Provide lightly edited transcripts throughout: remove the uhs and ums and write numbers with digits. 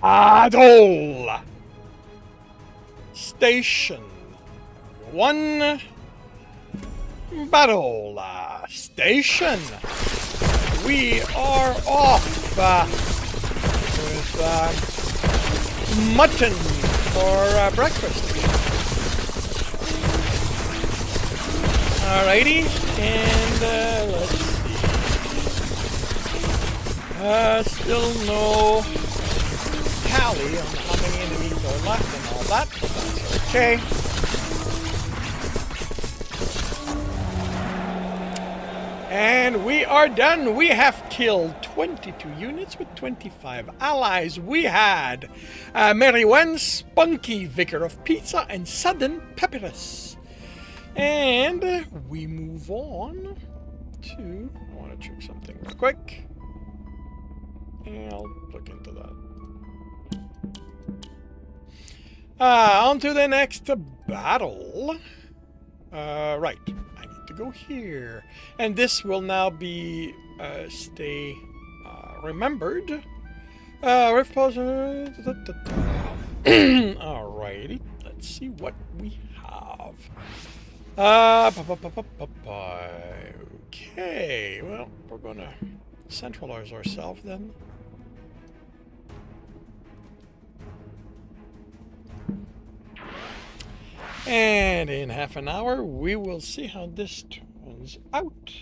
Adol Station. One battle station. We are off with mutton for breakfast. Alrighty, and let's see. Still no tally on how many enemies are left and all that, but that's okay. And we are done. We have killed 22 units with 25 allies. We had Meriwen, Spunky, Vicar of Pizza, and Sudden Papyrus. And we move on to... I want to check something real quick. And I'll look into that. On to the next battle. Right. I need to go here. And this will now be stay remembered. Rift pause. Alrighty. Let's see what we have. Okay. Well, we're gonna centralize ourselves then. And in half an hour, we will see how this turns out.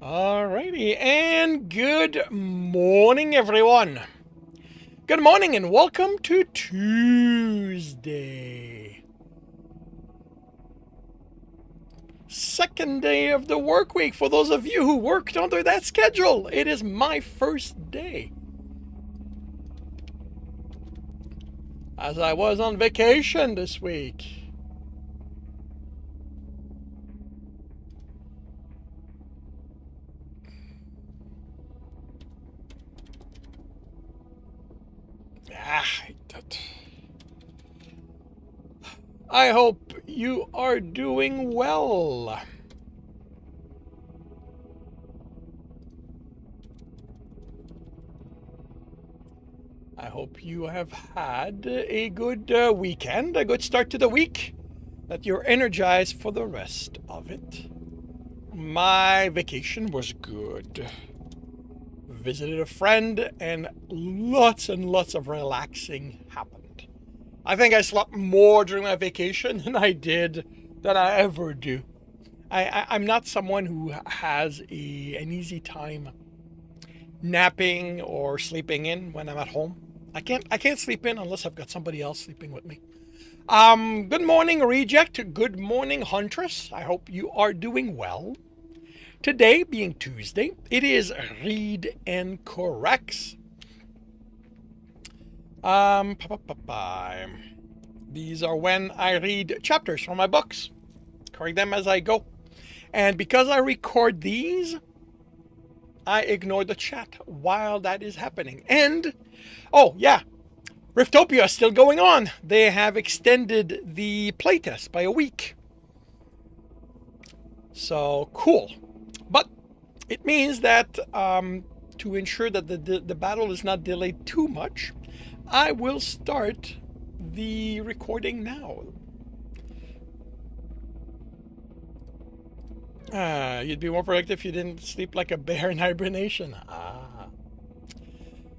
Alrighty, and good morning, everyone. Good morning, and welcome to Tuesday. Second day of the work week for those of you who worked under that schedule. It is my first day, as I was on vacation this week. I hope you are doing well. I hope you have had a good weekend, a good start to the week, that you're energized for the rest of it. My vacation was good. Visited a friend, and lots of relaxing happened. I think I slept more during my vacation than I ever do. I'm not someone who has an easy time napping or sleeping in when I'm at home. I can't sleep in unless I've got somebody else sleeping with me. Good morning, Reject. Good morning, Huntress. I hope you are doing well. Today, being Tuesday, it is Read and Corrects. These are when I read chapters from my books, correct them as I go. And because I record these, I ignore the chat while that is happening. And, oh yeah, Riftopia is still going on. They have extended the playtest by a week. So, cool. But it means that to ensure that the battle is not delayed too much, I will start the recording now. You'd be more productive if you didn't sleep like a bear in hibernation.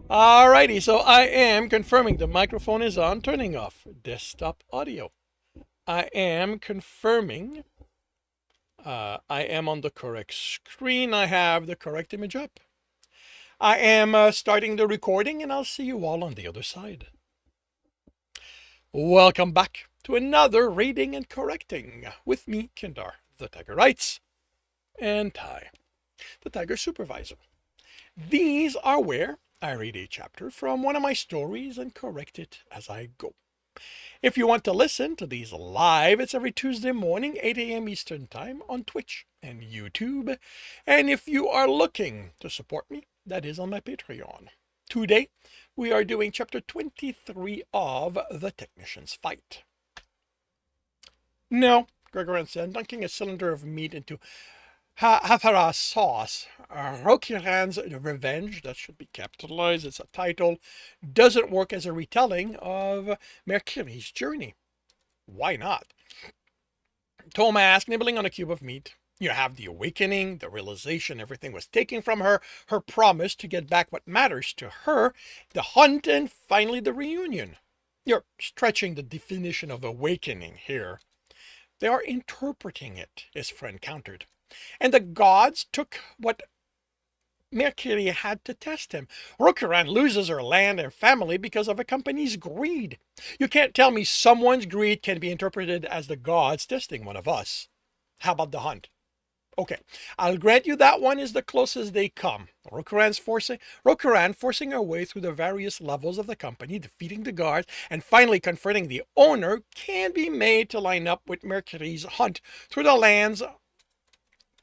Alrighty, so I am confirming the microphone is on, turning off desktop audio. I am confirming I am on the correct screen. I have the correct image up. I am starting the recording, and I'll see you all on the other side. Welcome back to another Reading and Correcting with me, Kindar, the Tiger Writes, and Ty, the Tiger Supervisor. These are where I read a chapter from one of my stories and correct it as I go. If you want to listen to these live, it's every Tuesday morning, 8 a.m. Eastern Time on Twitch and YouTube. And if you are looking to support me, that is on my Patreon. Today, we are doing chapter 23 of The Technician's Fight. Now, Gregoran said, dunking a cylinder of meat into Hathara sauce. Rokuran's Revenge, that should be capitalized, it's a title, doesn't work as a retelling of Mercury's journey. Why not? Tom asked, nibbling on a cube of meat. You have the awakening, the realization everything was taken from her, her promise to get back what matters to her, the hunt, and finally the reunion. You're stretching the definition of awakening here. They are interpreting it, his friend countered. And the gods took what Mercury had to test him. Rokuran loses her land and family because of a company's greed. You can't tell me someone's greed can be interpreted as the gods testing one of us. How about the hunt? Okay, I'll grant you that one is the closest they come. Rokuran forcing her way through the various levels of the company, defeating the guards, and finally confronting the owner can be made to line up with Mercury's hunt through the lands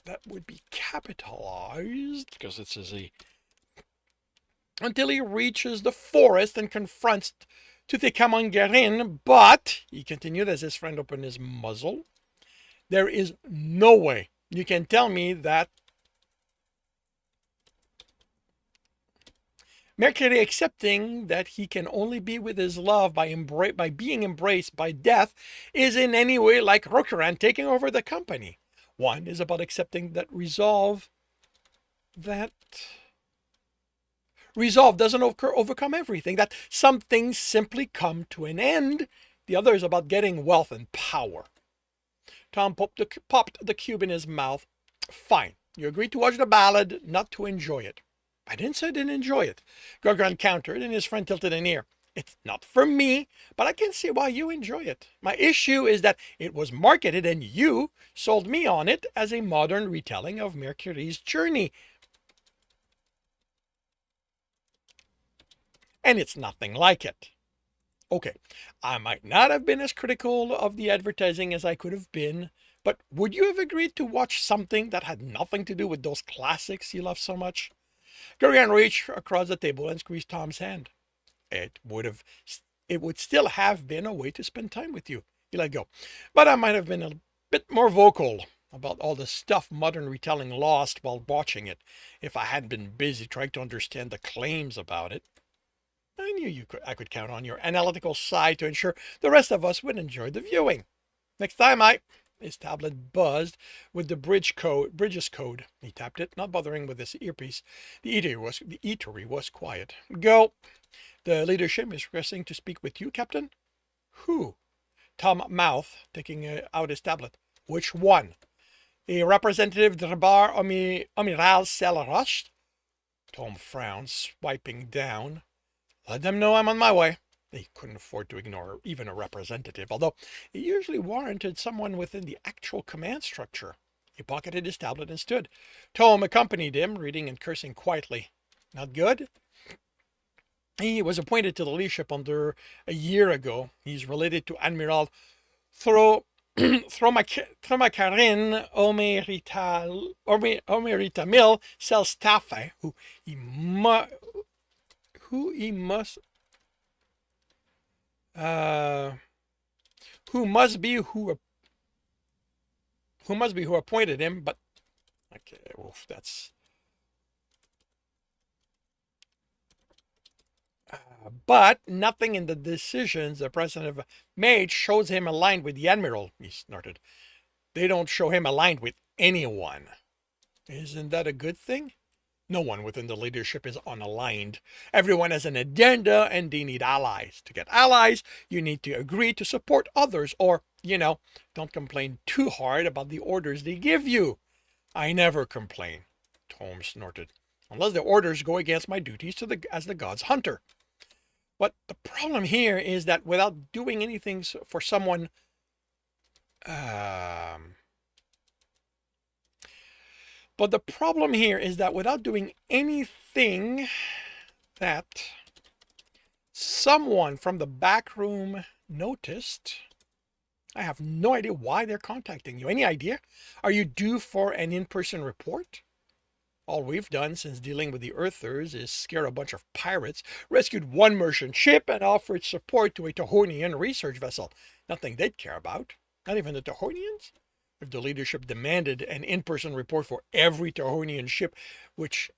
that would be capitalized, because it says until he reaches the forest and confronts Tutankhamun, but, he continued as his friend opened his muzzle, there is no way you can tell me that Mercury accepting that he can only be with his love by being embraced by death is in any way like Rokuran taking over the company. One is about accepting that resolve doesn't overcome everything, that some things simply come to an end. The other is about getting wealth and power. Tom popped the cube in his mouth. Fine, you agreed to watch the ballad, not to enjoy it. I didn't say I didn't enjoy it. Gregoran countered, and his friend tilted an ear. It's not for me, but I can see why you enjoy it. My issue is that it was marketed and you sold me on it as a modern retelling of Mercury's journey. And it's nothing like it. Okay, I might not have been as critical of the advertising as I could have been, but would you have agreed to watch something that had nothing to do with those classics you love so much? Gregoran reached across the table and squeezed Tom's hand. It would still have been a way to spend time with you. He let go. But I might have been a bit more vocal about all the stuff modern retelling lost while watching it, if I hadn't been busy trying to understand the claims about it. I knew I could count on your analytical side to ensure the rest of us would enjoy the viewing. Next time his tablet buzzed with the bridges code. He tapped it, not bothering with his earpiece. The eatery was quiet. Go. The leadership is requesting to speak with you, Captain. Who? Tom mouthed, taking out his tablet. Which one? A representative Drabar Amiral Selrost? Tom frowned, swiping down. Let them know I'm on my way. He couldn't afford to ignore even a representative, although it usually warranted someone within the actual command structure. He pocketed his tablet and stood. Tom accompanied him, reading and cursing quietly. Not good? He was appointed to the leadership under a year ago. He's related to Admiral Thromakarin Omeritamil Selstaffe, who must be who appointed him, but okay, oof, that's but nothing in the decisions the president made shows him aligned with the admiral, he snorted. They don't show him aligned with anyone. Isn't that a good thing? No one within the leadership is unaligned. Everyone has an agenda and they need allies. To get allies, you need to agree to support others or, don't complain too hard about the orders they give you. I never complain, Tom snorted, unless the orders go against my duties as the god's hunter. But the problem here is that without doing anything for someone, but the problem here is that without doing anything that someone from the back room noticed. I have no idea why they're contacting you. Any idea? Are you due for an in-person report? All we've done since dealing with the Earthers is scare a bunch of pirates, rescued one merchant ship, and offered support to a Tohonian research vessel. Nothing they'd care about. Not even the Tohonians? If the leadership demanded an in-person report for every Tohonian ship which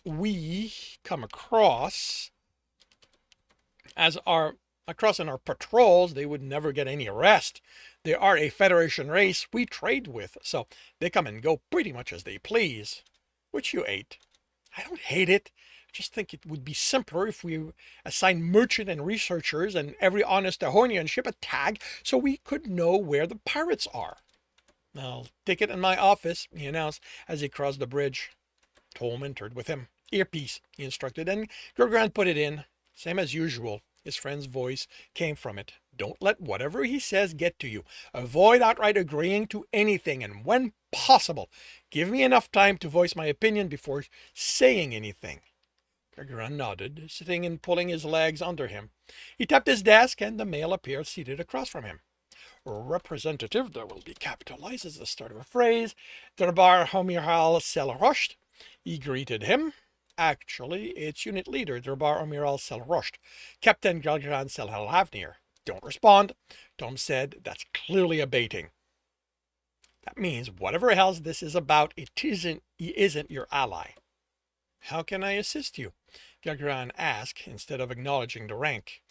we come across in our patrols, they would never get any rest. They are a Federation race we trade with, so they come and go pretty much as they please. Which you hate. I don't hate it. I just think it would be simpler if we assign merchant and researchers and every honest Tohonian ship a tag so we could know where the pirates are. I'll take it in my office, he announced as he crossed the bridge. Tom entered with him. Earpiece, he instructed, and Gurgrand put it in. Same as usual. His friend's voice came from it. Don't let whatever he says get to you. Avoid outright agreeing to anything, and when possible, give me enough time to voice my opinion before saying anything. Gurgrand nodded, sitting and pulling his legs under him. He tapped his desk, and the male appeared seated across from him. Representative, there will be capitalized as the start of a phrase. Darbar Amiral Selrosht. He greeted him. Actually, it's unit leader, Darbar Amiral Selrosht. Captain Gurgrand Selhalavnir. Don't respond, Tom said. That's clearly a baiting. That means whatever else this is about, he isn't your ally. How can I assist you? Gurgrand asked, instead of acknowledging the rank.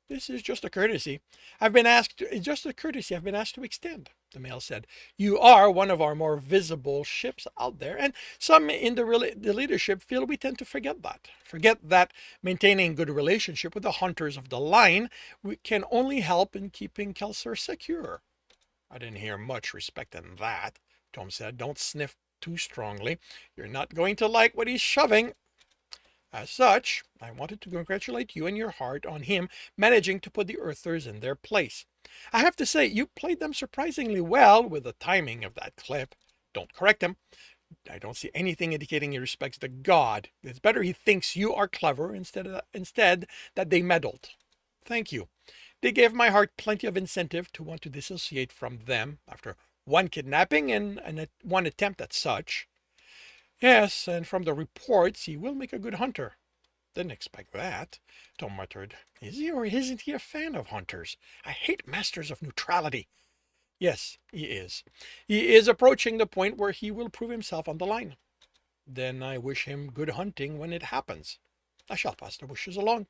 This is just a courtesy. I've been asked to extend, the male said. You are one of our more visible ships out there, and some in the leadership feel we tend to forget that. Forget that maintaining good relationship with the hunters of the line can only help in keeping Kelsier secure. I didn't hear much respect in that, Tom said. Don't sniff too strongly. You're not going to like what he's shoving. As such, I wanted to congratulate you and your heart on him managing to put the Earthers in their place. I have to say, you played them surprisingly well with the timing of that clip. Don't correct him. I don't see anything indicating he respects the god. It's better he thinks you are clever instead that they meddled. Thank you. They gave my heart plenty of incentive to want to dissociate from them after one kidnapping and one attempt at such. Yes, and from the reports, he will make a good hunter. Didn't expect that, Tom muttered. Is he or isn't he a fan of hunters? I hate masters of neutrality. Yes, he is. He is approaching the point where he will prove himself on the line. Then I wish him good hunting when it happens. I shall pass the wishes along.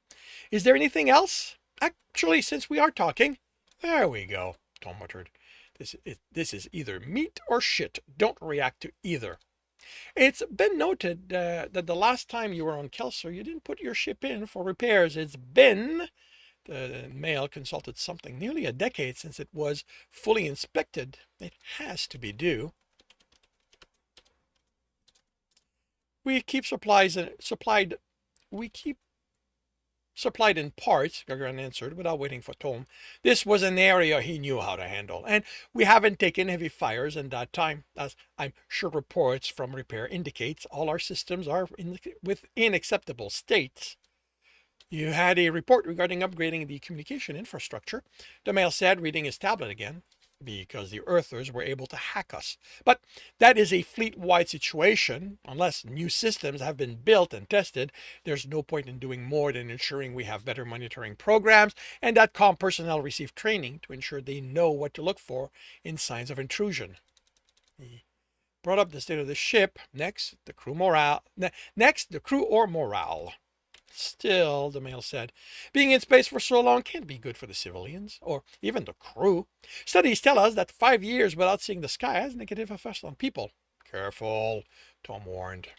Is there anything else? Actually, since we are talking. There we go, Tom muttered. This is either meat or shit. Don't react to either. It's been noted that the last time you were on Kelsier, you didn't put your ship in for repairs. It's been, the male consulted something, nearly a decade since it was fully inspected. It has to be due. We keep supplied in parts, Gurgrand answered without waiting for Tom. This was an area he knew how to handle, and we haven't taken heavy fires in that time, as I'm sure reports from repair indicates all our systems are within acceptable states. You had a report regarding upgrading the communication infrastructure, the male said, reading his tablet again. Because the Earthers were able to hack us. But that is a fleet-wide situation. Unless new systems have been built and tested, there's no point in doing more than ensuring we have better monitoring programs and that comm personnel receive training to ensure they know what to look for in signs of intrusion. He brought up the state of the ship. Next, the crew or morale. Still, the male said, being in space for so long can't be good for the civilians, or even the crew. Studies tell us that 5 years without seeing the sky has negative effects on people. Careful, Tom warned.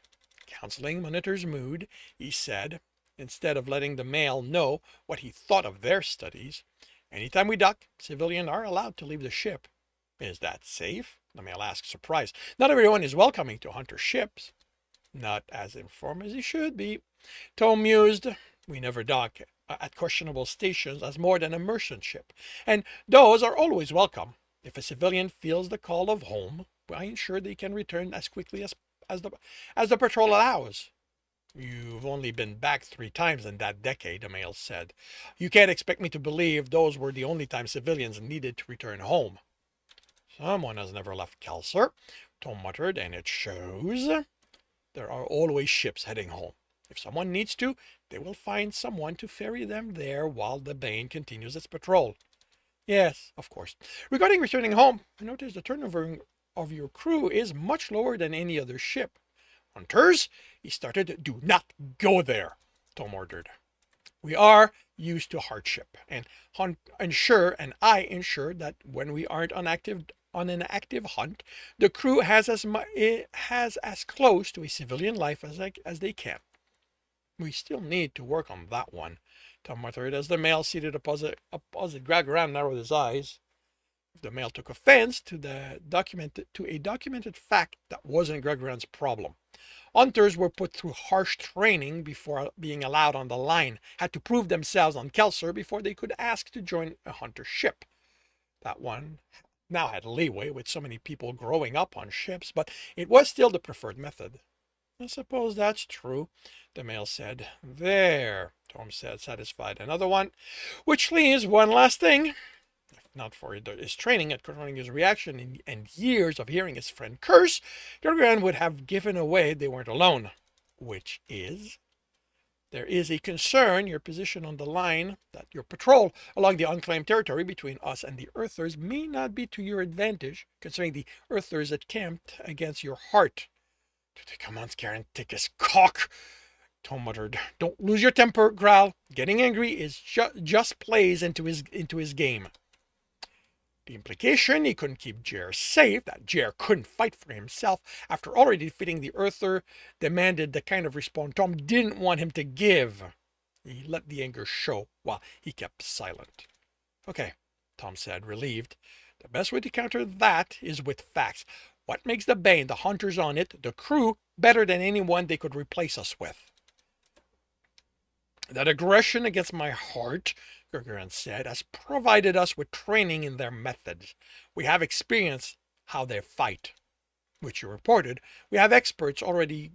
Counseling monitors mood, he said, instead of letting the male know what he thought of their studies. Anytime we dock, civilians are allowed to leave the ship. Is that safe? The male asked, surprised. Not everyone is welcoming to hunter ships. Not as informed as he should be. Tom mused. We never dock at questionable stations as more than a merchant ship, and those are always welcome. If a civilian feels the call of home, I ensure they can return as quickly as the patrol allows. You've only been back 3 times in that decade, the male said. You can't expect me to believe those were the only times civilians needed to return home. Someone has never left Kelsier, Tom muttered, and it shows. There are always ships heading home. If someone needs to, they will find someone to ferry them there while the Bane continues its patrol. Yes, of course. Regarding returning home, I noticed the turnover of your crew is much lower than any other ship. Hunters, he started, do not go there, Tom ordered. We are used to hardship, and I ensure that when we aren't on an active hunt, the crew has as close to a civilian life as they can. We still need to work on that one, Tom muttered as the male seated opposite Gragaran narrowed his eyes. The male took offense to a documented fact that wasn't Gragaran's problem. Hunters were put through harsh training before being allowed on the line, had to prove themselves on Kelsier before they could ask to join a hunter ship. That one now had leeway with so many people growing up on ships, but it was still the preferred method. I suppose that's true, the male said. There, Tom said, satisfied. Another one. Which leaves one last thing. If not for his training at controlling his reaction and years of hearing his friend curse, Gragaran would have given away they weren't alone. Which is, there is a concern your position on the line, that your patrol along the unclaimed territory between us and the Earthers may not be to your advantage, considering the Earthers encamped against your heart. Come on, Scaran, take his cock, Tom muttered. Don't lose your temper, Growl. Getting angry is just plays into his game. The implication he couldn't keep Jer safe, that Jer couldn't fight for himself after already defeating the Earther, demanded the kind of response Tom didn't want him to give. He let the anger show while he kept silent. Okay, Tom said, relieved. The best way to counter that is with facts. What makes the Bane, the hunters on it, the crew, better than anyone they could replace us with? That aggression against my heart, Gragaran said, has provided us with training in their methods. We have experienced how they fight. Which you reported. We have experts going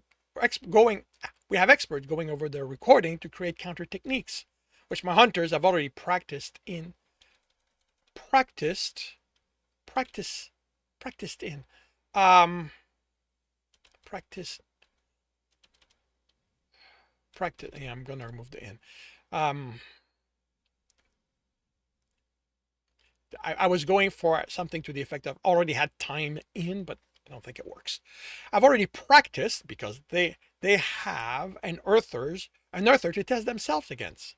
over their recording to create counter techniques, which my hunters have already practiced in. Practice. Yeah, I'm gonna remove the in. I was going for something to the effect of already had time in, but I don't think it works. I've already practiced because they have an Earther to test themselves against.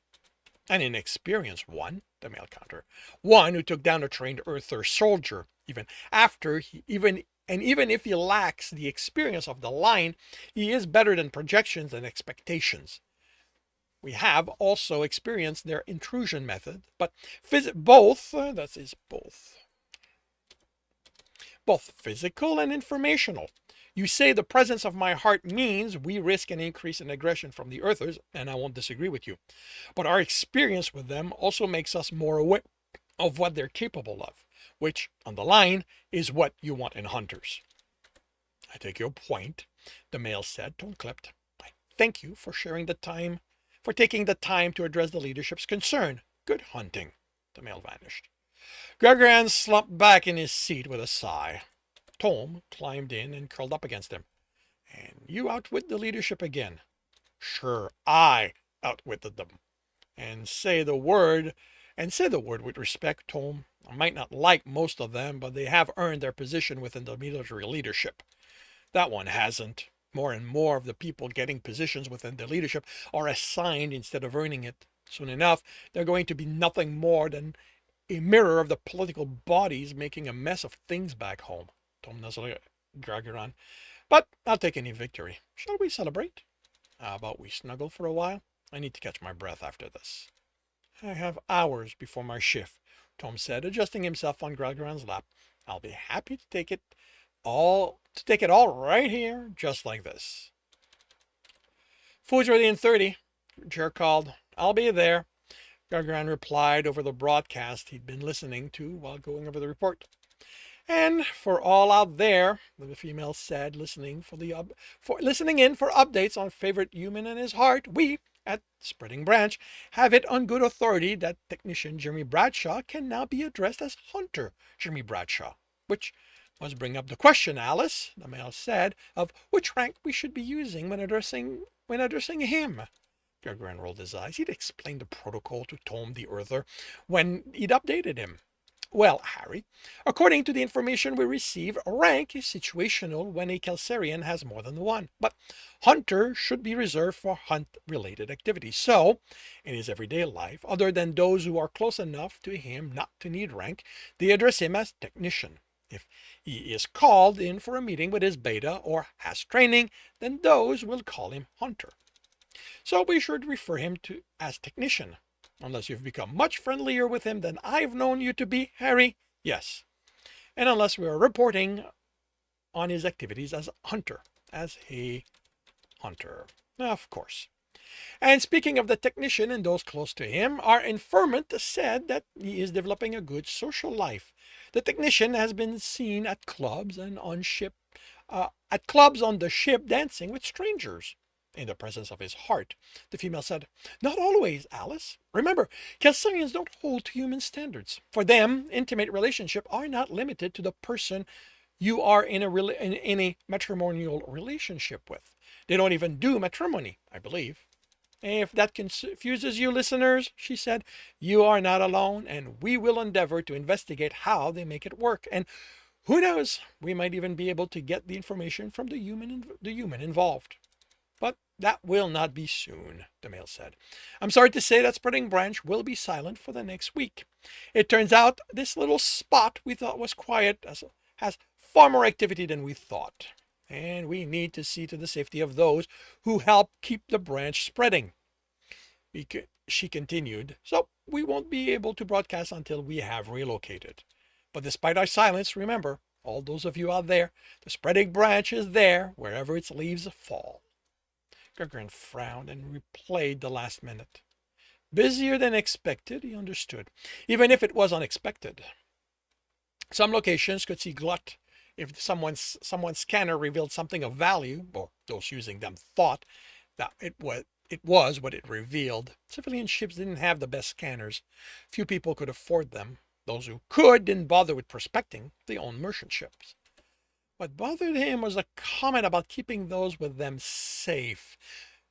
An inexperienced one, the male counter. One who took down a trained Earther soldier, even if he lacks the experience of the line, he is better than projections and expectations. We have also experienced their intrusion method, but both physical and informational. You say the presence of my heart means we risk an increase in aggression from the Earthers, and I won't disagree with you. But our experience with them also makes us more aware of what they're capable of, which, on the line, is what you want in hunters. I take your point, the male said, tone clipped. I thank you for taking the time to address the leadership's concern. Good hunting. The male vanished. Gragaran slumped back in his seat with a sigh. Tom climbed in and curled up against him. And you outwit the leadership again. Sure, I outwitted them. And say the word with respect, Tom. I might not like most of them, but they have earned their position within the military leadership. That one hasn't. More and more of the people getting positions within the leadership are assigned instead of earning it. Soon enough, they're going to be nothing more than a mirror of the political bodies making a mess of things back home. Tom nuzzled Gragaran. But I'll take any victory. Shall we celebrate? How about we snuggle for a while? I need to catch my breath after this. I have hours before my shift, Tom said, adjusting himself on Gragaran's lap. I'll be happy to take it all right here, just like this. Food's ready in 30, Jer called. I'll be there, Gragaran replied over the broadcast he'd been listening to while going over the report. And for all out there, the female said, listening in for updates on favorite human and his heart, we at Spreading Branch have it on good authority that technician Jeremy Bradshaw can now be addressed as Hunter Jeremy Bradshaw, which must bring up the question, Alice, the male said, of which rank we should be using when addressing him. Gurgran rolled his eyes. He'd explained the protocol to Tom the Earther when he'd updated him. Well, Harry, according to the information we receive, rank is situational when a Kelsarian has more than one, but Hunter should be reserved for hunt-related activities. So, in his everyday life, other than those who are close enough to him not to need rank, they address him as Technician. If he is called in for a meeting with his beta or has training, then those will call him Hunter. So we should refer him to as Technician. Unless you've become much friendlier with him than I've known you to be, Harry, yes. And unless we are reporting on his activities as a hunter. Of course. And speaking of the technician and those close to him, our informant said that he is developing a good social life. The technician has been seen at clubs and on the ship dancing with strangers. In the presence of his heart, the female said, "Not always, Alice. Remember, Kelsarians don't hold to human standards. For them, intimate relationships are not limited to the person you are in a matrimonial relationship with. They don't even do matrimony, I believe. If that confuses you, listeners," she said, "you are not alone, and we will endeavor to investigate how they make it work. And who knows, we might even be able to get the information from the human involved. But that will not be soon," the male said. "I'm sorry to say that Spreading Branch will be silent for the next week. It turns out this little spot we thought was quiet has far more activity than we thought. And we need to see to the safety of those who help keep the branch spreading." She continued, "So we won't be able to broadcast until we have relocated. But despite our silence, remember, all those of you out there, the Spreading Branch is there wherever its leaves fall." Gurgran frowned and replayed the last minute. Busier than expected, he understood, even if it was unexpected. Some locations could see glut if someone's scanner revealed something of value, or those using them thought that it was what it revealed. Civilian ships didn't have the best scanners. Few people could afford them. Those who could didn't bother with prospecting. They owned merchant ships. What bothered him was a comment about keeping those with them safe.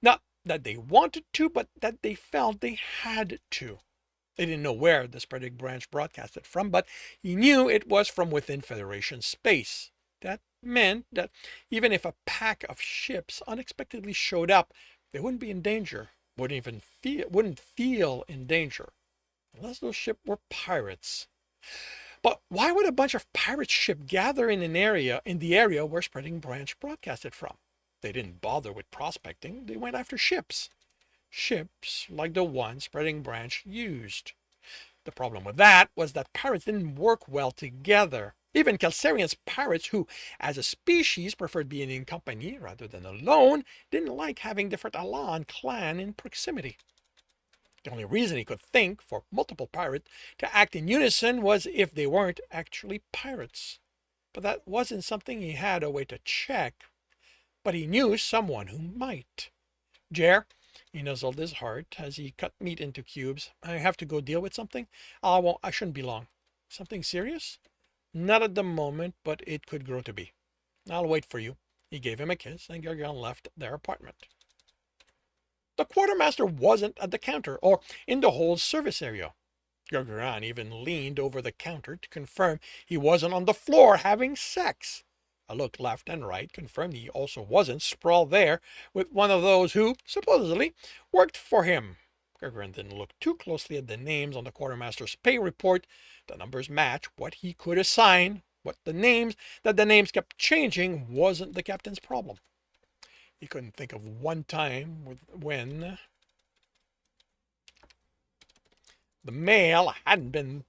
Not that they wanted to, but that they felt they had to. They didn't know where the Spreading Branch broadcasted from, but he knew it was from within Federation space. That meant that even if a pack of ships unexpectedly showed up, they wouldn't be in danger, wouldn't feel in danger, unless those ships were pirates. But why would a bunch of pirate ships gather in the area where Spreading Branch broadcasted from? They didn't bother with prospecting. They went after ships. Ships like the one Spreading Branch used. The problem with that was that pirates didn't work well together. Even Kelsarian's pirates, who as a species preferred being in company rather than alone, didn't like having different Alan clan in proximity. The only reason he could think for multiple pirates to act in unison was if they weren't actually pirates. But that wasn't something he had a way to check. But he knew someone who might. "Jer," he nuzzled his heart as he cut meat into cubes, "I have to go deal with something. I shouldn't be long." "Something serious?" "Not at the moment, but it could grow to be. I'll wait for you." He gave him a kiss, and Gurgran left their apartment. The quartermaster wasn't at the counter or in the whole service area. Gurgran even leaned over the counter to confirm he wasn't on the floor having sex. A look left and right confirmed he also wasn't sprawled there with one of those who, supposedly, worked for him. Gurgran didn't look too closely at the names on the quartermaster's pay report. The numbers match what he could assign. The names kept changing wasn't the captain's problem. He couldn't think of one time when the mail hadn't been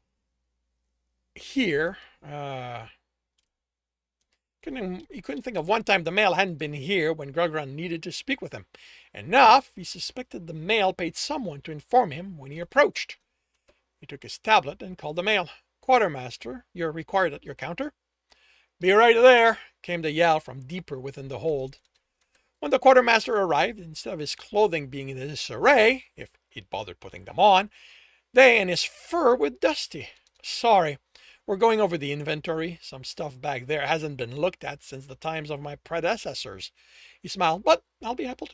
here. He couldn't think of one time the mail hadn't been here when Gurgran needed to speak with him. Enough, he suspected the mail paid someone to inform him when he approached. He took his tablet and called the mail. "Quartermaster, you're required at your counter." Be right there, came the yell from deeper within the hold. When the quartermaster arrived, instead of his clothing being in disarray, if he'd bothered putting them on, they and his fur were dusty. Sorry, we're going over the inventory. Some stuff back there hasn't been looked at since the times of my predecessors. He smiled, but I'll be happy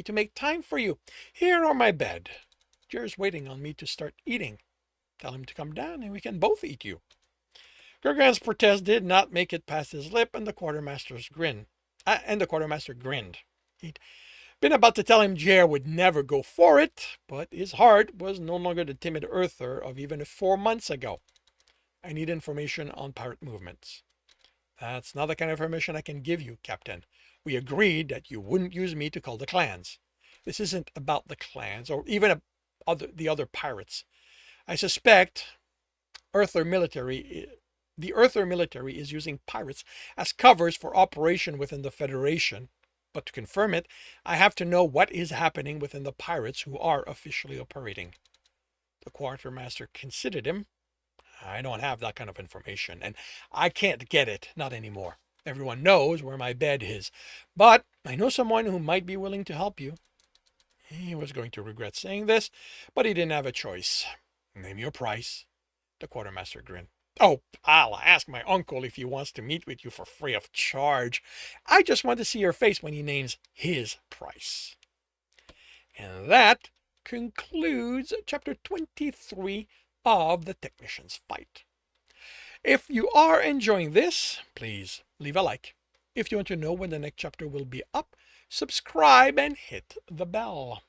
to make time for you. Here on my bed. Jer's waiting on me to start eating. Tell him to come down and we can both eat you. Gurgan's protest did not make it past his lip, and the quartermaster grinned. He'd been about to tell him Jer would never go for it, but his heart was no longer the timid earther of even 4 months ago. I need information on pirate movements. That's not the kind of information I can give you, Captain. We agreed that you wouldn't use me to call the clans. This isn't about the clans or even the other pirates. I suspect the Earther military is using pirates as covers for operation within the Federation. But to confirm it, I have to know what is happening within the pirates who are officially operating. The quartermaster considered him. I don't have that kind of information, and I can't get it, not anymore. Everyone knows where my bed is, but I know someone who might be willing to help you. He was going to regret saying this, but he didn't have a choice. Name your price. The quartermaster grinned. Oh, I'll ask my uncle if he wants to meet with you for free of charge. I just want to see your face when he names his price. And that concludes chapter 23 of The Technician's Fight. If you are enjoying this, please leave a like. If you want to know when the next chapter will be up, subscribe and hit the bell.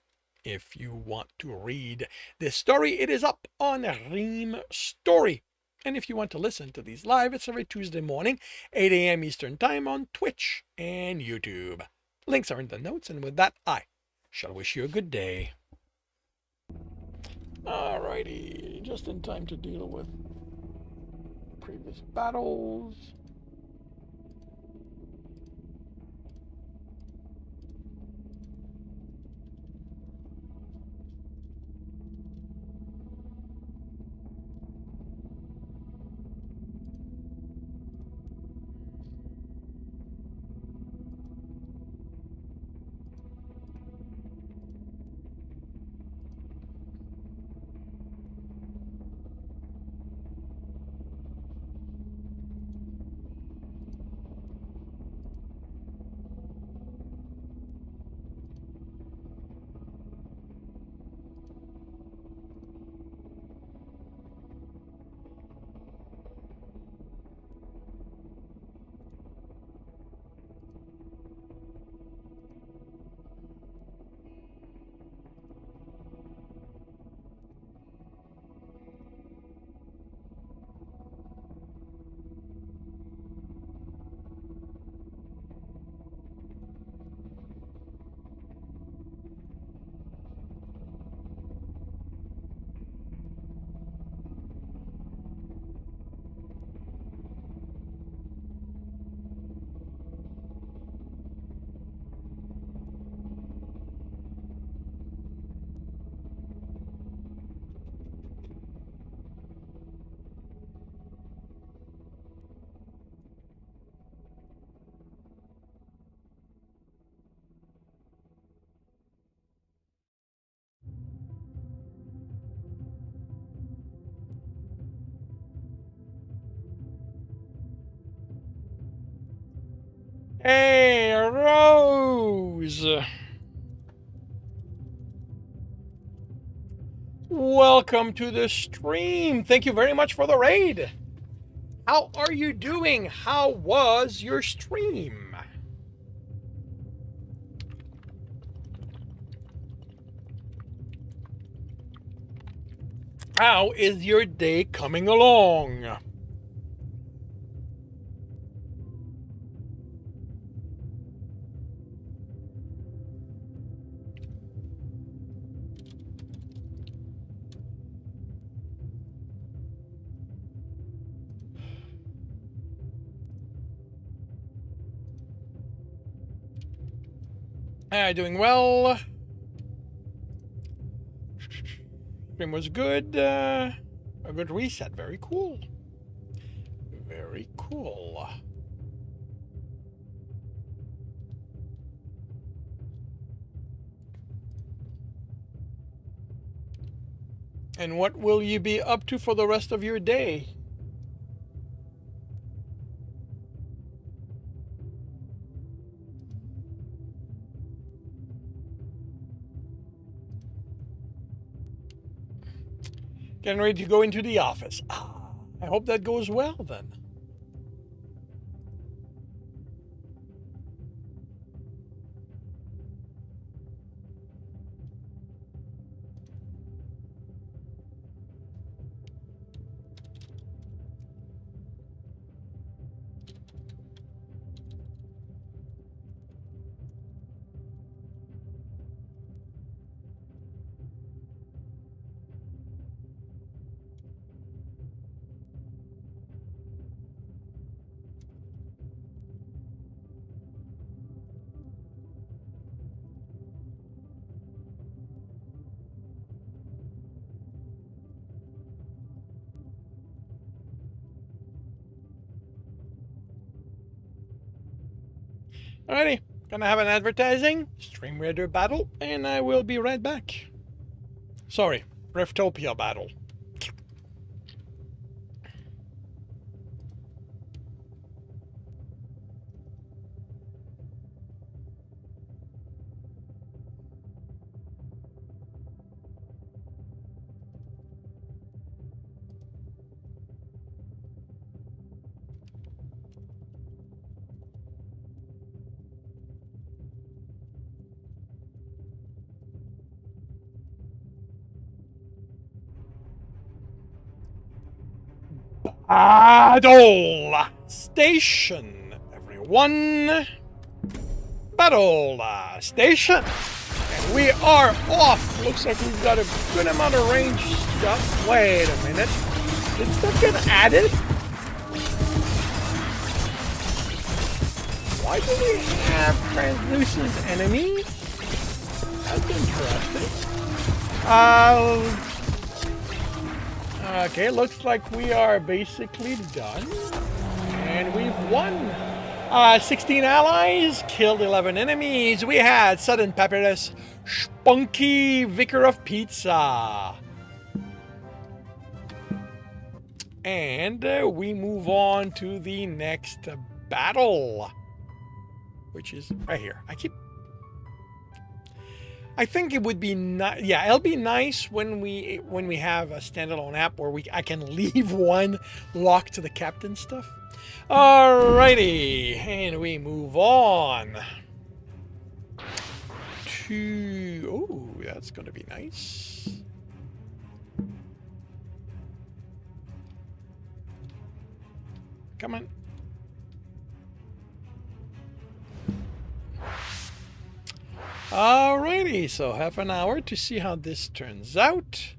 If you want to read this story, it is up on Ream Story. And if you want to listen to these live, it's every Tuesday morning, 8 a.m. Eastern Time on Twitch and YouTube. Links are in the notes, and with that, I shall wish you a good day. Alrighty, just in time to deal with previous battles. Hey, Rose! Welcome to the stream. Thank you very much for the raid. How are you doing? How was your stream? How is your day coming along? Doing well. Stream was good. A good reset. Very cool. Very cool. And what will you be up to for the rest of your day? Getting ready to go into the office. I hope that goes well then. Alrighty, gonna have an advertising, Stream Raider battle, and I will be right back. Sorry, Riftopia battle. Battle Station, everyone. Battle Station. And we are off. Looks like we've got a good amount of range stuff. Wait a minute. Did stuff get added? Why do we have translucent enemies? That's interesting. Okay, looks like we are basically done. And we've won. 16 allies, killed 11 enemies. We had Sudden Papyrus, Spunky, Vicar of Pizza. And we move on to the next battle, which is right here. I think it would be nice. Yeah, it'll be nice when we have a standalone app where I can leave one locked to the captain stuff. Alrighty, and we move on to. Oh, that's gonna be nice. Come on. Alrighty, so half an hour to see how this turns out.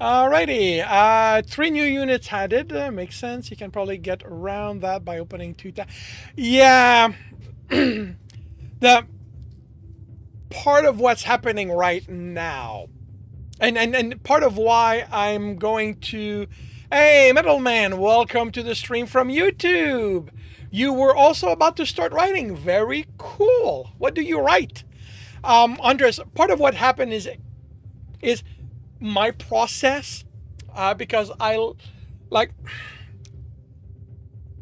Alrighty, 3 new units added. Makes sense. You can probably get around that by opening 2 tabs. Yeah, the part of what's happening right now, and part of why I'm going to. Hey, Metalman, welcome to the stream from YouTube. You were also about to start writing. Very cool. What do you write, Andres? Part of what happened is my process, because I like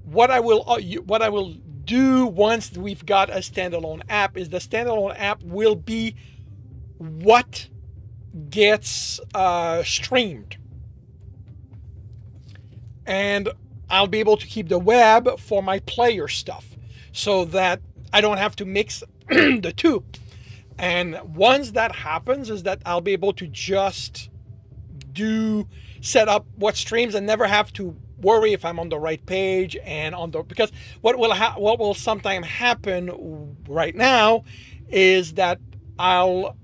what I will do once we've got a standalone app is the standalone app will be what gets streamed, and I'll be able to keep the web for my player stuff so that I don't have to mix the two. And once that happens is that I'll be able to just set up what streams and never have to worry if I'm on the right page and on the because what will sometimes happen right now is that I'll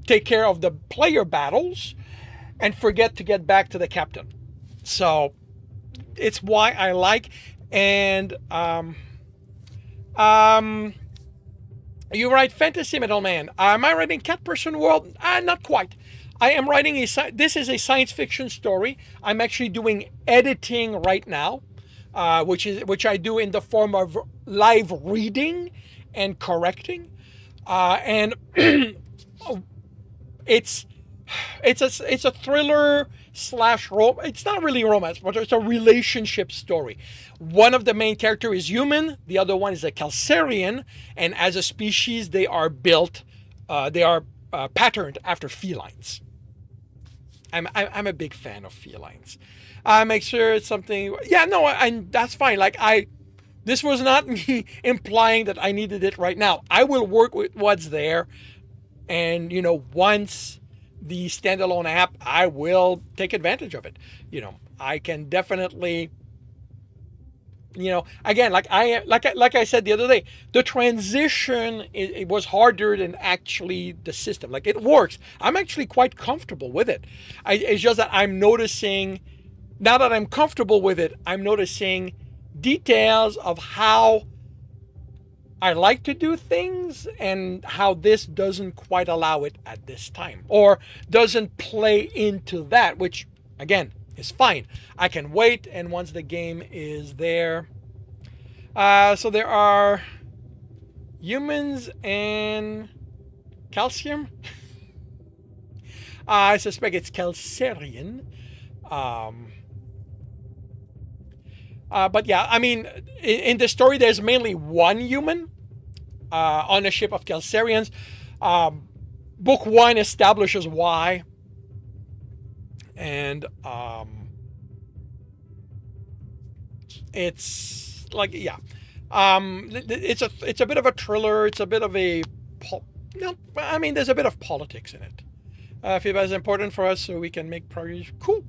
take care of the player battles and forget to get back to the captain. So it's why I like and um you write fantasy, Middleman. Am I writing Cat Person World? Not quite. I am writing this is a science fiction story. I'm actually doing editing right now, which I do in the form of live reading and correcting, and it's it's a thriller slash it's not really romance, but it's a relationship story. One of the main character is human, the other one is a Calcarian, and as a species they are built they are patterned after felines. I'm a big fan of felines. I make sure it's something. Yeah, no, and that's fine. Like this was not me implying that I needed it right now. I will work with what's there, and once the standalone app, I will take advantage of it. I can definitely. Again, like I said the other day, the transition it was harder than actually the system. Like it works. I'm actually quite comfortable with it. It's just that I'm noticing now that I'm comfortable with it, I'm noticing details of how I like to do things and how this doesn't quite allow it at this time or doesn't play into that, which again is fine. I can wait, and once the game is there. So there are humans and calcium. I suspect it's Calcarian. But yeah, I mean, in the story, there's mainly one human on a ship of Calcarians. Book 1 establishes why. And it's like, yeah. It's a bit of a thriller. It's a bit of a... No, I mean, there's a bit of politics in it. If it was important for us so we can make progress. Cool.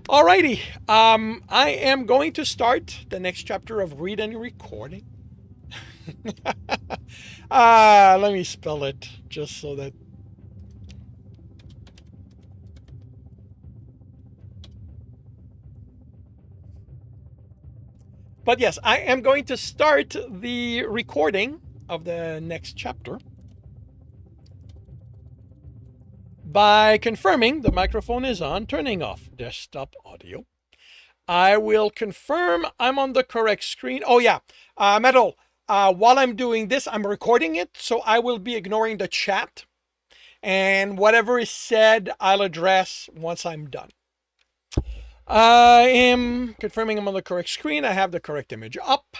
Alrighty. I am going to start the next chapter of Read and Recording. Let me spell it just so that... But yes, I am going to start the recording of the next chapter by confirming the microphone is on, turning off desktop audio. I will confirm I'm on the correct screen. Oh yeah, Metal, while I'm doing this, I'm recording it, so I will be ignoring the chat. And whatever is said, I'll address once I'm done. I am confirming I'm on the correct screen. I have the correct image up.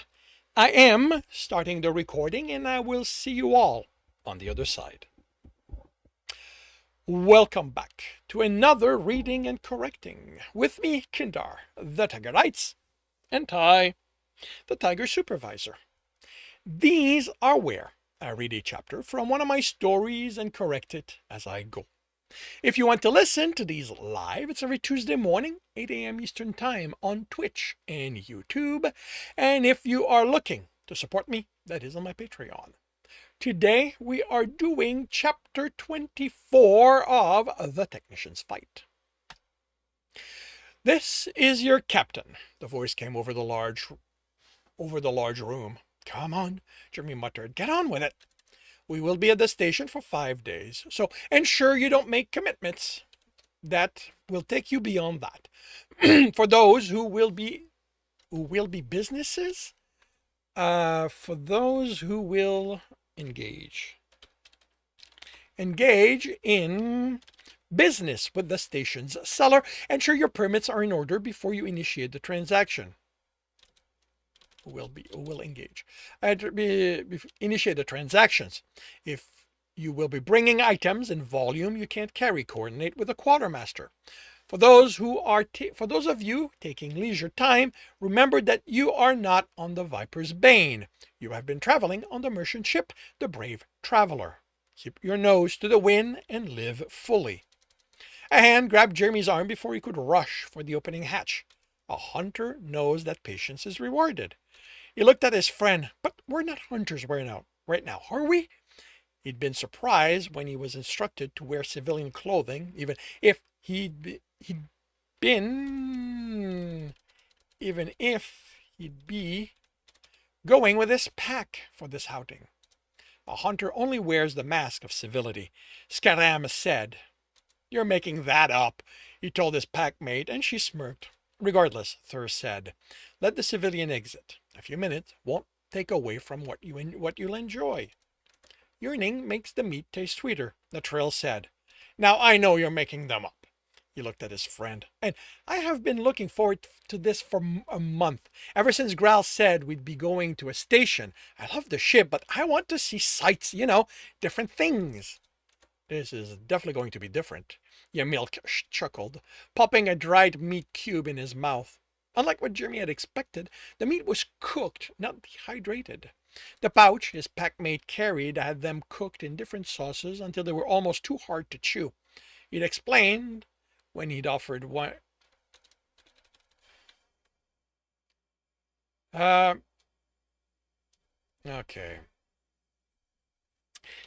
I am starting the recording, and I will see you all on the other side. Welcome back to another reading and correcting. With me, Kindar, the Tiger Knights, and Ty, the Tiger Supervisor. These are where I read a chapter from one of my stories and correct it as I go. If you want to listen to these live, it's every Tuesday morning, 8 a.m. Eastern Time on Twitch and YouTube. And if you are looking to support me, that is on my Patreon. Today, we are doing chapter 24 of The Technician's Fight. This is your captain. The voice came over the large room. Come on, Jeremy muttered. Get on with it. We will be at the station for 5 days, so ensure you don't make commitments that will take you beyond that. For those who will be businesses, for those who will engage in business with the station's seller, ensure your permits are in order before you initiate the transaction. Will engage. Initiate the transactions. If you will be bringing items in volume you can't carry, coordinate with the quartermaster. For those of you taking leisure time, remember that you are not on the Viper's Bane. You have been traveling on the merchant ship, the Brave Traveler. Keep your nose to the wind and live fully. A hand grabbed Jeremy's arm before he could rush for the opening hatch. A hunter knows that patience is rewarded. He looked at his friend. But we're not hunters right now, are we? He'd been surprised when he was instructed to wear civilian clothing, been, even if he'd be going with his pack for this outing. A hunter only wears the mask of civility. Scaram said. You're making that up, he told his packmate, and she smirked. Regardless, Thur said, let the civilian exit. A few minutes won't take away from what you'll enjoy. Yearning makes the meat taste sweeter, the trail said. Now I know you're making them up. He looked at his friend. And I have been looking forward to this for a month. Ever since Growl said we'd be going to a station. I love the ship, but I want to see sights, different things. This is definitely going to be different. Yamilk chuckled, popping a dried meat cube in his mouth. Unlike what Jeremy had expected, the meat was cooked, not dehydrated. The pouch his packmate carried had them cooked in different sauces until they were almost too hard to chew. He'd explained when he'd offered one. Okay.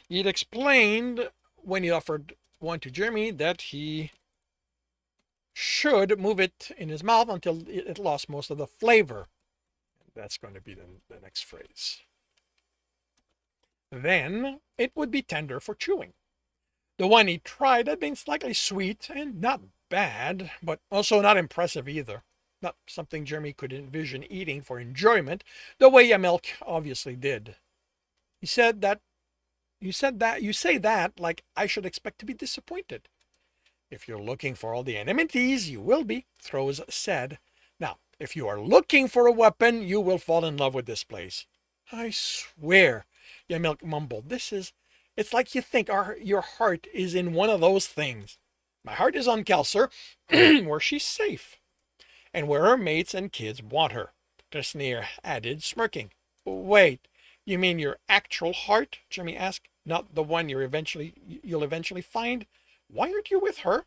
He'd explained when he offered one to Jeremy that he should move it in his mouth until it lost most of the flavor. That's going to be the next phrase. Then it would be tender for chewing. The one he tried had been slightly sweet and not bad, but also not impressive either. Not something Jeremy could envision eating for enjoyment, the way Yamelk obviously did. You say that like I should expect to be disappointed. If you're looking for all the amenities, you will be, Throws said. Now, if you are looking for a weapon, you will fall in love with this place. I swear, Yamelk mumbled. It's like you think your heart is in one of those things. My heart is on Kelser, where she's safe, and where her mates and kids want her, Tresnir added, smirking. Wait, you mean your actual heart? Jeremy asked. Not the one you'll eventually find? Why aren't you with her?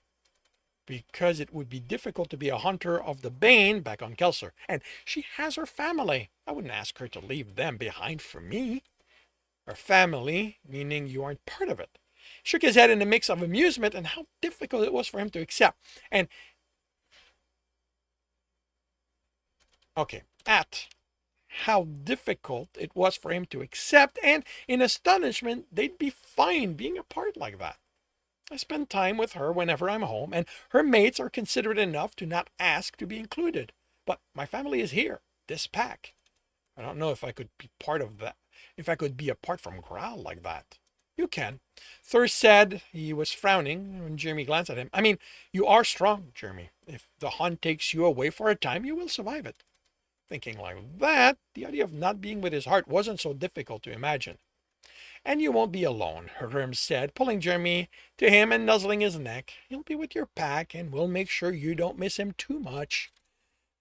Because it would be difficult to be a hunter of the Bane back on Kelser, and she has her family. I wouldn't ask her to leave them behind for me. Her family, meaning you aren't part of it. Shook his head in a mix of amusement and how difficult it was for him to accept. At how difficult it was for him to accept, and in astonishment, they'd be fine being apart like that. I spend time with her whenever I'm home, and her mates are considerate enough to not ask to be included. But my family is here, this pack. I don't know if I could be part of that, if I could be apart from Growl like that. You can. Thur said. He was frowning when Jeremy glanced at him. I mean, you are strong, Jeremy. If the hunt takes you away for a time, you will survive it. Thinking like that, the idea of not being with his heart wasn't so difficult to imagine. And you won't be alone, Herm said, pulling Jeremy to him and nuzzling his neck. He'll be with your pack, and we'll make sure you don't miss him too much.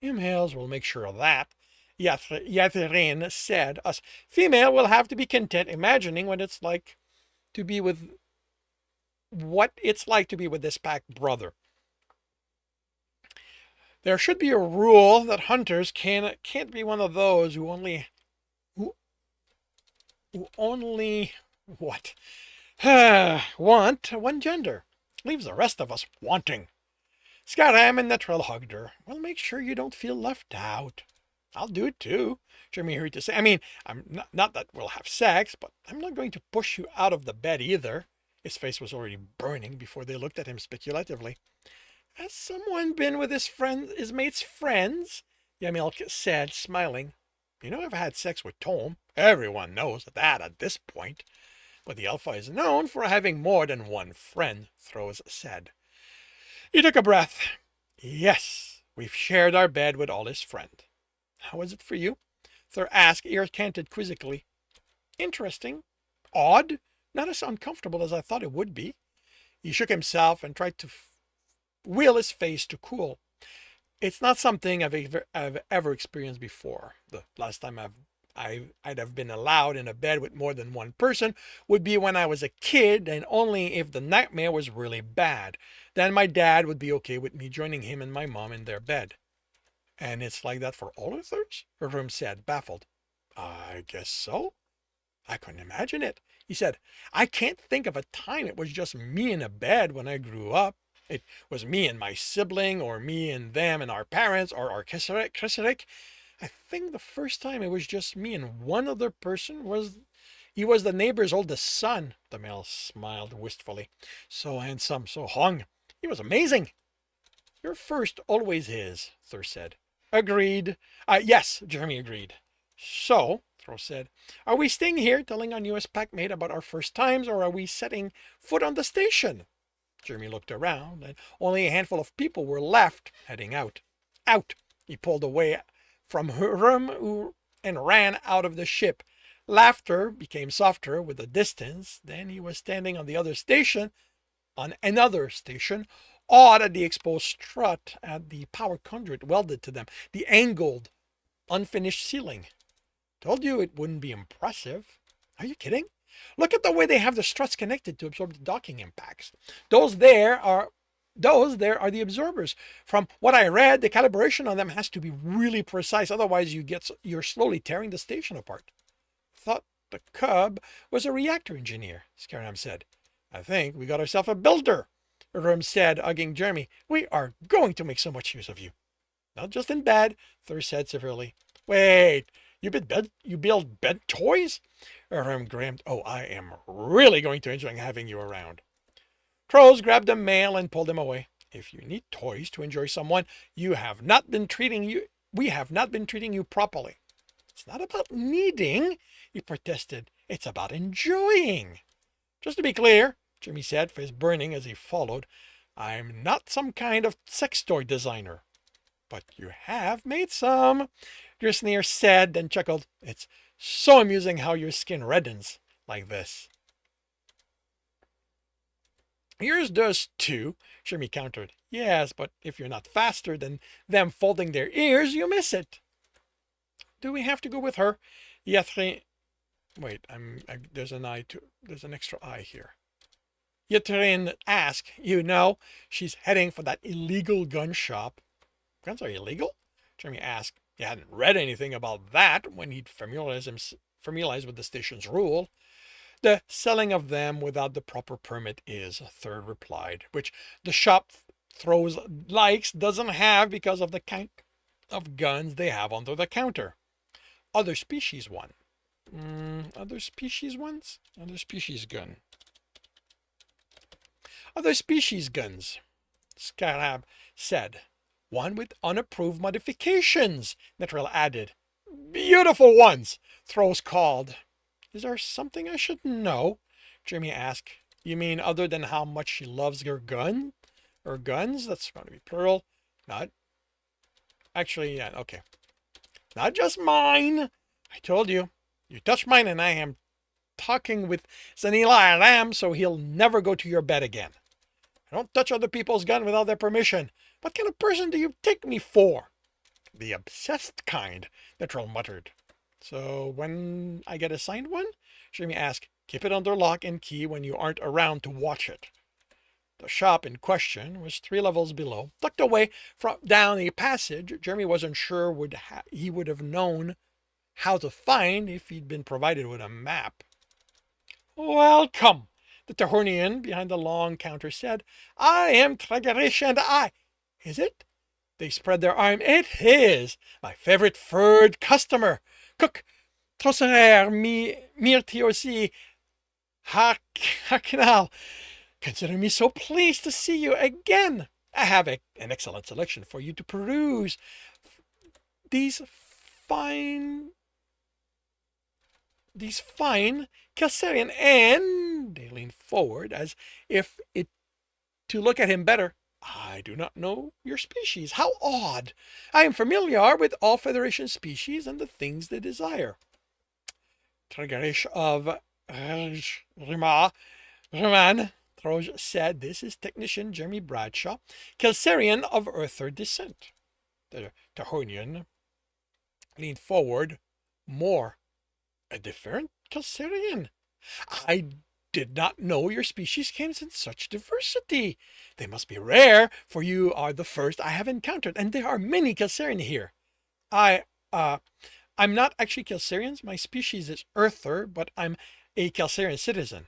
Hales will make sure of that. Yatherin said, us female will have to be content imagining what it's like to be with this pack brother. There should be a rule that hunters can't be one of those who only want one gender. Leaves the rest of us wanting. Scaram and Netrel hugged her. Well, make sure you don't feel left out. I'll do it too, Jeremy hurried to say. I mean, I'm not that we'll have sex, but I'm not going to push you out of the bed either. His face was already burning before they looked at him speculatively. Has someone been with his mate's friends? Yamelk said, smiling. You know I've had sex with Tom. Everyone knows that at this point. But the Alpha is known for having more than one friend, Throws said. He took a breath. Yes, we've shared our bed with all his friend. How was it for you? Thur asked, ear canted quizzically. Interesting. Odd. Not as uncomfortable as I thought it would be. He shook himself and tried to will his face to cool. It's not something I've ever experienced before. The last time I'd have been allowed in a bed with more than one person would be when I was a kid, and only if the nightmare was really bad. Then my dad would be okay with me joining him and my mom in their bed. And it's like that for all Earthers? Rem said, baffled. I guess so. I couldn't imagine it. He said, I can't think of a time it was just me in a bed when I grew up. It was me and my sibling, or me and them and our parents, or our Kesserik. I think the first time it was just me and one other person was he was the neighbor's oldest son. The male smiled wistfully. So handsome, so hung. He was amazing. Your first always is, Thur said. Agreed. Yes, Jeremy agreed. So, Thor said, are we staying here telling our newest packmate about our first times, or are we setting foot on the station? Jeremy looked around, and only a handful of people were left, heading out. Out! He pulled away from Hurum and ran out of the ship. Laughter became softer with the distance. Then he was standing on another station, awed at the exposed strut, at the power conduit welded to them, the angled, unfinished ceiling. Told you it wouldn't be impressive. Are you kidding? Look at the way they have the struts connected to absorb the docking impacts. Those there are the absorbers. From what I read, the calibration on them has to be really precise, otherwise you're slowly tearing the station apart. Thought the cub was a reactor engineer, Scaram said. I think we got ourselves a builder, Urim said, hugging Jeremy. We are going to make so much use of you. Not just in bed, Thur said severely. Wait, you build bed toys? Urim grinned. Oh, I am really going to enjoy having you around. Trolls grabbed the mail and pulled him away. If you need toys to enjoy someone, we have not been treating you properly. It's not about needing, he protested. It's about enjoying. Just to be clear, Jimmy said, face burning as he followed, I'm not some kind of sex toy designer. But you have made some, Grisnir said, then chuckled. It's so amusing how your skin reddens like this. Yours does too, Jimmy countered. Yes, but if you're not faster than them folding their ears, you miss it. Do we have to go with her? Yethrin. Wait, there's an extra I here. Yethrin asked, she's heading for that illegal gun shop. Guns are illegal? Jeremy asked. He hadn't read anything about that when he'd familiarized with the station's rule. The selling of them without the proper permit is, Third replied, which the shop doesn't have because of the kind of guns they have under the counter. Other species one. Other species ones? Other species gun. Other species guns, Scarab said. One with unapproved modifications, Netril added. Beautiful ones, Thros called. Is there something I should know? Jeremy asked. You mean other than how much she loves her gun? Or guns? That's going to be plural. Not. Actually, yeah, okay. Not just mine. I told you. You touch mine and I am talking with Zanila Aram, so he'll never go to your bed again. I don't touch other people's gun without their permission. What kind of person do you take me for? The obsessed kind, the troll muttered. So when I get assigned one? Jeremy asked. Keep it under lock and key when you aren't around to watch it. The shop in question was 3 levels below, tucked away down a passage Jeremy wasn't sure he would have known how to find if he'd been provided with a map. Welcome, the Tahornian behind the long counter said. I am Tragarish and I. Is it? They spread their arm. It is. My favorite furred customer. Cook, Trosserer, Mirtiosi, Harkinal. Consider me so pleased to see you again. I have an excellent selection for you to peruse. These fine Kelsarian, and they leaned forward as if to look at him better. I do not know your species. How odd. I am familiar with all Federation species and the things they desire. Tragarish of Riman, Troj said, this is technician Jeremy Bradshaw, Kelsarian of Earther descent. The Tahonian leaned forward more. A different Kelsarian? I did not know your species came in such diversity. They must be rare, for you are the first I have encountered, and there are many Kelsarian here. I, uh, I'm not actually Kelsarian. My species is Earther, but I'm a Kelsarian citizen.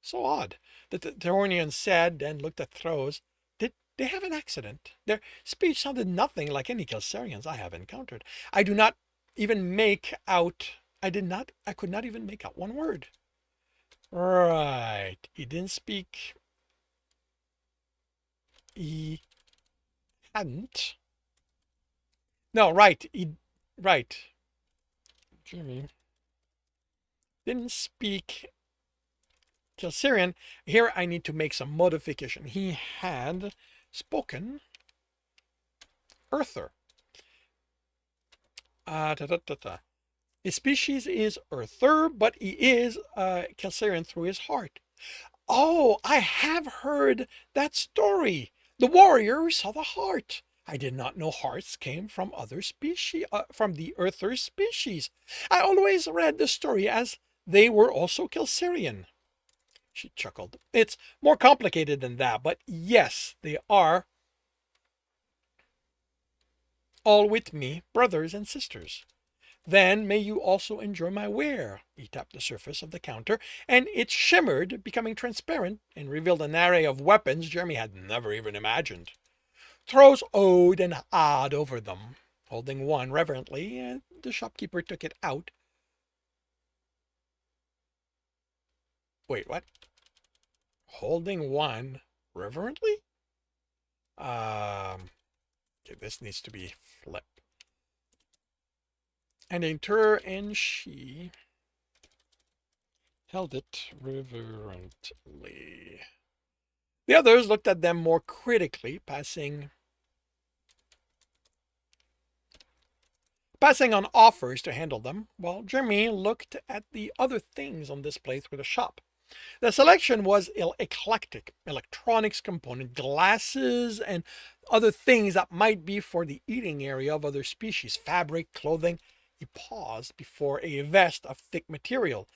So odd. The Terronian said, then looked at Thros. Did they have an accident? Their speech sounded nothing like any Kelsarians I have encountered. I do not even make out. I could not even make out one word. Right. He didn't speak. He hadn't. No, right. Right. Jimmy didn't speak Kelsarian. Here I need to make some modification. He had spoken Earther. His species is Earther, but he is Kelsarian through his heart. Oh, I have heard that story. The warrior who saw the heart. I did not know hearts came from other species, from the Earther species. I always read the story as they were also Kelsarian. She chuckled. It's more complicated than that, but yes, they are all with me, brothers and sisters. Then may you also enjoy my ware. He tapped the surface of the counter, and it shimmered, becoming transparent, and revealed an array of weapons Jeremy had never even imagined. Thros owed and awed over them. Holding one reverently, and the shopkeeper took it out. Wait, what? Holding one reverently? Okay, this needs to be flipped. And Inter and she held it reverently. The others looked at them more critically, passing on offers to handle them, while Jeremy looked at the other things on display through the shop. The selection was eclectic: electronics component, glasses, and other things that might be for the eating area of other species, fabric, clothing. He paused before a vest of thick material.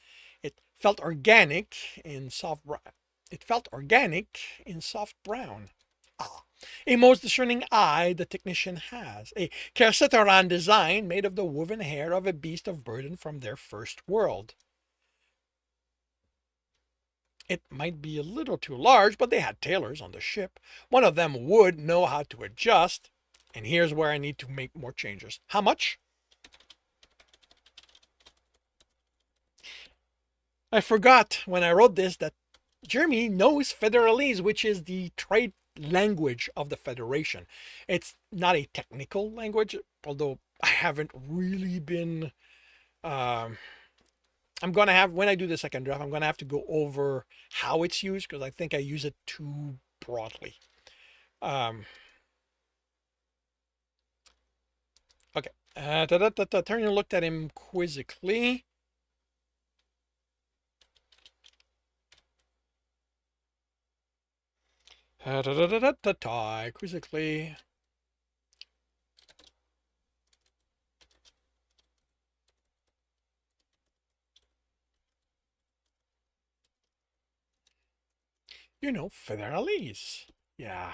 It felt organic in soft brown. Ah, a most discerning eye the technician has. A Kersetaran design made of the woven hair of a beast of burden from their first world. It might be a little too large, but they had tailors on the ship. One of them would know how to adjust. And here's where I need to make more changes. How much? I forgot when I wrote this that Jeremy knows Federalese, which is the trade language of the Federation. It's not a technical language, although I haven't really been... I'm going to have, when I do the second draft, I'm going to have to go over how it's used, because I think I use it too broadly. Okay. Turner looked at him quizzically. Quizzically. You know, Federalese. Yeah.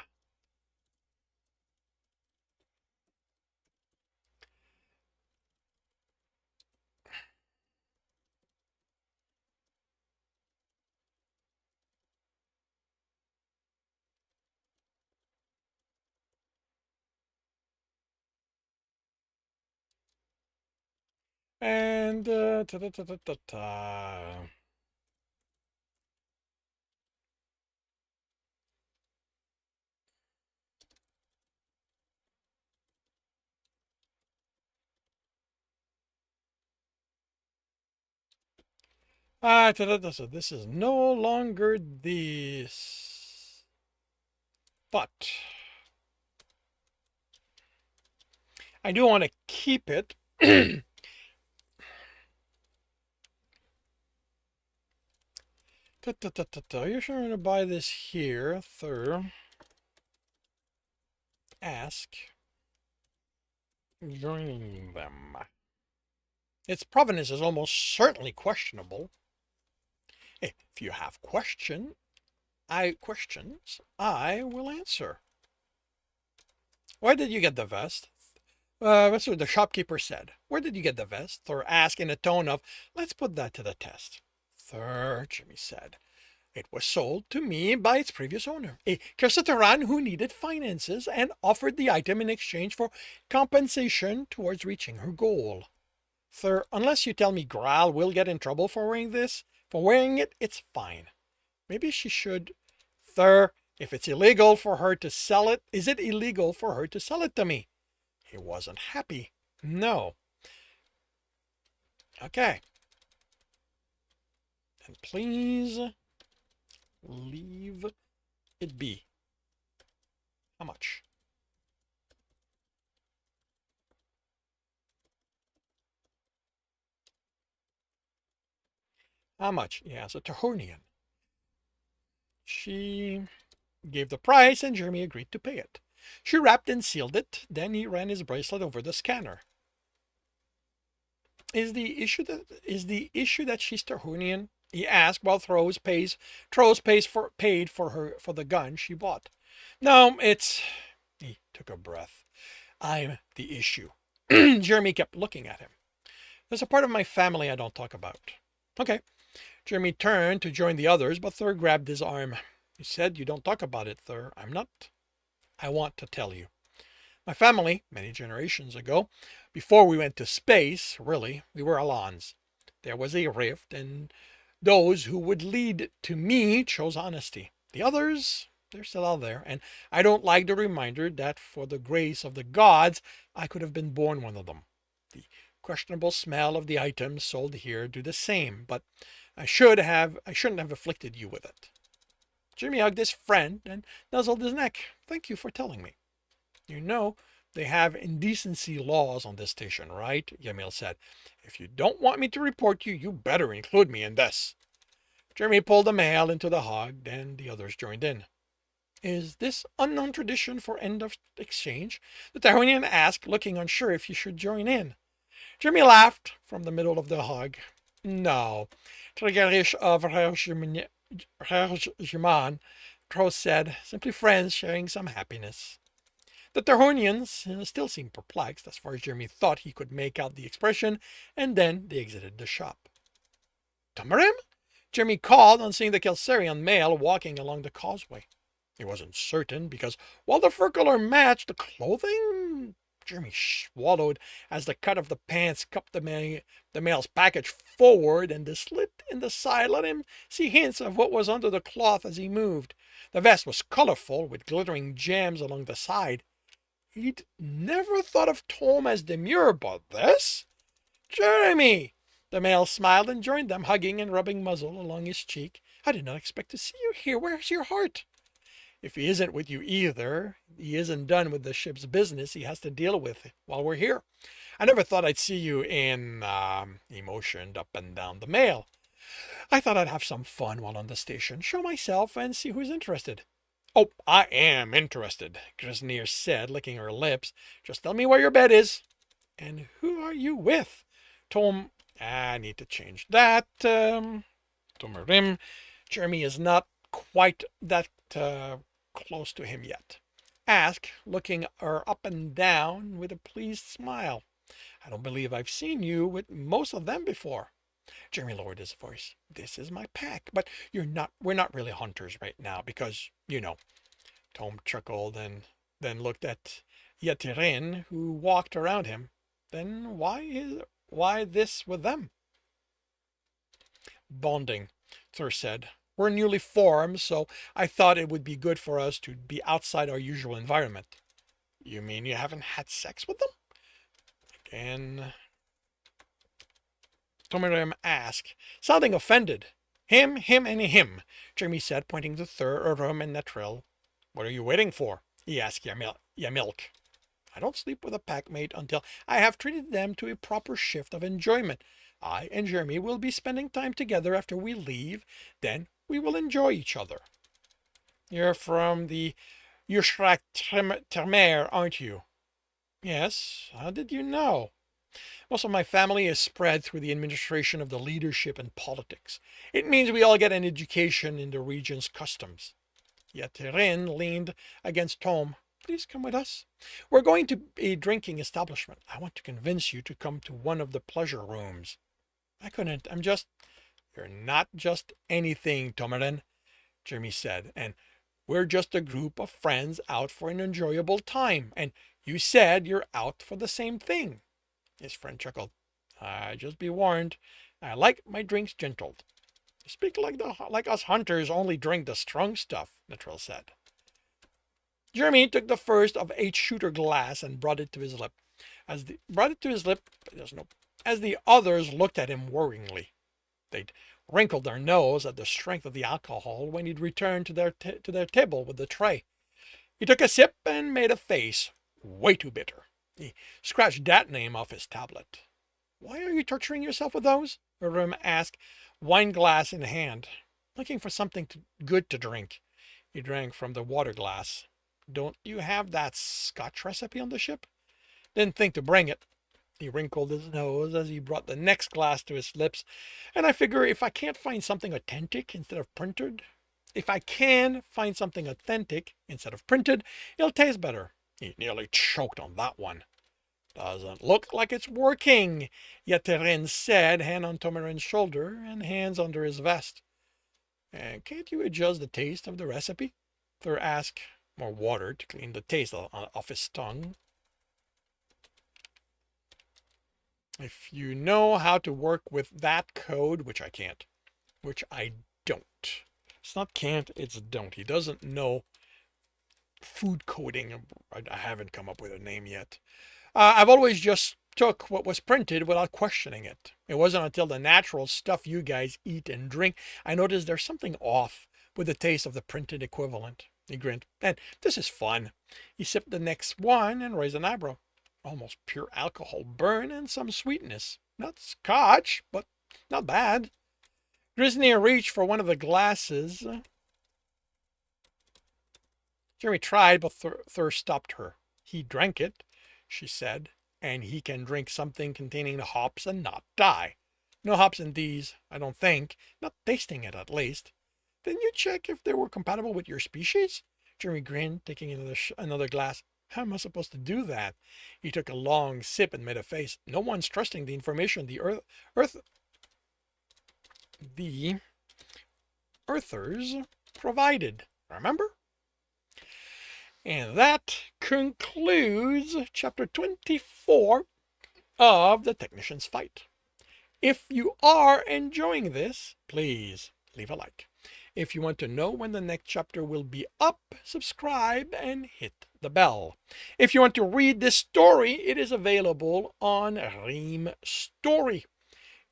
And so this is no longer this, but I do want to keep it. You're sure going to buy this here, ask joining them. Its provenance is almost certainly questionable. If If you have questions, I will answer. Where did you get the vest? That's what the shopkeeper said. Where did you get the vest? Thor asked in a tone of, let's put that to the test. Thor, Jimmy said, it was sold to me by its previous owner, a Kersataran who needed finances and offered the item in exchange for compensation towards reaching her goal. Thor, unless you tell me Graal will get in trouble for wearing it, it's fine. Maybe she should. Thor, if it's illegal for her to sell it, is it illegal for her to sell it to me? He wasn't happy. No. Okay. And please leave it be. How much? How much? He asked a Tahornian. She gave the price and Jeremy agreed to pay it. She wrapped and sealed it. Then he ran his bracelet over the scanner. Is the issue that she's Tahornian? He asked while Thros paid for the gun she bought. No, it's. He took a breath. I'm the issue. Jeremy kept looking at him. There's a part of my family I don't talk about. Okay. Jeremy turned to join the others, but Thor grabbed his arm. He said, you don't talk about it, Thor. I'm not. I want to tell you. My family, many generations ago, before we went to space, really, we were Alans. There was a rift, and those who would lead to me chose honesty. The others, they're still out there, and I don't like the reminder that for the grace of the gods, I could have been born one of them. The questionable smell of the items sold here do the same, but I shouldn't have afflicted you with it. Jimmy hugged his friend and nuzzled his neck. Thank you for telling me. You know, they have indecency laws on this station, right? Yamil said. If you don't want me to report you, you better include me in this. Jeremy pulled the mail into the hog, then the others joined in. Is this unknown tradition for end of exchange? The Tahornian asked, looking unsure if he should join in. Jeremy laughed from the middle of the hog. No. Trigarish of Rajman, Tros said, simply friends sharing some happiness. The Tahornians still seemed perplexed as far as Jeremy thought he could make out the expression, and then they exited the shop. Tumarim? Jeremy called on seeing the Kelsarian male walking along the causeway. He wasn't certain because while the fur color matched the clothing, Jeremy swallowed as the cut of the pants cupped the male's package forward, and the slit in the side let him see hints of what was under the cloth as he moved. The vest was colorful, with glittering gems along the side. He'd never thought of Tom as demure, but this? Jeremy! The male smiled and joined them, hugging and rubbing muzzle along his cheek. I did not expect to see you here. Where's your heart? If he isn't with you either, he isn't done with the ship's business he has to deal with while we're here. I never thought I'd see you in, he motioned up and down the mail. I thought I'd have some fun while on the station, show myself and see who's interested. Oh, I am interested, Grisnir said, licking her lips. Just tell me where your bed is. And who are you with? Tom, I need to change that. Tomarim. Jeremy is not quite that close to him yet. Ask, looking her up and down with a pleased smile. I don't believe I've seen you with most of them before. Jeremy lowered his voice. This is my pack, but we're not really hunters right now because, you know. Tom chuckled and then looked at Yetirin, who walked around him. Then why this with them? Bonding, Thor said. We're newly formed, so I thought it would be good for us to be outside our usual environment. You mean you haven't had sex with them? Again, Tomarim asked, sounding offended. Him, and him, Jeremy said, pointing to Thur, Urum, and Netril. What are you waiting for? He asked Yamilk. I don't sleep with a packmate until I have treated them to a proper shift of enjoyment. I and Jeremy will be spending time together after we leave. Then we will enjoy each other. You're from the Yushrak Termer, aren't you? Yes. How did you know? Most of my family is spread through the administration of the leadership and politics. It means we all get an education in the region's customs. Yateren leaned against Tom. Please come with us. We're going to a drinking establishment. I want to convince you to come to one of the pleasure rooms. I couldn't. You're not just anything, Tomarin, Jimmy said, and we're just a group of friends out for an enjoyable time, and you said you're out for the same thing. His friend chuckled. Just be warned, I like my drinks gentle. You speak like us hunters only drink the strong stuff, Netril said. Jeremy took the first of 8 shooter glass and brought it to his lip. As the others looked at him worryingly. They'd wrinkled their nose at the strength of the alcohol when he'd returned to their table with the tray. He took a sip and made a face. Way too bitter. He scratched that name off his tablet. Why are you torturing yourself with those? Urim asked, wine glass in hand, looking for something good to drink. He drank from the water glass. Don't you have that Scotch recipe on the ship? Didn't think to bring it. He wrinkled his nose as he brought the next glass to his lips. And I figure if I can't find something authentic instead of printed, it'll taste better. He nearly choked on that one. Doesn't look like it's working, Yateren said, hand on Tomarin's shoulder and hands under his vest. And can't you adjust the taste of the recipe? Thur asked, more water to clean the taste off his tongue. If you know how to work with that code, which I can't, which I don't. It's not can't, it's don't. He doesn't know food coding. I haven't come up with a name yet. I've always just took what was printed without questioning it. It wasn't until the natural stuff you guys eat and drink I noticed there's something off with the taste of the printed equivalent. He grinned. And this is fun. He sipped the next one and raised an eyebrow. Almost pure alcohol burn and some sweetness. Not Scotch, but not bad. Grisnir reached for one of the glasses. Jeremy tried, but Thur stopped her. He drank it, she said, and he can drink something containing the hops and not die. No hops in these, I don't think. Not tasting it, at least. Didn't you check if they were compatible with your species? Jeremy grinned, taking another glass. How am I supposed to do that? He took a long sip and made a face. No one's trusting the information the Earthers provided. Remember? And that concludes chapter 24 of The Technician's Fight. If you are enjoying this, please leave a like. If you want to know when the next chapter will be up, subscribe and hit the bell. If you want to read this story, it is available on Ream Story.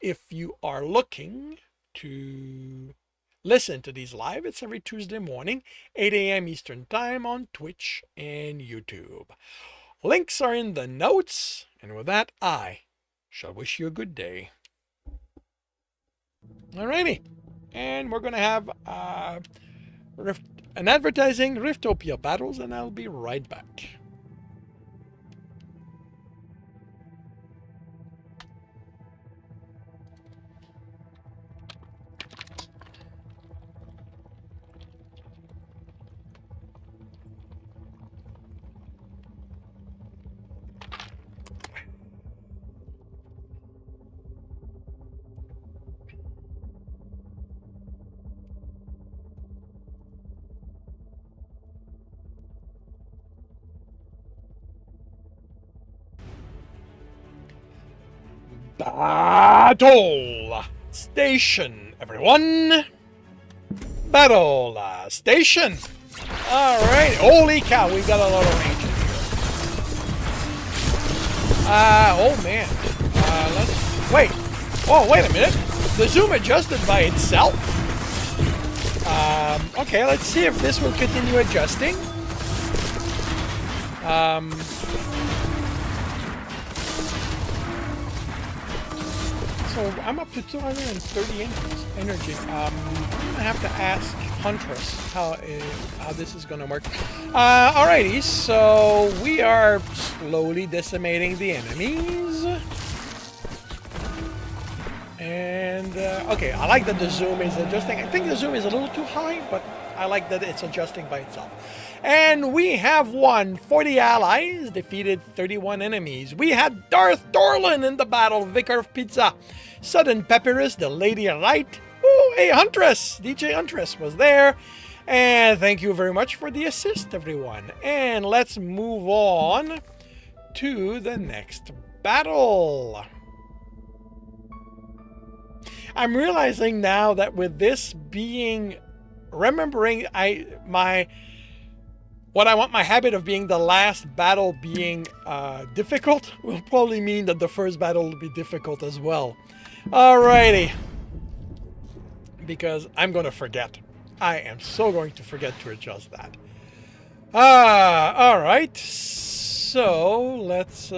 If you are looking to listen to these live, it's every Tuesday morning, 8 a.m. Eastern Time on Twitch and YouTube. Links are in the notes, and with that, I shall wish you a good day. Alrighty. And we're going to have an advertising Riftopia battles, and I'll be right back. Battle station, everyone. Battle station. All right. Holy cow, we got a lot of range in here. Oh man. Let's wait. Oh, wait a minute. The zoom adjusted by itself. Okay, let's see if this will continue adjusting. So I'm up to 230 energy. I'm gonna have to ask Huntress how this is gonna work. Alrighty, so we are slowly decimating the enemies. And okay, I like that the zoom is adjusting. I think the zoom is a little too high, but I like that it's adjusting by itself. And we have won 40 allies, defeated 31 enemies. We had Darth Dorlin in the battle, Vicar of Pizza, Sudden Papyrus, the Lady of Light. Ooh, a Huntress, DJ Huntress was there. And thank you very much for the assist, everyone. And let's move on to the next battle. I'm realizing now that with this being, remembering what I want my habit of being the last battle being difficult will probably mean that the first battle will be difficult as well. Alrighty. Because I'm going to forget. I am so going to forget to adjust that. Alright. So let's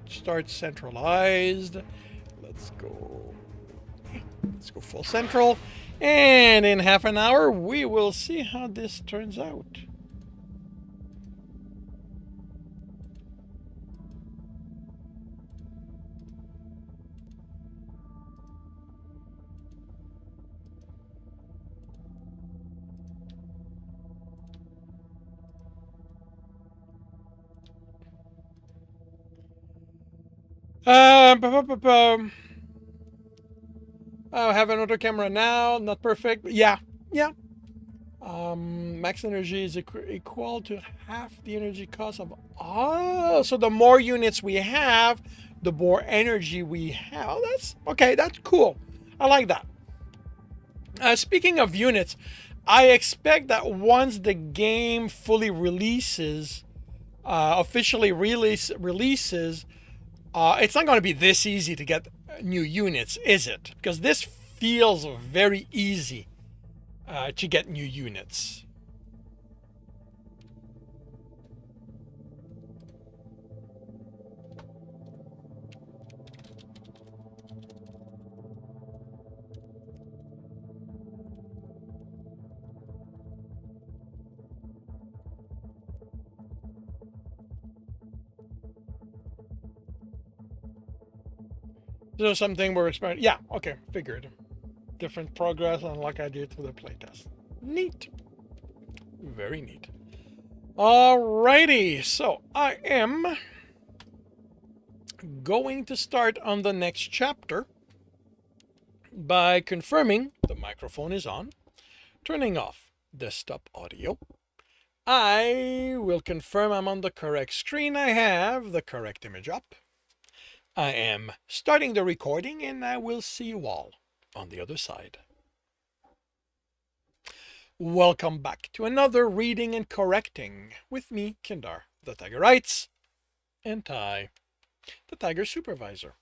start centralized. Let's go full central, and in half an hour we will see how this turns out. I have another camera now, not perfect. Yeah. Max energy is equal to half the energy cost of... Oh, so the more units we have, the more energy we have. Oh, that's... Okay, that's cool. I like that. Speaking of units, I expect that once the game fully releases, officially releases, it's not going to be this easy to get new units, is it? Because this feels very easy to get new units. So something we're experimenting. Yeah, okay, figured. Different progress on like I did for the playtest. Neat. Very neat. Alrighty, so I am going to start on the next chapter by confirming the microphone is on, turning off desktop audio. I will confirm I'm on the correct screen. I have the correct image up. I am starting the recording, and I will see you all on the other side. Welcome back to another reading and correcting with me, Kindar, the Tiger Writes, and Ty, the Tiger Supervisor.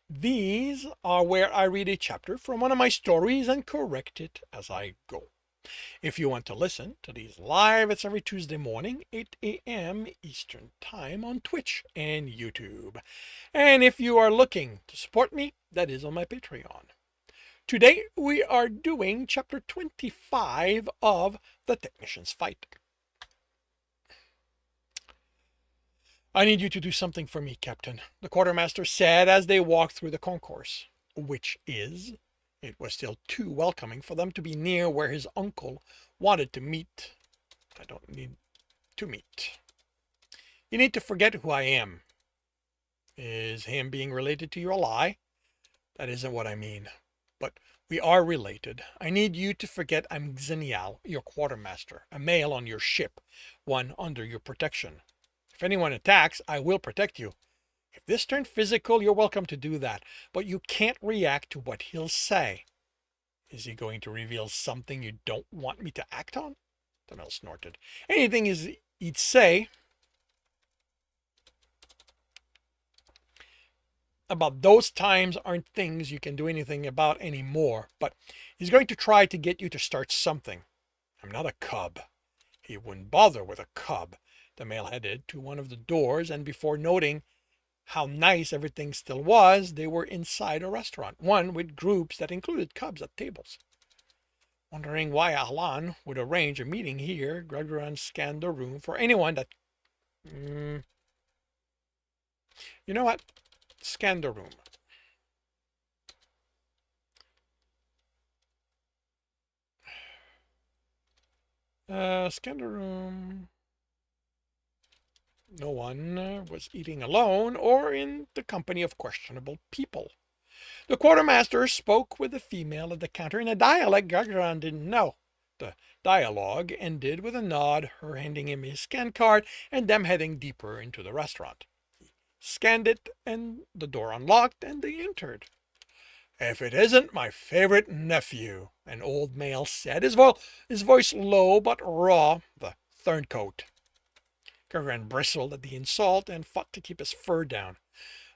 These are where I read a chapter from one of my stories and correct it as I go. If you want to listen to these live, it's every Tuesday morning, 8 a.m. Eastern Time on Twitch and YouTube. And if you are looking to support me, that is on my Patreon. Today, we are doing chapter 25 of The Technician's Fight. I need you to do something for me, Captain, the quartermaster said as they walked through the concourse, which is... It was still too welcoming for them to be near where his uncle wanted to meet. I don't need to meet. You need to forget who I am. Is him being related to you a lie? That isn't what I mean. But we are related. I need you to forget I'm Xenial, your quartermaster, a male on your ship, one under your protection. If anyone attacks, I will protect you. If this turned physical, you're welcome to do that, but you can't react to what he'll say. Is he going to reveal something you don't want me to act on? The male snorted. Anything he'd say about those times aren't things you can do anything about anymore, but he's going to try to get you to start something. I'm not a cub. He wouldn't bother with a cub. The male headed to one of the doors, and before noting how nice everything still was, they were inside a restaurant, one with groups that included cubs at tables. Wondering why Alan would arrange a meeting here, Gregoran scanned the room for anyone that... You know what? Scan the room. Scan the room. No one was eating alone or in the company of questionable people. The quartermaster spoke with the female at the counter in a dialect Gargaran didn't know. The dialogue ended with a nod, her handing him his scan card, and them heading deeper into the restaurant. He scanned it, and the door unlocked, and they entered. If it isn't my favorite nephew, an old male said, his voice low but raw, the turncoat. Gargaran bristled at the insult and fought to keep his fur down.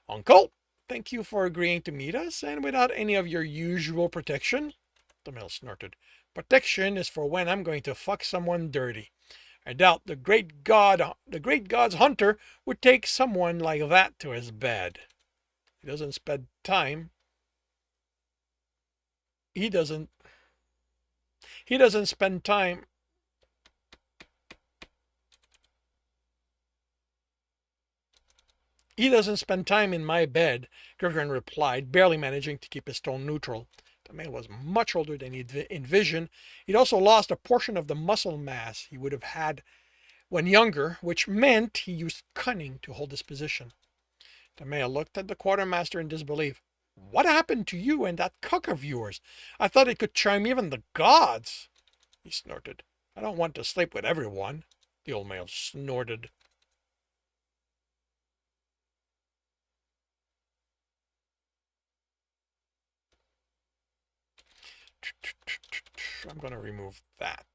Uncle, thank you for agreeing to meet us, and without any of your usual protection. The male snorted. Protection is for when I'm going to fuck someone dirty. I doubt the great god's hunter would take someone like that to his bed. He doesn't spend time. He doesn't spend time. He doesn't spend time in my bed, Gargaran replied, barely managing to keep his tone neutral. The man was much older than he'd envisioned. He'd also lost a portion of the muscle mass he would have had when younger, which meant he used cunning to hold his position. The male looked at the quartermaster in disbelief. What happened to you and that cock of yours? I thought it could charm even the gods. He snorted. I don't want to sleep with everyone. The old male snorted. I'm going to remove that.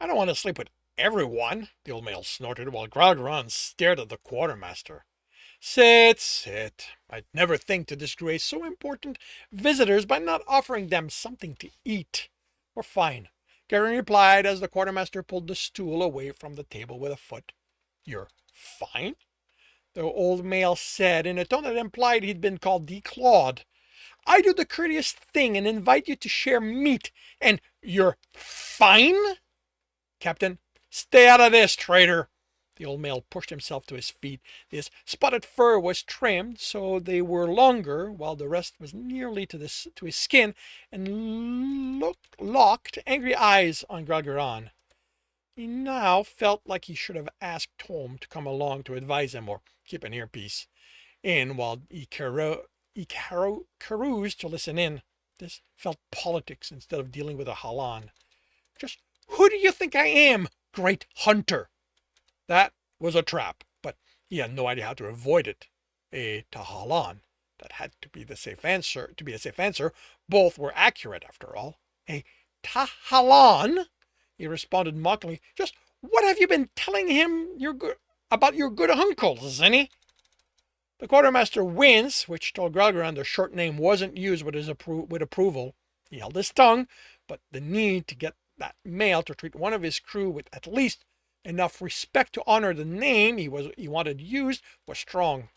I don't want to sleep with everyone, the old male snorted while Gargaran stared at the quartermaster. Sit, sit. I'd never think to disgrace so important visitors by not offering them something to eat. We're fine, Gargaran replied as the quartermaster pulled the stool away from the table with a foot. You're fine? The old male said in a tone that implied he'd been called declawed. I do the courteous thing and invite you to share meat, and you're fine? Captain, stay out of this, traitor. The old male pushed himself to his feet. His spotted fur was trimmed so they were longer, while the rest was nearly to his skin, and locked angry eyes on Gargaran. He now felt like he should have asked Tom to come along to advise him or keep an earpiece in while he caroused to listen in. This felt politics instead of dealing with a Halan. Just who do you think I am, great hunter? That was a trap, but he had no idea how to avoid it. A Tahalan. That had to be the safe answer. To be a safe answer, both were accurate after all. A Tahalan? He responded mockingly. Just what have you been telling him about your good uncle, Zenny? The quartermaster winced, which told Gargaran the short name wasn't used with approval. He held his tongue, but the need to get that male to treat one of his crew with at least enough respect to honor the name he wanted used was strong.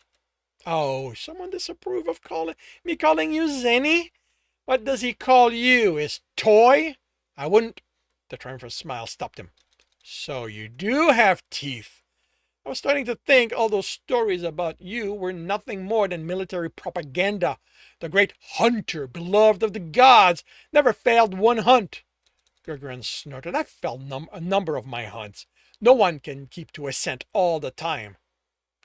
Oh, someone disapprove of calling you Zenny? What does he call you? His toy? I wouldn't. The triumphant smile stopped him. So you do have teeth. I was starting to think all those stories about you were nothing more than military propaganda. The great hunter, beloved of the gods, never failed one hunt. Gargaran snorted. I've failed a number of my hunts. No one can keep to a scent all the time.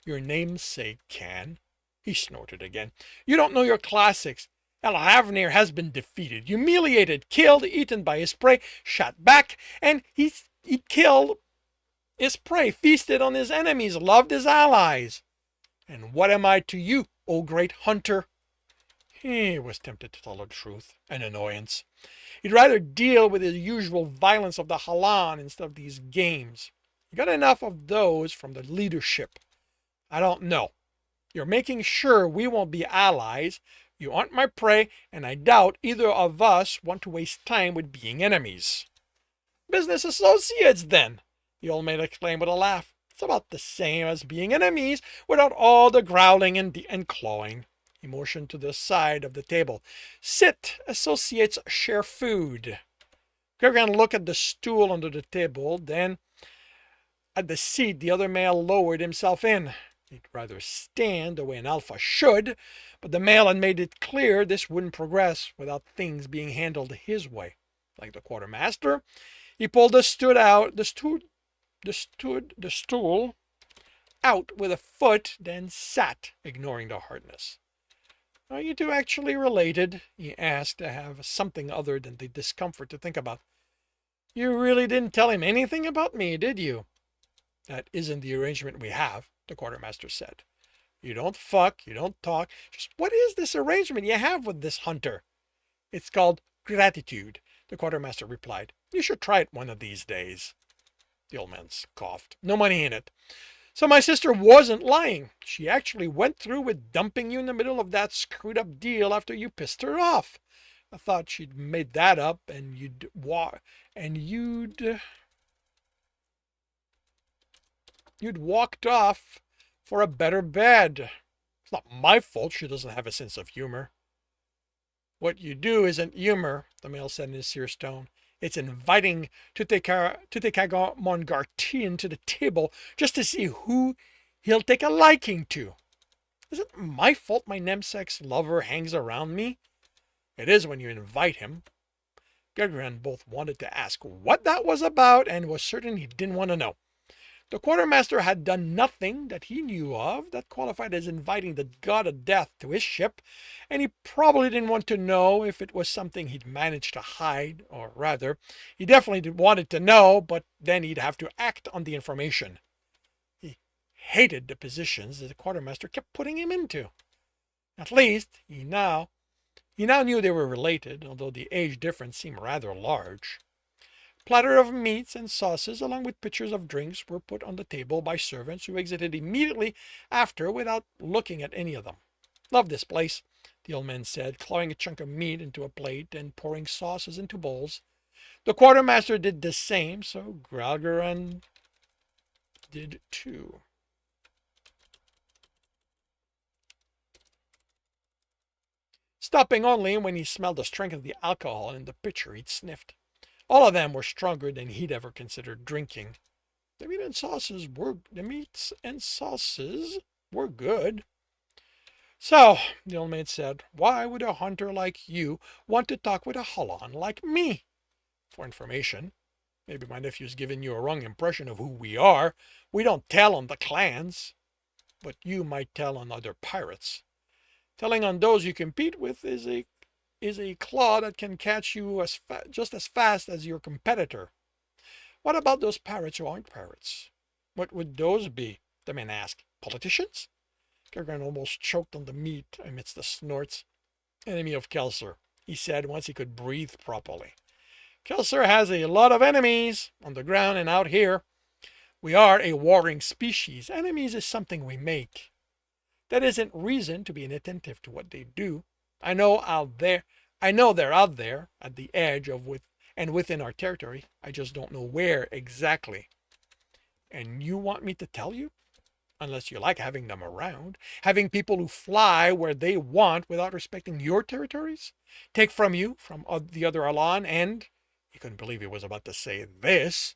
Your namesake can. He snorted again. You don't know your classics. Elhavnir has been defeated, humiliated, killed, eaten by his prey, shot back, and he killed his prey, feasted on his enemies, loved his allies. And what am I to you, O great hunter? He was tempted to tell the truth, an annoyance. He'd rather deal with the usual violence of the Halan instead of these games. He got enough of those from the leadership. I don't know. You're making sure we won't be allies. You aren't my prey, and I doubt either of us want to waste time with being enemies. Business associates, then, the old man exclaimed with a laugh. It's about the same as being enemies without all the growling and clawing. He motioned to the side of the table. Sit, associates share food. Gargaran looked at the stool under the table, then at the seat the other male lowered himself in. He'd rather stand the way an alpha should, but the male had made it clear this wouldn't progress without things being handled his way. like the quartermaster. He pulled the stool out with a foot, then sat, ignoring the hardness. Are you two actually related? He asked, to have something other than the discomfort to think about. You really didn't tell him anything about me, did you? That isn't the arrangement we have, the quartermaster said. You don't fuck, you don't talk. Just what is this arrangement you have with this hunter? It's called gratitude, the quartermaster replied. You should try it one of these days. The old man coughed. No money in it. So my sister wasn't lying. She actually went through with dumping you in the middle of that screwed up deal after you pissed her off. I thought she'd made that up and you'd walked off for a better bed. It's not my fault she doesn't have a sense of humor. What you do isn't humor, the male said in his serious tone. It's inviting Tutankhamun to the table just to see who he'll take a liking to. Is it my fault my namesake lover hangs around me? It is when you invite him. Gagarin both wanted to ask what that was about and was certain he didn't want to know. The quartermaster had done nothing that he knew of that qualified as inviting the god of death to his ship, and he probably didn't want to know if it was something he'd managed to hide, or rather, he definitely wanted to know, but then he'd have to act on the information. He hated the positions that the quartermaster kept putting him into. At least, he now knew they were related, although the age difference seemed rather large. Platter of meats and sauces, along with pitchers of drinks, were put on the table by servants who exited immediately after without looking at any of them. Love this place, the old man said, clawing a chunk of meat into a plate and pouring sauces into bowls. The quartermaster did the same, so Gralgaran did too. Stopping only when he smelled the strength of the alcohol in the pitcher he'd sniffed. All of them were stronger than he'd ever considered drinking. The meats and sauces were good. So, the old man said, why would a hunter like you want to talk with a Hullon like me? For information. Maybe my nephew's given you a wrong impression of who we are. We don't tell on the clans. But you might tell on other pirates. Telling on those you compete with is a claw that can catch you just as fast as your competitor. What about those pirates who aren't pirates? What would those be? The man asked. Politicians? Gagarin almost choked on the meat amidst the snorts. Enemy of Kelsier, he said once he could breathe properly. Kelsier has a lot of enemies, on the ground and out here. We are a warring species. Enemies is something we make. That isn't reason to be inattentive to what they do. I know they're out there at the edge of within our territory. I just don't know where exactly. And you want me to tell you? Unless you like having them around, having people who fly where they want without respecting your territories, take from you, from the other Alon, and he couldn't believe he was about to say this,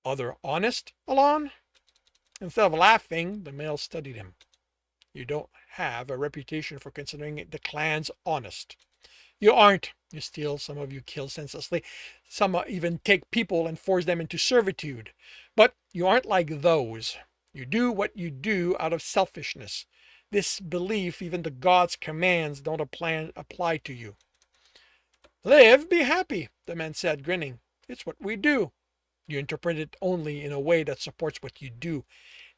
other honest Alon? Instead of laughing, the male studied him. You don't have a reputation for considering the clans honest. You aren't. You steal, some of you kill senselessly, some even take people and force them into servitude. But you aren't like those. You do what you do out of selfishness. This belief, even the gods' commands, don't apply to you. Live, be happy, the man said, grinning. It's what we do. You interpret it only in a way that supports what you do.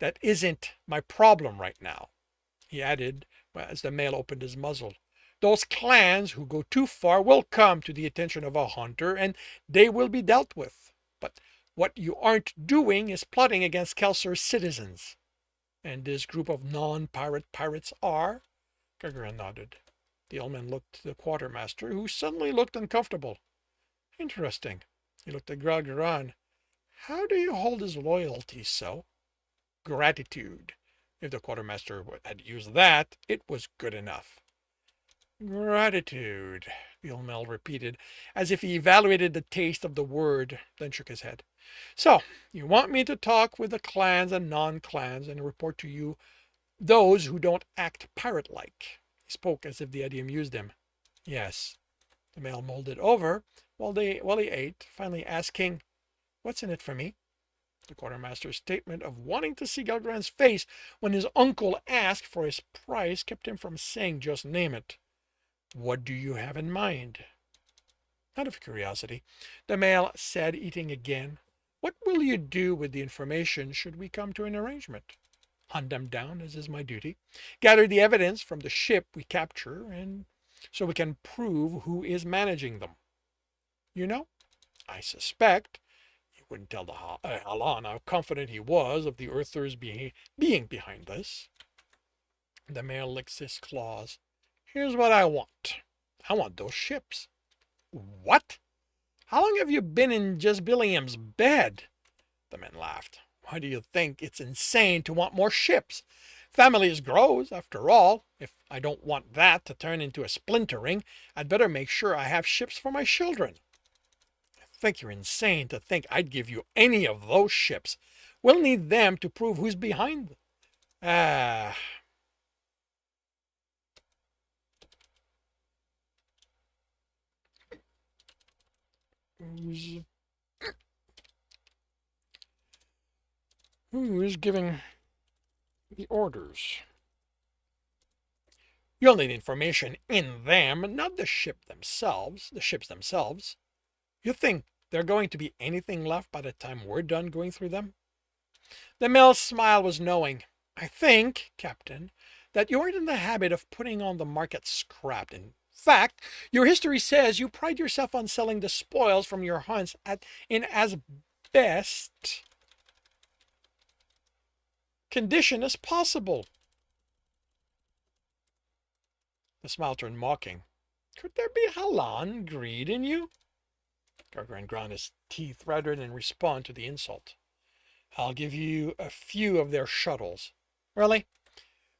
That isn't my problem right now, he added as the male opened his muzzle. Those clans who go too far will come to the attention of a hunter, and they will be dealt with. But what you aren't doing is plotting against Kelsier's citizens. And this group of non-pirate pirates are? Gagarin nodded. The old man looked to the quartermaster, who suddenly looked uncomfortable. Interesting. He looked at Gagarin. How do you hold his loyalty so? Gratitude. If the quartermaster had used that, it was good enough. Gratitude, the old man repeated, as if he evaluated the taste of the word, then shook his head. So, you want me to talk with the clans and non-clans and report to you those who don't act pirate-like? He spoke as if the idea amused him. Yes, The male mulled it over while he ate, finally asking, "What's in it for me?" The quartermaster's statement of wanting to see Gelgran's face when his uncle asked for his price kept him from saying just name it. "What do you have in mind?" Out of curiosity, the male said, eating again, "What will you do with the information should we come to an arrangement?" "Hunt them down, as is my duty. Gather the evidence from the ship we capture, and so we can prove who is managing them. You know, I suspect," he wouldn't tell the Halan how confident he was of the Earthers being behind this. The male licks his claws. "Here's what I want. I want those ships." "What? How long have you been in Jezbilium's bed?" The men laughed. "Why do you think it's insane to want more ships? Families grows, after all. If I don't want that to turn into a splintering, I'd better make sure I have ships for my children." "I think you're insane to think I'd give you any of those ships. We'll need them to prove who's behind them." "Ah." Who's giving the orders? "You'll need information in them, not the ships themselves. You think there's going to be anything left by the time we're done going through them?" The male's smile was knowing. "I think, Captain, that you aren't in the habit of putting on the market scrap. In fact, your history says you pride yourself on selling the spoils from your hunts in as best condition as possible." The smile turned mocking. "Could there be Halan greed in you?" Gelgran ground his teeth rather than respond to the insult. "I'll give you a few of their shuttles." "Really?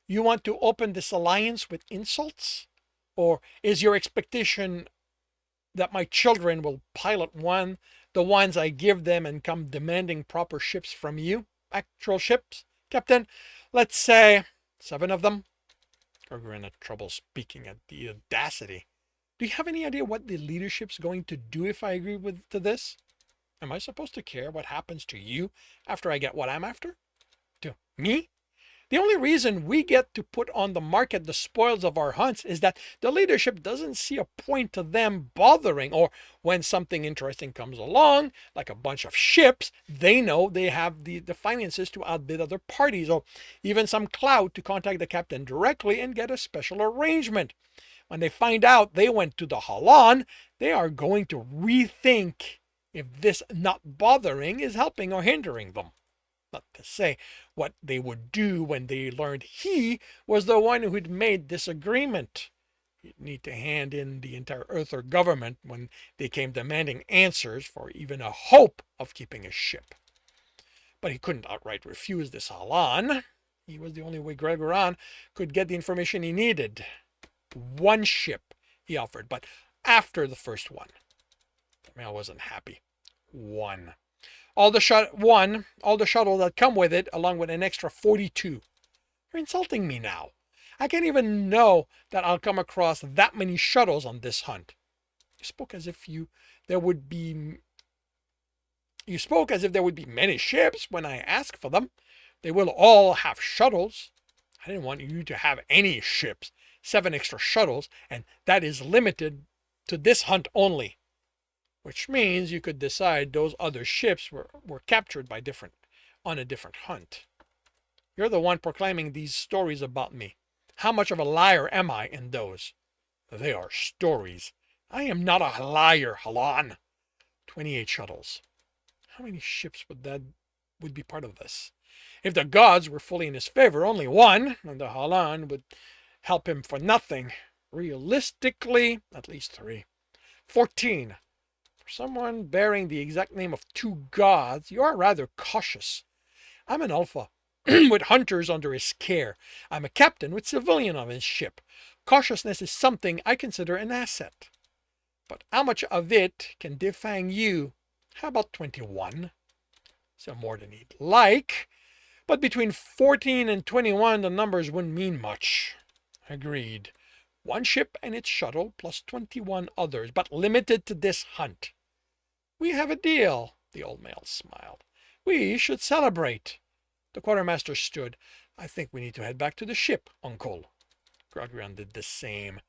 You want to open this alliance with insults? Or is your expectation that my children will pilot the ones I give them, and come demanding proper ships from you? Actual ships, Captain? Let's say 7 of them?" Gelgran had trouble speaking at the audacity. "Do you have any idea what the leadership's going to do if I agree to this? Am I supposed to care what happens to you after I get what I'm after?" "To me? The only reason we get to put on the market the spoils of our hunts is that the leadership doesn't see a point to them bothering, or when something interesting comes along, like a bunch of ships, they know they have the finances to outbid other parties, or even some clout to contact the captain directly and get a special arrangement. When they find out they went to the Halan, they are going to rethink if this not bothering is helping or hindering them. Not to say what they would do when they learned he was the one who'd made this agreement. You'd need to hand in the entire Earther government when they came demanding answers for even a hope of keeping a ship. But he couldn't outright refuse this Halan. He was the only way Gelgran could get the information he needed. 1 ship, he offered, but after the first one. The male wasn't happy. 1. All the shuttle that come with it, along with an extra 42. You're insulting me now. I can't even know that I'll come across that many shuttles on this hunt. You spoke as if there would be many ships when I asked for them. They will all have shuttles. I didn't want you to have any ships. 7 extra shuttles, and that is limited to this hunt only. Which means you could decide those other ships were captured on a different hunt. You're the one proclaiming these stories about me. How much of a liar am I in those? They are stories. I am not a liar, Halan. 28 shuttles. How many ships would be part of this? If the gods were fully in his favor, only 1, and the Halan would help him for nothing. Realistically, at least 3. 14. For someone bearing the exact name of 2 gods, you are rather cautious. I'm an alpha, with hunters under his care. I'm a captain with civilian on his ship. Cautiousness is something I consider an asset. But how much of it can defang you? How about 21? So more than he'd like. But between 14 and 21, the numbers wouldn't mean much. Agreed. 1 ship and its shuttle, plus 21 others, but limited to this hunt. We have a deal, the old male smiled. We should celebrate. The quartermaster stood. I think we need to head back to the ship, Uncle. Grogrian did the same.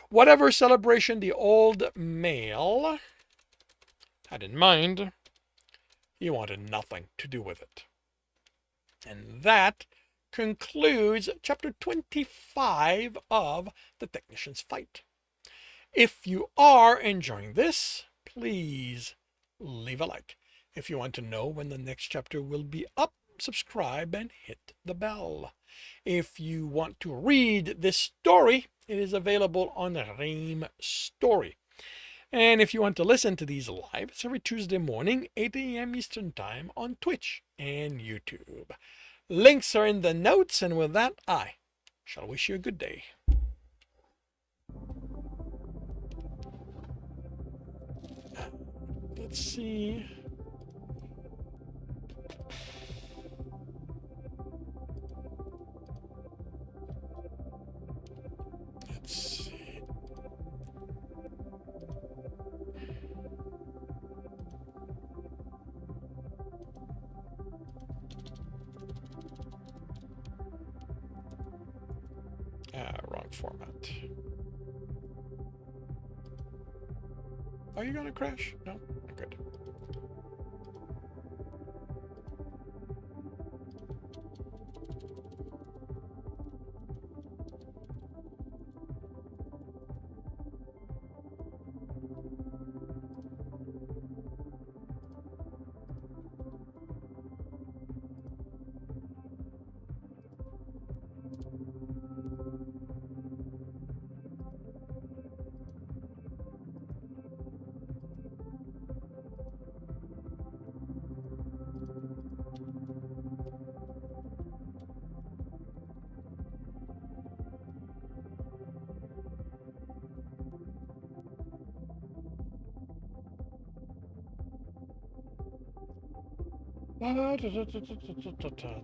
Whatever celebration the old male had in mind, he wanted nothing to do with it. And that concludes chapter 25 of The Technician's Fight. If you are enjoying this, please leave a like. If you want to know when the next chapter will be up, subscribe and hit the bell. If you want to read this story, it is available on Ream Story. And if you want to listen to these live, it's every Tuesday morning, 8 a.m. Eastern Time on Twitch and YouTube. Links are in the notes, and with that, I shall wish you a good day. Let's see. Let's see. Wrong format. Are you gonna crash? No? Good.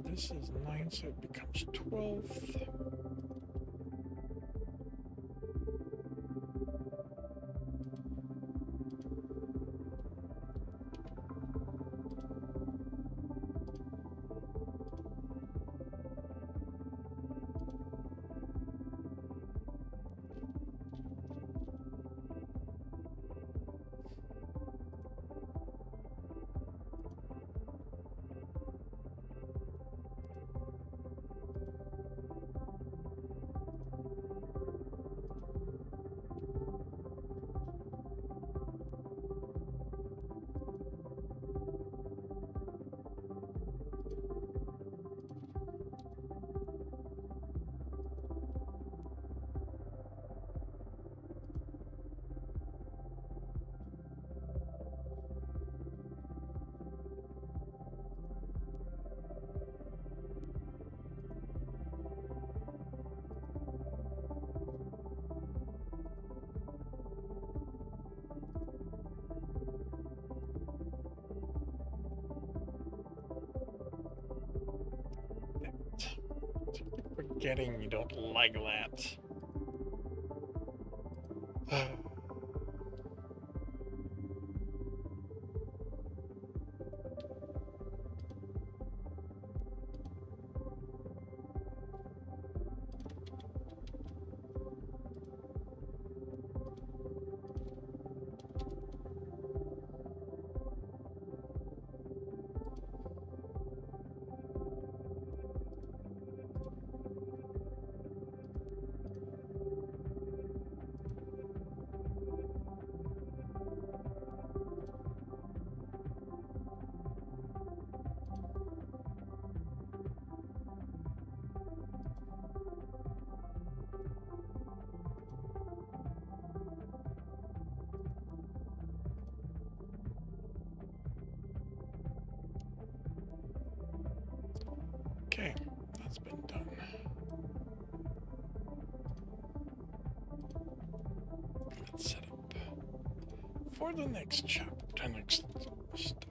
This is 9, so it becomes 12th. Forgetting you don't like that. Okay, that's been done. Let's set up for the next chapter, next stuff.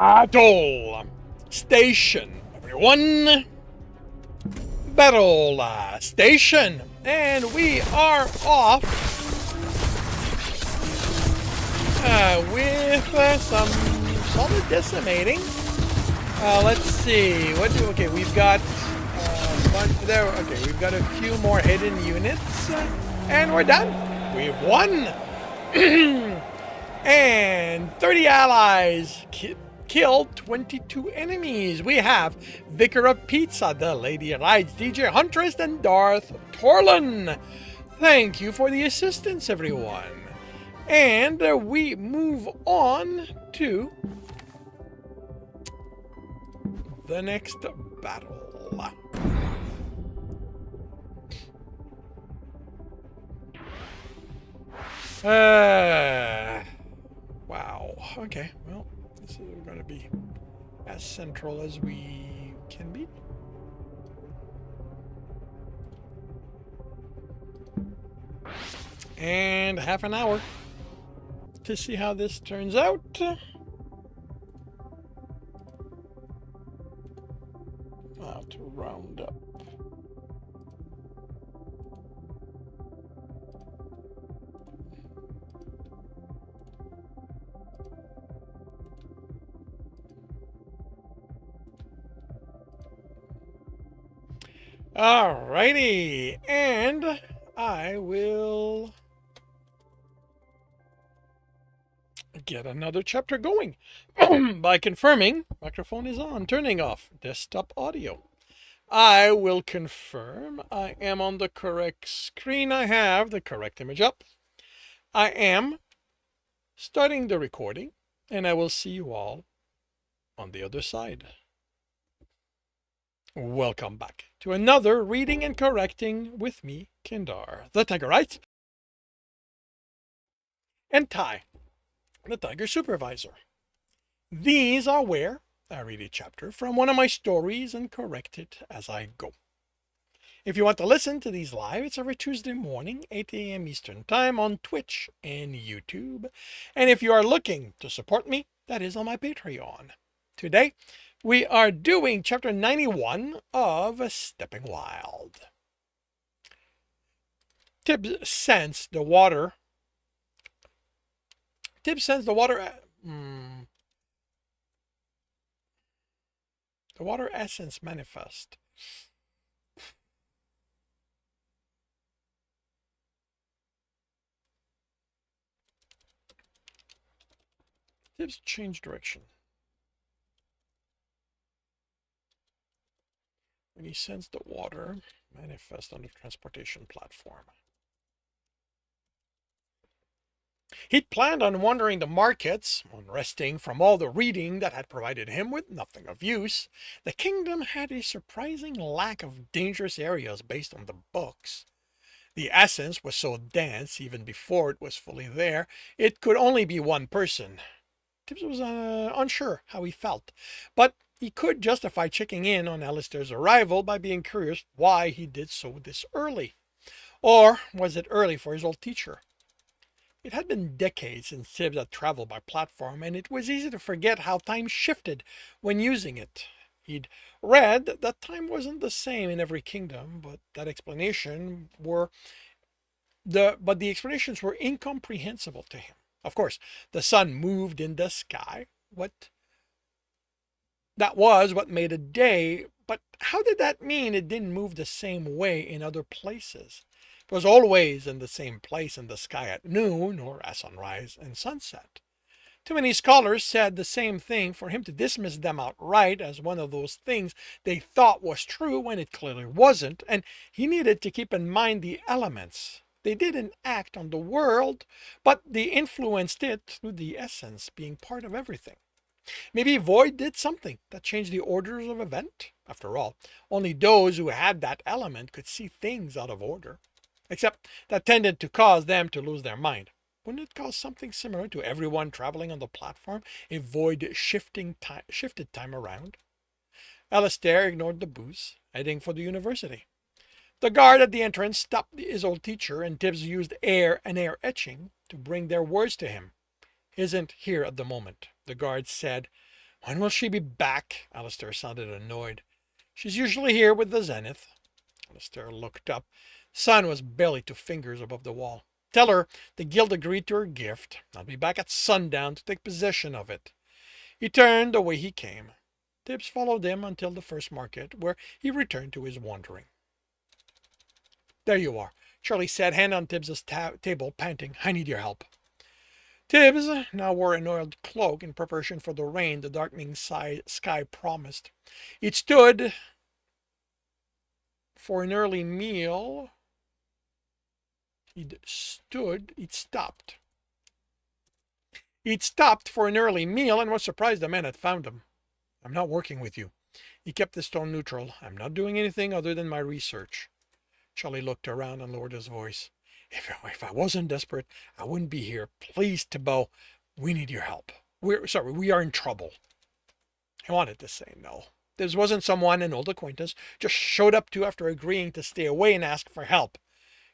Battle station, everyone. Battle station, and we are off with some solid decimating. Let's see. Okay, we've got there. Okay, we've got a few more hidden units, and we're done. We've won, and 30 allies killed 22 enemies. We have Vicar of Pizza, the Lady Rides, DJ Huntress, and Darth Torlin. Thank you for the assistance, everyone. And we move on to the next battle. Wow. Okay, well, this is going to be as central as we can be. And half an hour to see how this turns out. To round up. Alrighty, and I will get another chapter going by confirming microphone is on, turning off desktop audio. I will confirm I am on the correct screen. I have the correct image up. I am starting the recording, and I will see you all on the other side. Welcome back to another Reading and Correcting with me, Kindar, the Tigerite, and Ty, the Tiger Supervisor. These are where I read a chapter from one of my stories and correct it as I go. If you want to listen to these live, it's every Tuesday morning, 8 a.m. Eastern Time on Twitch and YouTube. And if you are looking to support me, that is on my Patreon. Today, we are doing chapter 91 of Stepping Wild. Tibbs sensed the water. The water essence manifest. Tibbs changed direction. When he sensed the water manifest on the transportation platform. He'd planned on wandering the markets, on resting from all the reading that had provided him with nothing of use. The kingdom had a surprising lack of dangerous areas based on the books. The essence was so dense, even before it was fully there, it could only be one person. Tibbs was unsure how he felt, but he could justify checking in on Alistair's arrival by being curious why he did so this early. Or was it early for his old teacher? It had been decades since Tibbs had traveled by platform, and it was easy to forget how time shifted when using it. He'd read that time wasn't the same in every kingdom, but the explanations were incomprehensible to him. Of course, the sun moved in the sky. That was what made a day, but how did that mean it didn't move the same way in other places? It was always in the same place in the sky at noon or at sunrise and sunset. Too many scholars said the same thing for him to dismiss them outright as one of those things they thought was true when it clearly wasn't, and he needed to keep in mind the elements. They didn't act on the world, but they influenced it through the essence being part of everything. Maybe Void did something that changed the orders of event. After all, only those who had that element could see things out of order. Except that tended to cause them to lose their mind. Wouldn't it cause something similar to everyone traveling on the platform if Void shifted time around? Alistair ignored the booze, heading for the university. The guard at the entrance stopped his old teacher, and Tibbs used air etching to bring their words to him. "Isn't here at the moment," the guard said, When will she be back? Alistair sounded annoyed. She's usually here with the zenith. Alistair looked up. The sun was barely 2 fingers above the wall. Tell her the guild agreed to her gift. I'll be back at sundown to take possession of it. He turned the way he came. Tibbs followed him until the first market, where he returned to his wandering. There you are, Charlie said, hand on Tibbs's table, panting. I need your help. Tibbs now wore an oiled cloak in preparation for the rain the darkening sky promised. It stood for an early meal. He'd stopped. He'd stopped for an early meal and was surprised the man had found him. I'm not working with you. He kept his tone neutral. I'm not doing anything other than my research. Charlie looked around and lowered his voice. If I wasn't desperate, I wouldn't be here. Please, Thibault, we need your help. We are in trouble. He wanted to say no. This wasn't someone, an old acquaintance, just showed up to after agreeing to stay away and ask for help.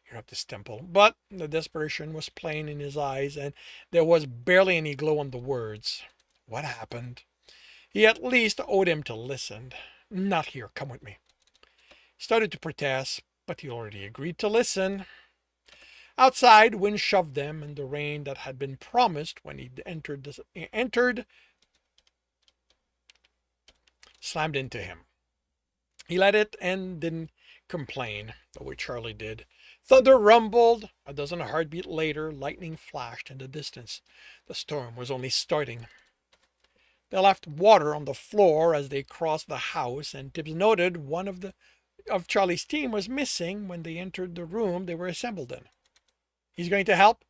You're up this temple. But the desperation was plain in his eyes, and there was barely any glow on the words. What happened? He at least owed him to listen. Not here. Come with me. He started to protest, but he already agreed to listen. Outside, wind shoved them, and the rain that had been promised when he entered slammed into him. He let it and didn't complain, the way Charlie did. Thunder rumbled. A dozen heartbeat later, lightning flashed in the distance. The storm was only starting. They left water on the floor as they crossed the house, and Tibbs noted one of Charlie's team was missing when they entered the room they were assembled in. He's going to help?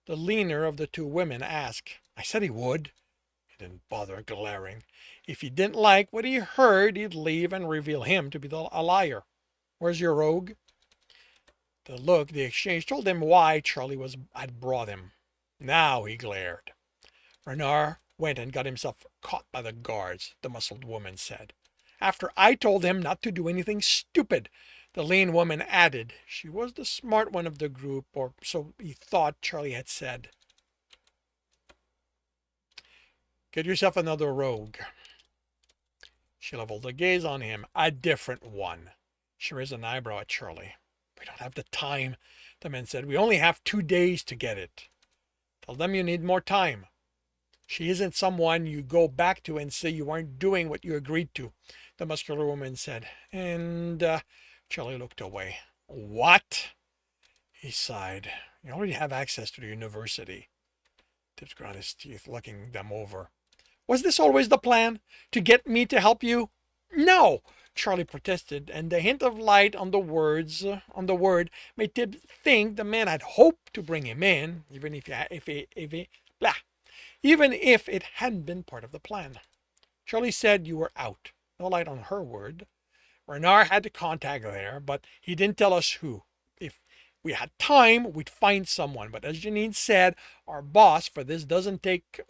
The leaner of the two women asked. I said he would. He didn't bother glaring. If he didn't like what he heard, he'd leave and reveal him to be a liar. Where's your rogue? The look they exchanged told him why Charlie had brought him. Now he glared. Renard went and got himself caught by the guards, the muscled woman said. After I told him not to do anything stupid, the lean woman added. She was the smart one of the group, or so he thought Charlie had said. Get yourself another rogue. She leveled a gaze on him. A different one. She raised an eyebrow at Charlie. We don't have the time, the man said. We only have 2 days to get it. Tell them you need more time. She isn't someone you go back to and say you aren't doing what you agreed to, the muscular woman said. And Charlie looked away. What? He sighed. You already have access to the university. Tibbs ground his teeth, looking them over. Was this always the plan? To get me to help you? No, Charlie protested, and the hint of light on the word made Tibbs think the man had hoped to bring him in, even if it hadn't been part of the plan. Charlie said you were out. No light on her word. Renard had the contact there, but he didn't tell us who. If we had time, we'd find someone. But as Janine said, our boss for this doesn't take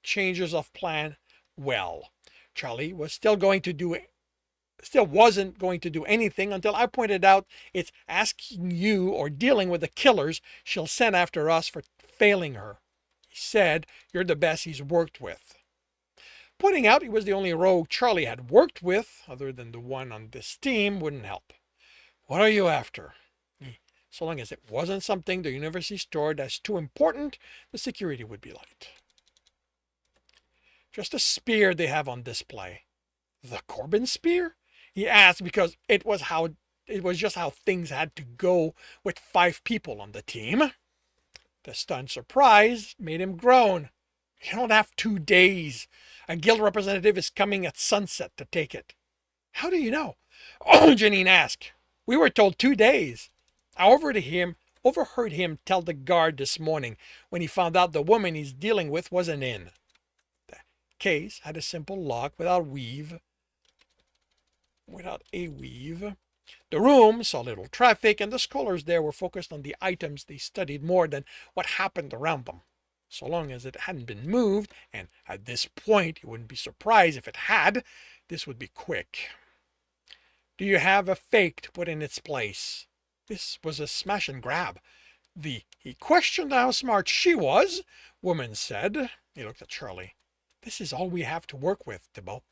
changes of plan well. Charlie was still wasn't going to do anything until I pointed out it's asking you or dealing with the killers she'll send after us for failing her. He said you're the best he's worked with. Pointing out he was the only rogue Charlie had worked with, other than the one on this team, wouldn't help. What are you after? So long as it wasn't something the university stored as too important, the security would be light. Just a spear they have on display. The Corbin spear? He asked because it was just how things had to go with 5 people on the team. The stunned surprise made him groan. You don't have 2 days. A guild representative is coming at sunset to take it. How do you know? Oh, Janine asked. We were told 2 days. I overheard him tell the guard this morning when he found out the woman he's dealing with wasn't in. The case had a simple lock without a weave. The room saw little traffic, and the scholars there were focused on the items they studied more than what happened around them. So long as it hadn't been moved, and at this point he wouldn't be surprised if it had, this would be quick. Do you have a fake to put in its place? This was a smash and grab. He questioned how smart she was, woman said. He looked at Charlie. This is all we have to work with, Thibault.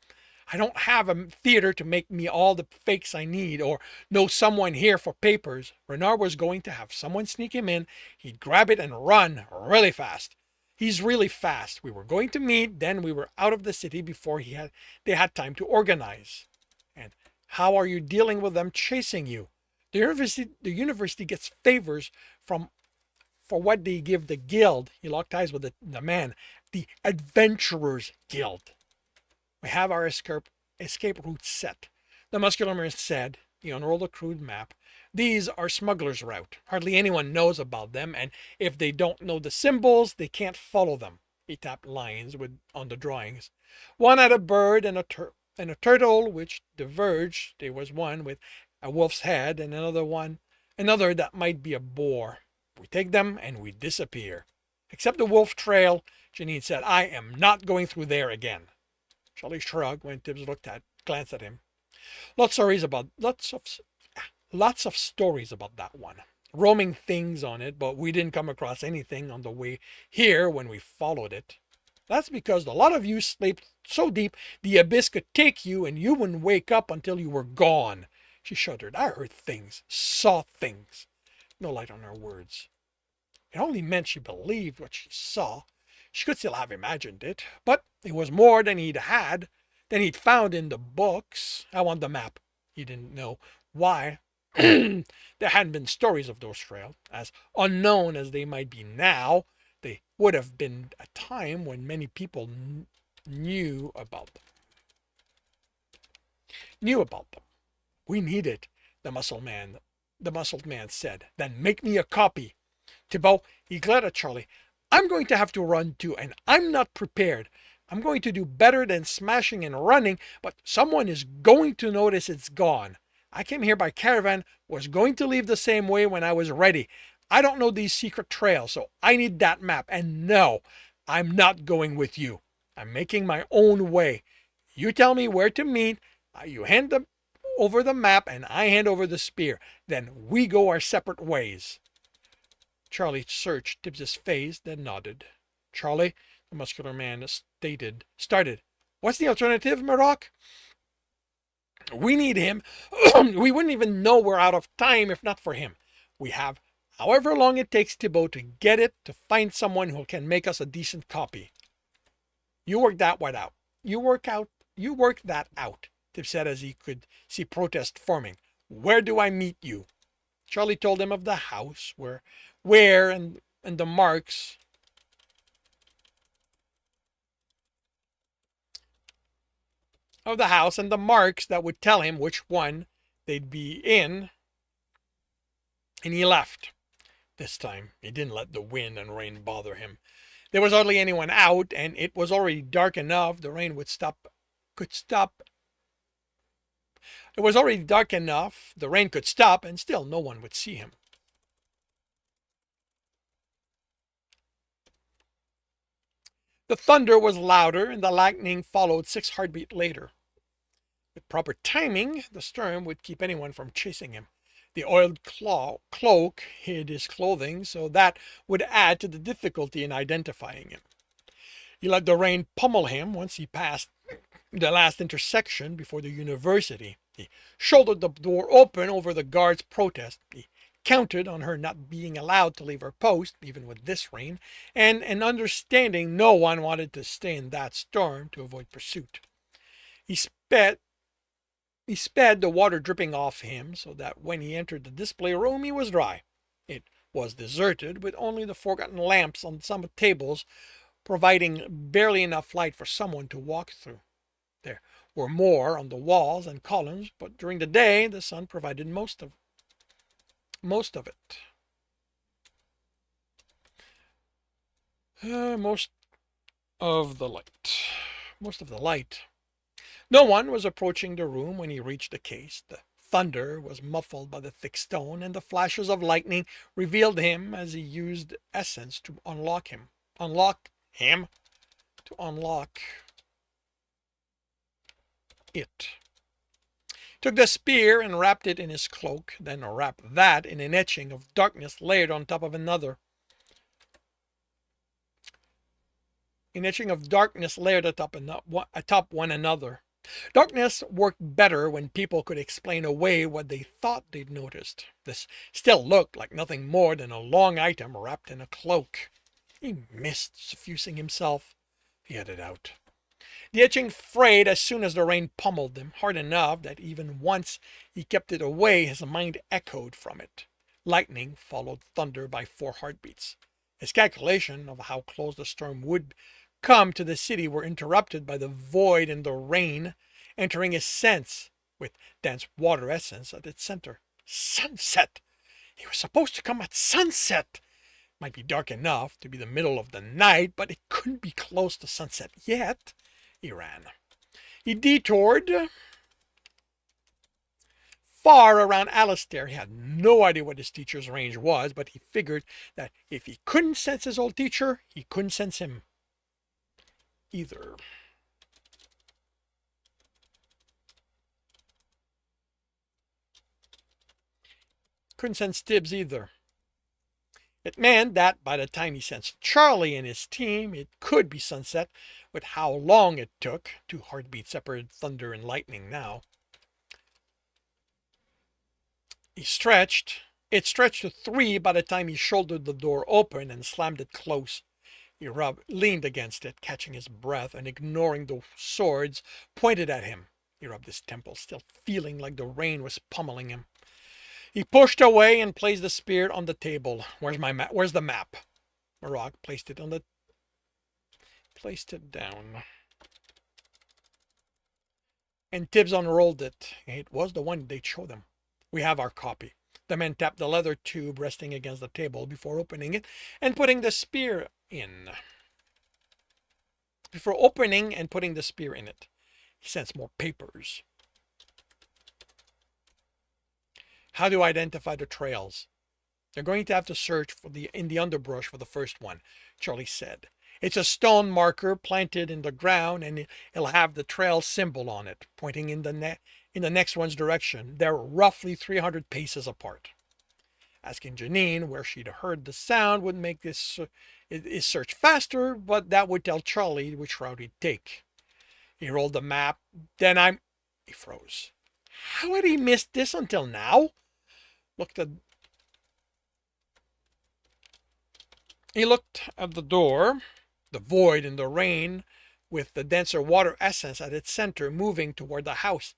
I don't have a theater to make me all the fakes I need or know someone here for papers. Renard was going to have someone sneak him in. He'd grab it and run really fast. He's really fast. We were going to meet, then we were out of the city before they had time to organize. And how are you dealing with them chasing you? The university gets favors for what they give the guild. He locked eyes with the man, the Adventurers Guild. We have our escape route set. The muscular man said. He unrolled a crude map. These are smugglers' route. Hardly anyone knows about them, and if they don't know the symbols, they can't follow them. He tapped lines on the drawings. One had a bird and a turtle which diverged. There was one with a wolf's head and another that might be a boar. We take them and we disappear. Except the wolf trail, Janine said, I am not going through there again. Charlie shrugged when Tibbs glanced at him. Lots of stories about that one. Roaming things on it, but we didn't come across anything on the way here when we followed it. That's because a lot of you slept so deep the abyss could take you and you wouldn't wake up until you were gone. She shuddered. I heard things, saw things. No light on her words. It only meant she believed what she saw. She could still have imagined it, but it was more than he'd found in the books. I want the map. He didn't know why. There hadn't been stories of those trails. As unknown as they might be now, they would have been a time when many people knew about them. We need it, the muscled man said. Then make me a copy. Thibault, he glared at Charlie. I'm going to have to run too, and I'm not prepared. I'm going to do better than smashing and running, but someone is going to notice it's gone. I came here by caravan, was going to leave the same way when I was ready. I don't know these secret trails, so I need that map. And no, I'm not going with you. I'm making my own way. You tell me where to meet, you hand over the map, and I hand over the spear. Then we go our separate ways. Charlie searched Tibbs's face, then nodded. Charlie, the muscular man started. What's the alternative, Maroc? We need him. We wouldn't even know we're out of time if not for him. We have however long it takes, Thibault, to get it, to find someone who can make us a decent copy. You work that one out. You work that out, Tibbs said as he could see protest forming. Where do I meet you? Charlie told him of the house, where and the marks. Of the house and the marks that would tell him which one they'd be in. And he left. This time, he didn't let the wind and rain bother him. There was hardly anyone out, and it was already dark enough the rain could stop. It was already dark enough the rain could stop, and still no one would see him. The thunder was louder, and the lightning followed 6 heartbeats later. With proper timing, the storm would keep anyone from chasing him. The oiled cloak hid his clothing, so that would add to the difficulty in identifying him. He let the rain pummel him once he passed the last intersection before the university. He shouldered the door open over the guard's protest. He counted on her not being allowed to leave her post, even with this rain, and an understanding no one wanted to stay in that storm to avoid pursuit. He sped the water dripping off him so that when he entered the display room he was dry. It was deserted, with only the forgotten lamps on some tables providing barely enough light for someone to walk through. There were more on the walls and columns, but during the day the sun provided most of it. Most of the light. No one was approaching the room when he reached the case. The thunder was muffled by the thick stone, and the flashes of lightning revealed him as he used essence to unlock it. Took the spear and wrapped it in his cloak, then wrapped that in an etching of darkness layered on top of another. an etching of darkness layered atop one another. Darkness worked better when people could explain away what they thought they'd noticed. This still looked like nothing more than a long item wrapped in a cloak. He missed suffusing himself. He headed out. The etching frayed as soon as the rain pummeled him, hard enough that even once he kept it away, his mind echoed from it. Lightning followed thunder by 4 heartbeats. His calculation of how close the storm would come to the city were interrupted by the void and the rain entering his sense with dense water essence at its center. Sunset! He was supposed to come at sunset! Might be dark enough to be the middle of the night, but it couldn't be close to sunset yet. He ran. He detoured far around Alistair. He had no idea what his teacher's range was, but he figured that if he couldn't sense his old teacher, he couldn't sense him either. Couldn't sense Tibbs either. It meant that by the time he sensed Charlie and his team, it could be sunset, with how long it took. 2 heartbeats separated thunder and lightning now. It stretched to 3 by the time he shouldered the door open and slammed it close. He leaned against it, catching his breath and ignoring the swords pointed at him. He rubbed his temples, still feeling like the rain was pummeling him. He pushed away and placed the spear on the table. Where's the map? Marog placed it down. And Tibbs unrolled it. It was the one they'd showed him. We have our copy. The man tapped the leather tube resting against the table before opening it and putting the spear in. Before opening and putting the spear in it, he sensed more papers. How to identify the trails? They're going to have to search in the underbrush for the first one, Charlie said. It's a stone marker planted in the ground, and it'll have the trail symbol on it, pointing in the next one's direction. They're roughly 300 paces apart. Asking Janine where she'd heard the sound would make his search faster, but that would tell Charlie which route he'd take. He rolled the map. He froze. How had he missed this until now? He looked at the door, the void in the rain, with the denser water essence at its center moving toward the house.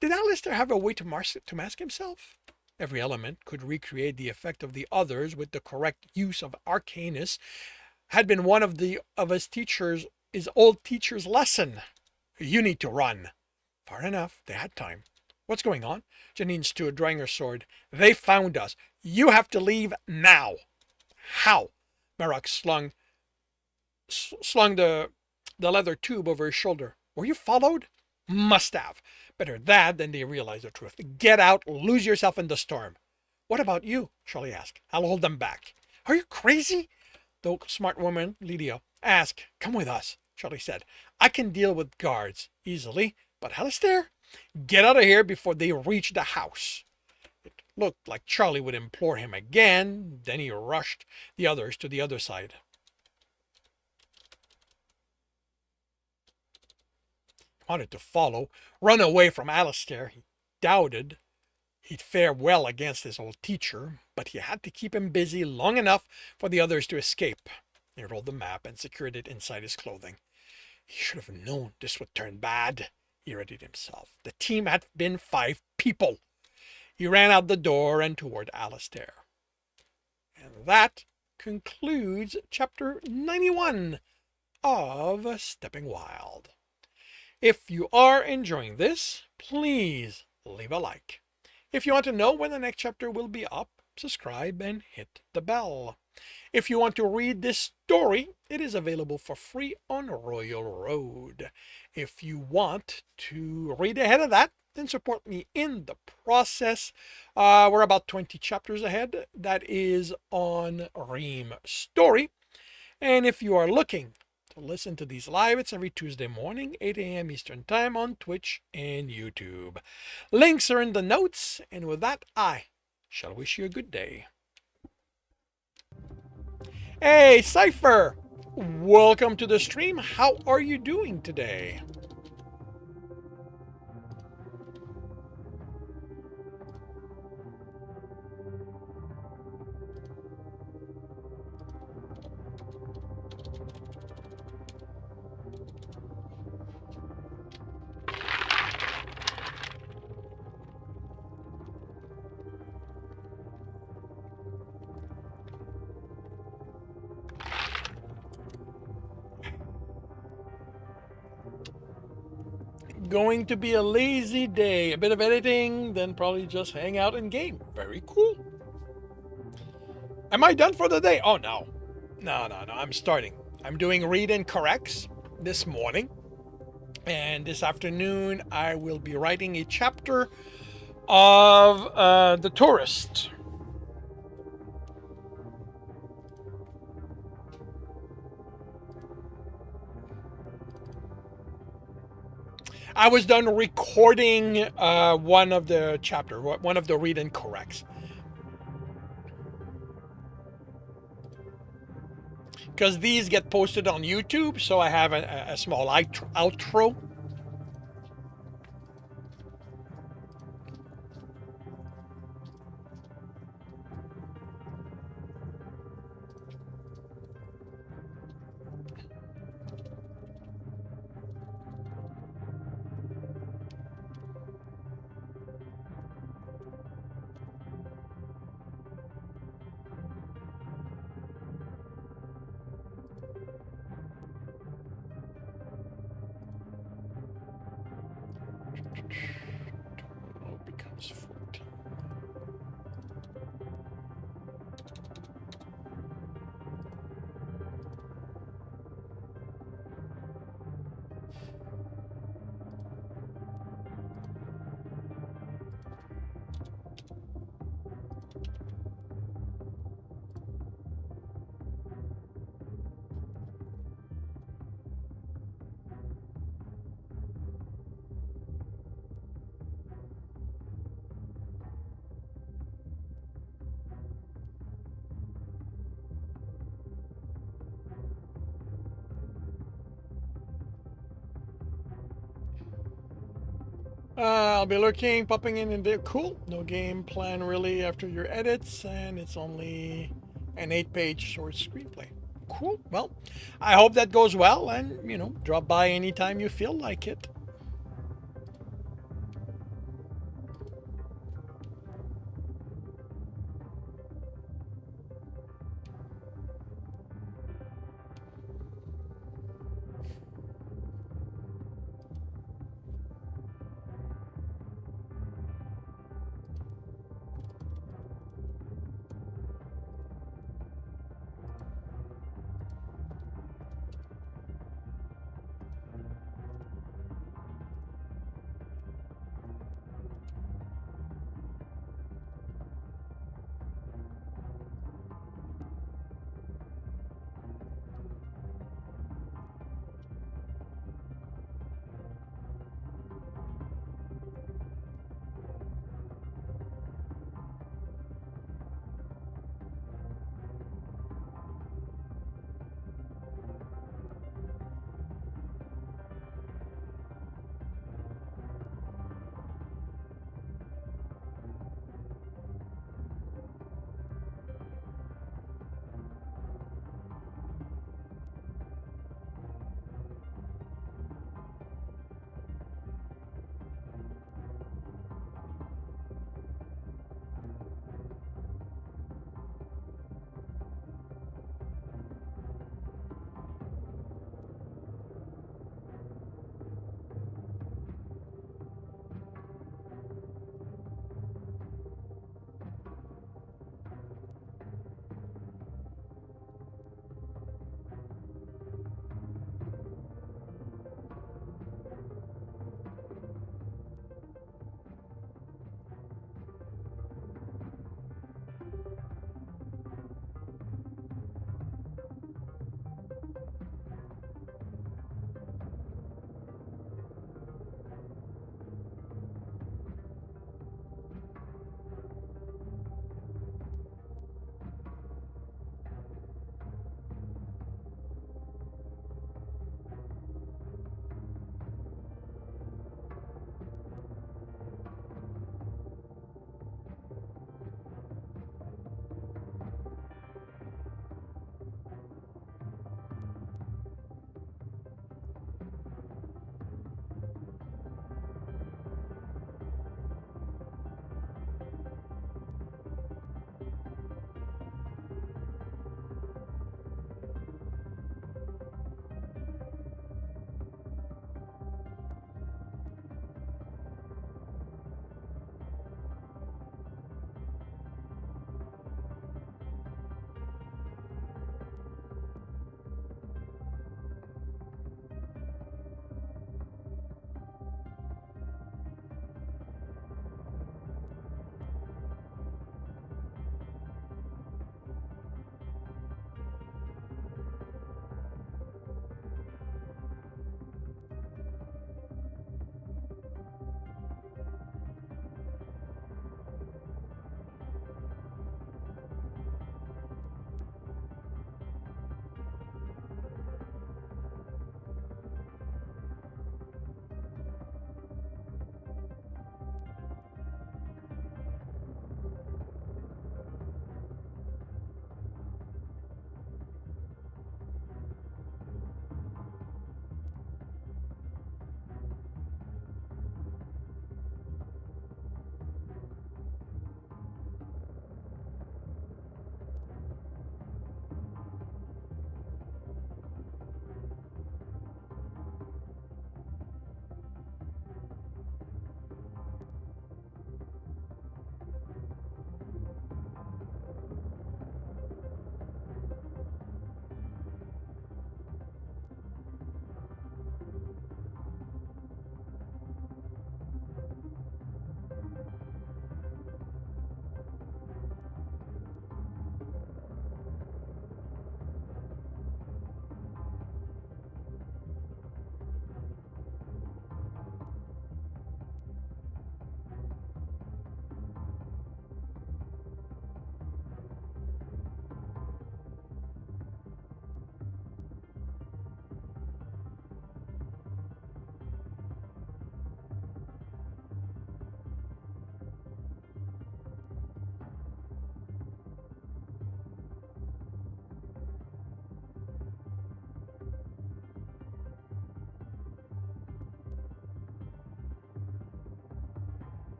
Did Alistair have a way to mask himself? Every element could recreate the effect of the others with the correct use of Arcanus had been one of his old teacher's lesson. You need to run. Far enough, they had time. What's going on? Janine stood, drawing her sword. They found us. You have to leave now. How? Marog slung the leather tube over his shoulder. Were you followed? Must have. Better that than they realize the truth. Get out, lose yourself in the storm. What about you? Charlie asked. I'll hold them back. Are you crazy? The smart woman, Lydia, asked. Come with us, Charlie said. I can deal with guards easily, but Alistair? Get out of here before they reach the house. It looked like Charlie would implore him again. Then he rushed the others to the other side. He wanted to follow, run away from Alistair. He doubted he'd fare well against his old teacher, but he had to keep him busy long enough for the others to escape. He rolled the map and secured it inside his clothing. He should have known this would turn bad. He readied himself. The team had been 5 people. He ran out the door and toward Alistair. And that concludes chapter 91 of Stepping Wild. If you are enjoying this, please leave a like. If you want to know when the next chapter will be up, subscribe and hit the bell. If you want to read this story, it is available for free on Royal Road. If you want to read ahead of that, then support me in the process. We're about 20 chapters ahead. That is on Ream Story. And if you are looking to listen to these live, it's every Tuesday morning, 8 a.m. Eastern Time on Twitch and YouTube. Links are in the notes. And with that, I shall wish you a good day. Hey, Cypher! welcome to the stream. How are you doing today? Going to be a lazy day, a bit of editing, then probably just hang out and game. Very cool. Am I done for the day? Oh, no. No. I'm starting. I'm doing read and corrects this morning. And this afternoon, I will be writing a chapter of The Tourist. I was done recording one of the chapter, one of the read and corrects. Because these get posted on YouTube, so I have a small outro. Becomes 14. I'll be looking, popping in there. Cool. No game plan really after your edits, and it's only an 8-page short screenplay. Cool. Well, I hope that goes well, and drop by anytime you feel like it.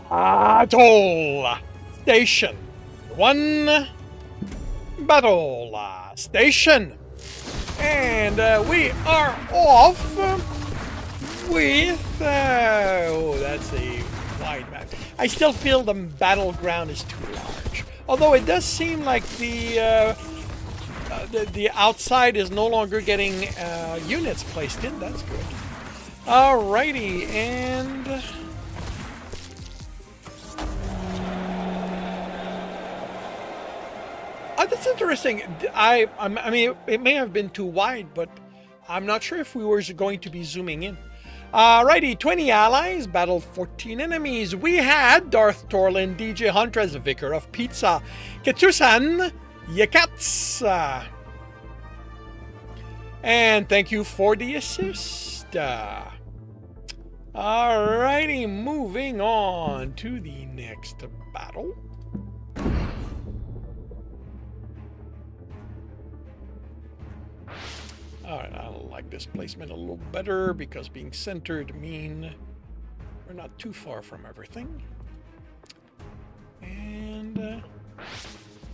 Battle Station. One battle station. And we are off with... oh, that's a wide map. I still feel the battleground is too large. Although it does seem like the outside is no longer getting units placed in. That's good. Alrighty, and... that's interesting. I mean, it may have been too wide, but I'm not sure if we were going to be zooming in. Alrighty, 20 allies, battled 14 enemies. We had Darth Torlin, DJ Huntress, Vicar of Pizza, Ketsusan, Yakats. And thank you for the assist. Alrighty, moving on to the next battle. Alright, I like this placement a little better because being centered mean we're not too far from everything. And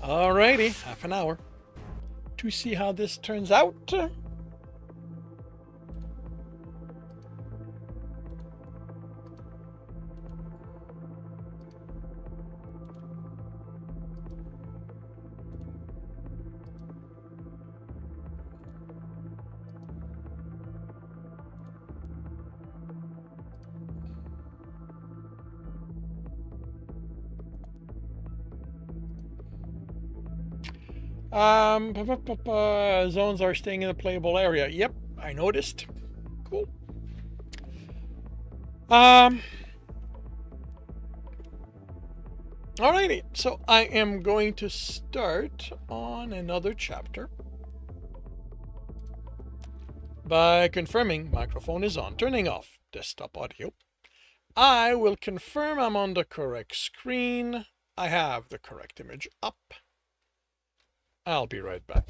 alrighty, half an hour to see how this turns out. Zones are staying in the playable area. Yep, I noticed. Cool. Alrighty, so I am going to start on another chapter by confirming microphone is on, turning off desktop audio. I will confirm I'm on the correct screen. I have the correct image up. I'll be right back.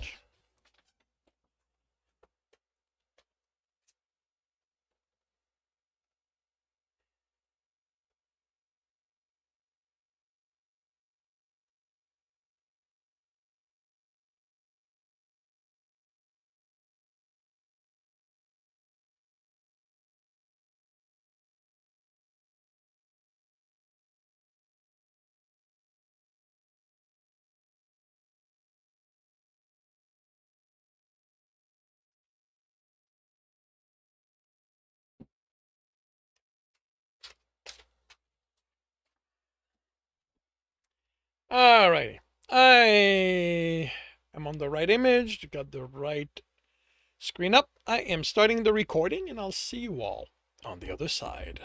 Alrighty, I am on the right image, got the right screen up. I am starting the recording and I'll see you all on the other side.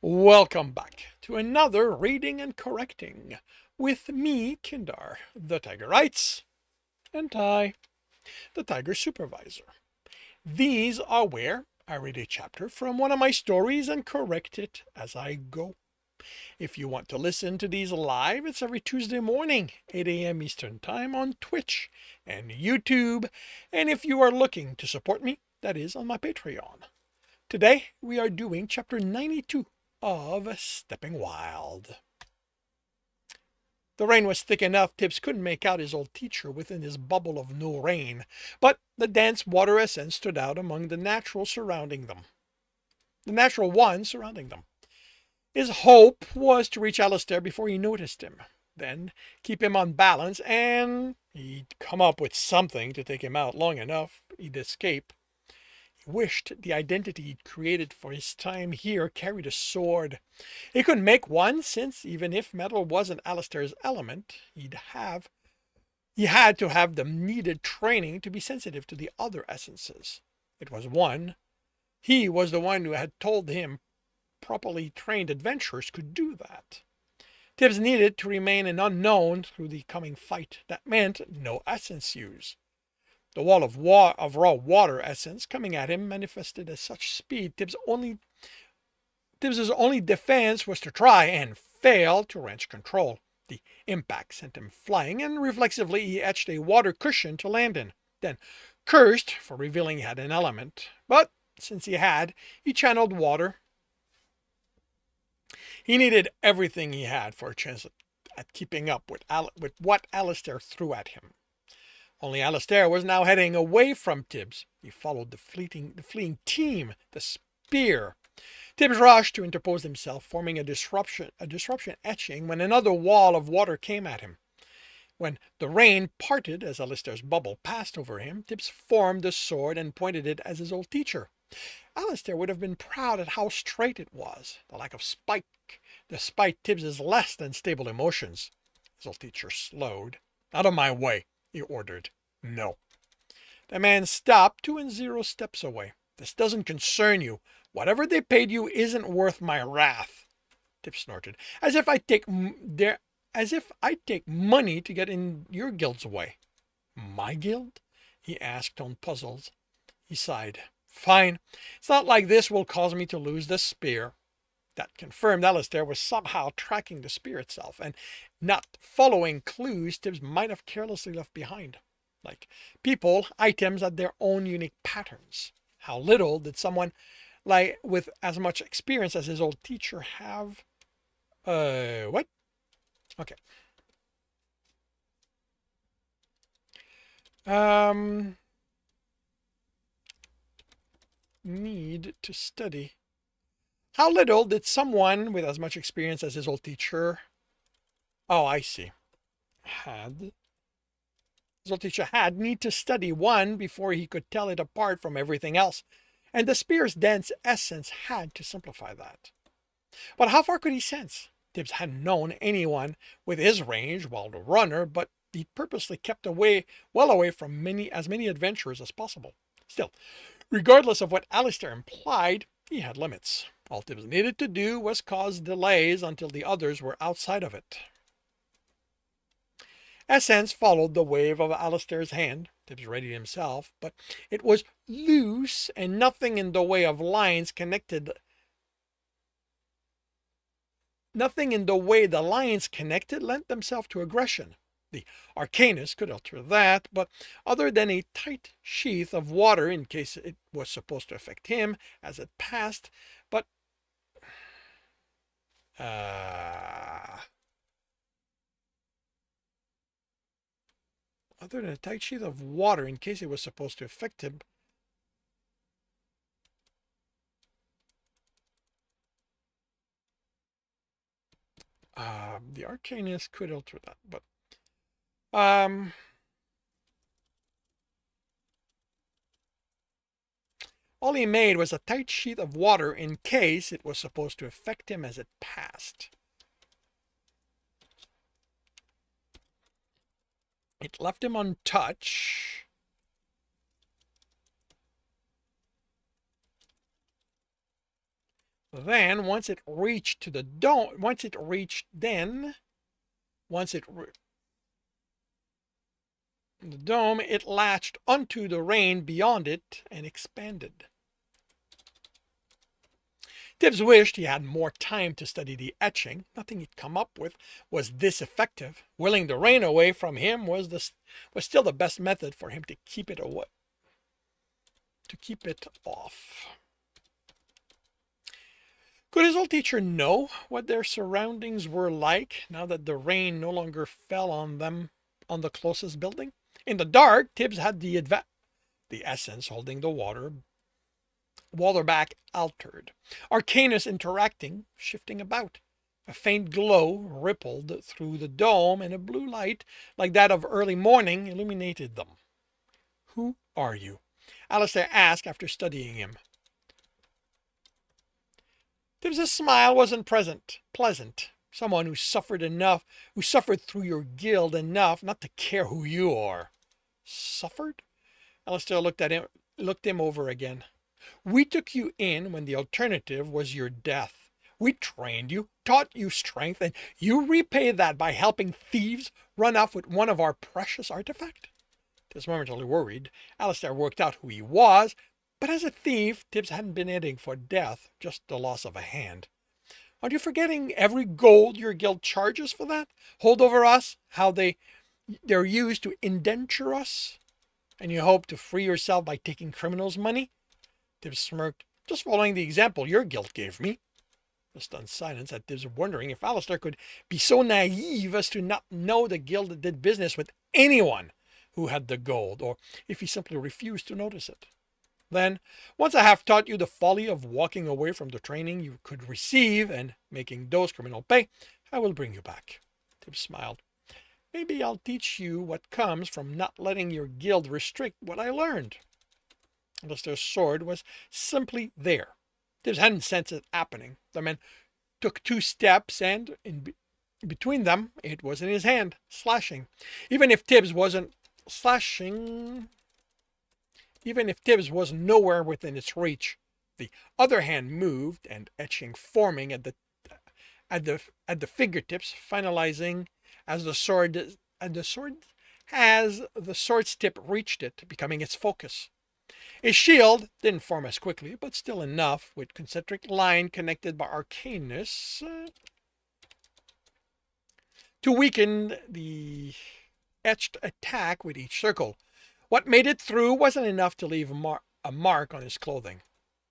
Welcome back to another reading and correcting with me, Kindar, the Tiger Writes, and Ty, the Tiger Supervisor. These are where I read a chapter from one of my stories and correct it as I go. If you want to listen to these live, it's every Tuesday morning, 8 a.m. Eastern Time on Twitch and YouTube. And if you are looking to support me, that is on my Patreon. Today, we are doing chapter 92 of Stepping Wild. The rain was thick enough Tibbs couldn't make out his old teacher within his bubble of no rain, but the dense water essence stood out among the natural surrounding them. The natural one surrounding them. His hope was to reach Alistair before he noticed him, then keep him on balance, and he'd come up with something to take him out long enough he'd escape. He wished the identity he'd created for his time here carried a sword. He couldn't make one, since even if metal wasn't Alistair's element, he had to have the needed training to be sensitive to the other essences. He was the one who had told him properly trained adventurers could do that. Tibbs needed to remain an unknown through the coming fight. That meant no essence use. The wall of raw water essence coming at him manifested at such speed Tibbs's only defense was to try and fail to wrench control. The impact sent him flying, and reflexively he etched a water cushion to land in. Then cursed for revealing he had an element. But since he channeled water He needed everything he had for a chance at keeping up with what Alistair threw at him. Only Alistair was now heading away from Tibbs. He followed the fleeing team, the spear. Tibbs rushed to interpose himself, forming a disruption etching when another wall of water came at him. When the rain parted as Alistair's bubble passed over him, Tibbs formed the sword and pointed it at his old teacher. Alistair would have been proud at how straight it was. The lack of spike, despite Tibbs's less than stable emotions. His old teacher slowed. "Out of my way," he ordered. "No." The man stopped 2 and 0 steps away. "This doesn't concern you. Whatever they paid you isn't worth my wrath." Tibbs snorted. As if I'd take money to get in your guild's way." "My guild?" he asked, on puzzles. He sighed. "Fine. It's not like this will cause me to lose the spear." That confirmed Alistair was somehow tracking the spear itself, and not following clues Tibbs might have carelessly left behind. Like people, items had their own unique patterns. How little did someone with as much experience as his old teacher have? What? Okay. Need to study. How little did someone with as much experience as his old teacher? Oh, I see. His old teacher had need to study one before he could tell it apart from everything else, and the spear's dense essence had to simplify that. But how far could he sense? Tibbs hadn't known anyone with his range while the runner, but he purposely kept well away from as many adventurers as possible. Still, regardless of what Alistair implied, he had limits. All Tibbs needed to do was cause delays until the others were outside of it. Essence followed the wave of Alistair's hand. Tibbs readied himself, but it was loose and nothing in the way of lines connected. Nothing in the way the lines connected lent themselves to aggression. The Arcanist could alter that, but other than a tight sheath of water in case it was supposed to affect him as it passed, but other than a tight sheath of water in case it was supposed to affect him. The Arcanist could alter that, but all he made was a tight sheet of water in case it was supposed to affect him as it passed. It left him untouched. Then, once it reached the dome, it latched onto the rain beyond it and expanded. Tibbs wished he had more time to study the etching. Nothing he'd come up with was this effective. Willing the rain away from him was still the best method for him to keep it away. To keep it off. Could his old teacher know what their surroundings were like now that the rain no longer fell on them on the closest building? In the dark, Tibbs had the essence holding the water back altered. Arcanus interacting, shifting about. A faint glow rippled through the dome, and a blue light, like that of early morning, illuminated them. "Who are you?" Alistair asked after studying him. Tibbs' smile wasn't pleasant. "Someone who suffered through your guild enough not to care who you are." "Suffered?" Alistair looked him over again. "We took you in when the alternative was your death. We trained you, taught you strength, and you repay that by helping thieves run off with one of our precious artifacts?" Tibbs momentarily worried. Alistair worked out who he was, but as a thief, Tibbs hadn't been heading for death, just the loss of a hand. "Aren't you forgetting every gold your guild charges for that? Hold over us, how they're used to indenture us? And you hope to free yourself by taking criminals' money?" Tibbs smirked. "Just following the example your guild gave me." A stunned silence at Tibbs, wondering if Alistair could be so naive as to not know the guild did business with anyone who had the gold, or if he simply refused to notice it. Then, once I have taught you the folly of walking away from the training you could receive and making those criminals pay, I will bring you back. Tibbs smiled. Maybe I'll teach you what comes from not letting your guild restrict what I learned. Alistair's sword was simply there. Tibbs hadn't sensed it happening. The man took 2 steps, and in between them, it was in his hand, slashing. Even if Tibbs was nowhere within its reach, the other hand moved, and etching forming at the fingertips, finalizing as the sword's tip reached it, becoming its focus. A shield didn't form as quickly, but still enough, with concentric line connected by arcanus to weaken the etched attack with each circle. What made it through wasn't enough to leave a mark on his clothing.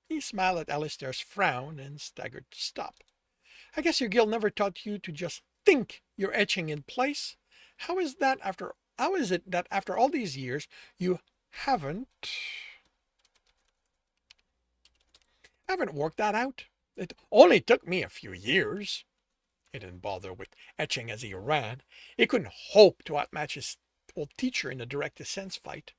He smiled at Alistair's frown and staggered to stop. I guess your guild never taught you to just think you're etching in place? How is it that after all these years you haven't worked that out? It only took me a few years. He didn't bother with etching as he ran. He couldn't hope to outmatch his old teacher in a direct descent fight.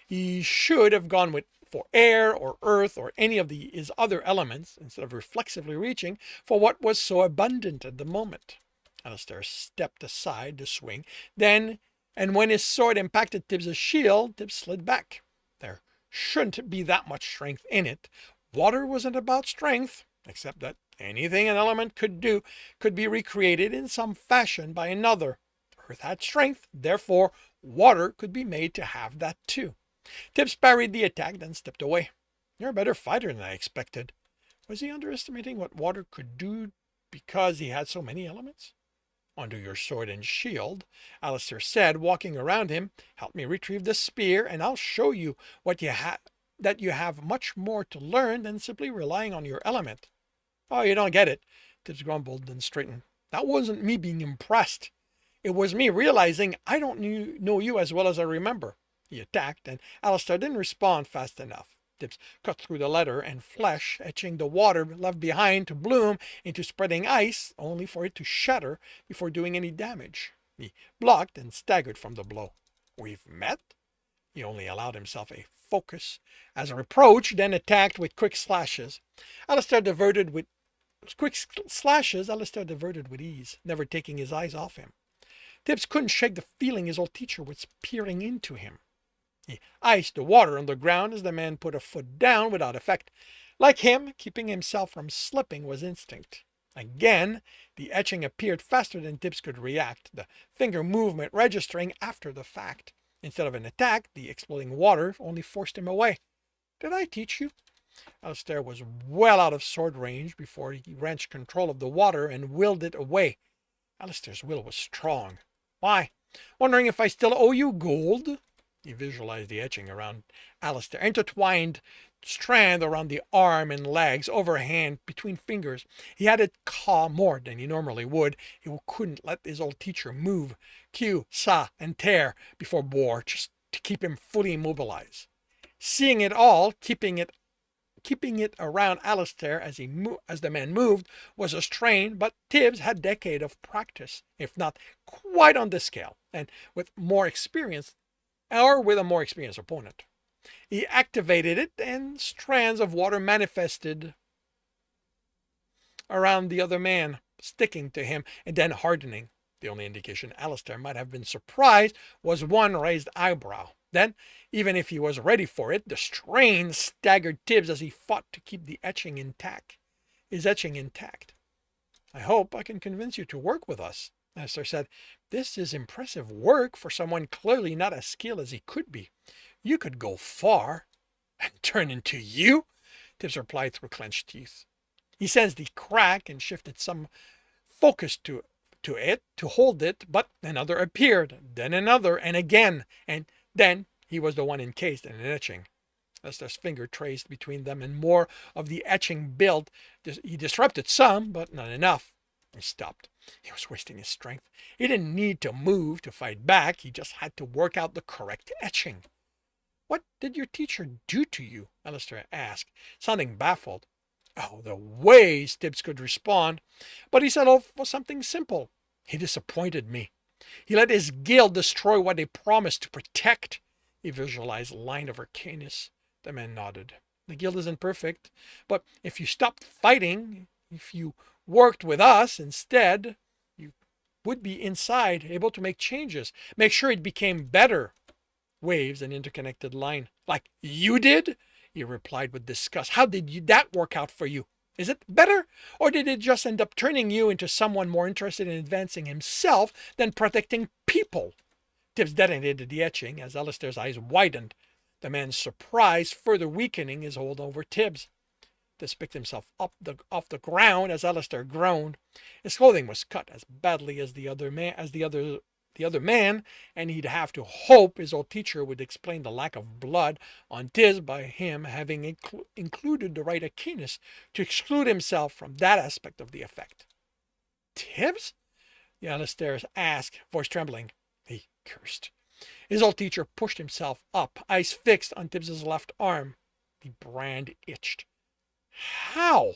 He should have gone for air or earth or any of his other elements, instead of reflexively reaching for what was so abundant at the moment. Alistair stepped aside to swing. Then, and when his sword impacted Tibbs' shield, Tibbs slid back. There shouldn't be that much strength in it. Water wasn't about strength, except that anything an element could do could be recreated in some fashion by another. Earth had strength, therefore water could be made to have that too. Tibbs parried the attack, then stepped away. You're a better fighter than I expected. Was he underestimating what water could do because he had so many elements? Undo your sword and shield, Alistair said, walking around him. Help me retrieve the spear, and I'll show you that you have much more to learn than simply relying on your element. Oh, you don't get it, Tibbs grumbled, then straightened. That wasn't me being impressed. It was me realizing I don't know you as well as I remember. He attacked, and Alistair didn't respond fast enough. Tibbs cut through the leather and flesh, etching the water left behind to bloom into spreading ice, only for it to shatter before doing any damage. He blocked and staggered from the blow. We've met? He only allowed himself a focus as a reproach, then attacked with quick slashes. Alistair diverted with ease, never taking his eyes off him. Tibbs couldn't shake the feeling his old teacher was peering into him. He iced the water on the ground as the man put a foot down without effect. Like him, keeping himself from slipping was instinct. Again, the etching appeared faster than Tibbs could react, the finger movement registering after the fact. Instead of an attack, the exploding water only forced him away. Did I teach you? Alistair was well out of sword range before he wrenched control of the water and willed it away. Alistair's will was strong. Why? Wondering if I still owe you gold? He visualized the etching around Alistair, intertwined strand around the arm and legs, overhand between fingers. He had it caw more than he normally would. He couldn't let his old teacher move, cue, saw, and tear before bore, just to keep him fully immobilized. Seeing it all, keeping it around Alistair as the man moved was a strain, but Tibbs had decades of practice, if not quite on this scale, and with a more experienced opponent. He activated it, and strands of water manifested around the other man, sticking to him and then hardening. The only indication Alistair might have been surprised was one raised eyebrow. Then, even if he was ready for it, the strain staggered Tibbs as he fought to keep his etching intact. I hope I can convince you to work with us, Alistair said. This is impressive work for someone clearly not as skilled as he could be. You could go far. And turn into you? Tibbs replied through clenched teeth. He sensed the crack and shifted some focus to it to hold it, but another appeared, then another, and again, and then he was the one encased in an etching. Alistair's finger traced between them, and more of the etching built. He disrupted some, but not enough. He stopped. He was wasting his strength. He didn't need to move to fight back. He just had to work out the correct etching. What did your teacher do to you? Alistair asked, sounding baffled. Oh, the ways Tibbs could respond. But he settled for something simple. He disappointed me. He let his guild destroy what they promised to protect. He visualized a line of Arcanus. The man nodded. The guild isn't perfect, but if you stopped fighting, if you worked with us instead, you would be inside, able to make changes, make sure it became better. Waves an interconnected line. Like you did? He replied with disgust. How did that work out for you? Is it better? Or did it just end up turning you into someone more interested in advancing himself than protecting people? Tibbs detonated the etching as Alistair's eyes widened, the man's surprise further weakening his hold over Tibbs. Tibbs picked himself off the ground as Alistair groaned. His clothing was cut as badly as the other man, and he'd have to hope his old teacher would explain the lack of blood on Tibbs by him having included the right Arcanus to exclude himself from that aspect of the effect. Tibbs? The Alistair asked, voice trembling. He cursed. His old teacher pushed himself up, eyes fixed on Tibbs's left arm. The brand itched. How?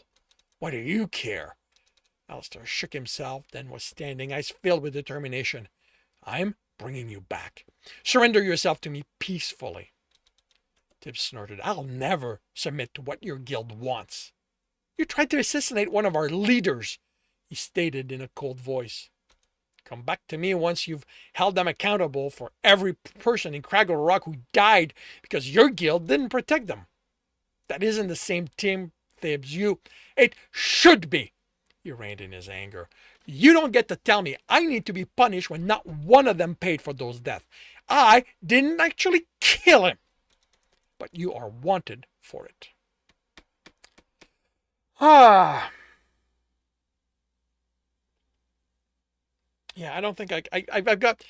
Why do you care? Alistair shook himself, then was standing, eyes filled with determination. I'm bringing you back. Surrender yourself to me peacefully. Tibbs snorted. I'll never submit to what your guild wants. You tried to assassinate one of our leaders, he stated in a cold voice. Come back to me once you've held them accountable for every person in Craggle Rock who died because your guild didn't protect them. That isn't the same team, Tibbs. It should be. He reined in his anger. You don't get to tell me I need to be punished when not one of them paid for those deaths. I didn't actually kill him. But you are wanted for it. Yeah, I don't think I've got...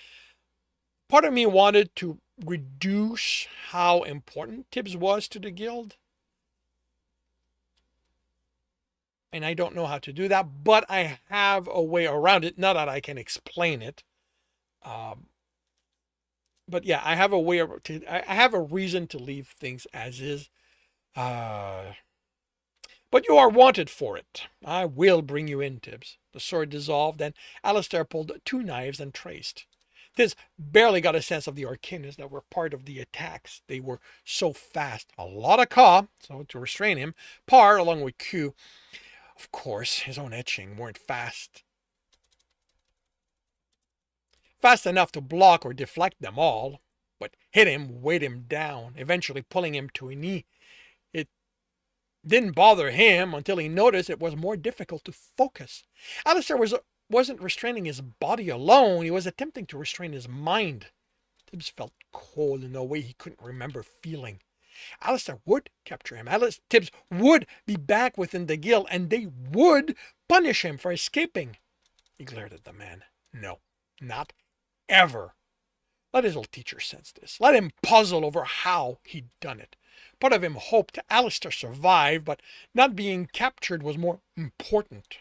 Part of me wanted to reduce how important Tibbs was to the guild. And I don't know how to do that, but I have a way around it. Not that I can explain it. But yeah, I have a way I have a reason to leave things as is. But you are wanted for it. I will bring you in, Tibbs. The sword dissolved, and Alistair pulled 2 knives and traced. Tibbs barely got a sense of the Arcanus that were part of the attacks. They were so fast. A lot of Ka, so to restrain him, Par, along with Q. Of course, his own etching weren't fast enough to block or deflect them all, but hit him, weighed him down, eventually pulling him to a knee. It didn't bother him until he noticed it was more difficult to focus. Alistair wasn't restraining his body alone, he was attempting to restrain his mind. Tibbs felt cold in a way he couldn't remember feeling. Alistair would capture him. Tibbs would be back within the guild, and they would punish him for escaping. He glared at the man. No, not ever. Let his old teacher sense this. Let him puzzle over how he'd done it. Part of him hoped Alistair survived, but not being captured was more important.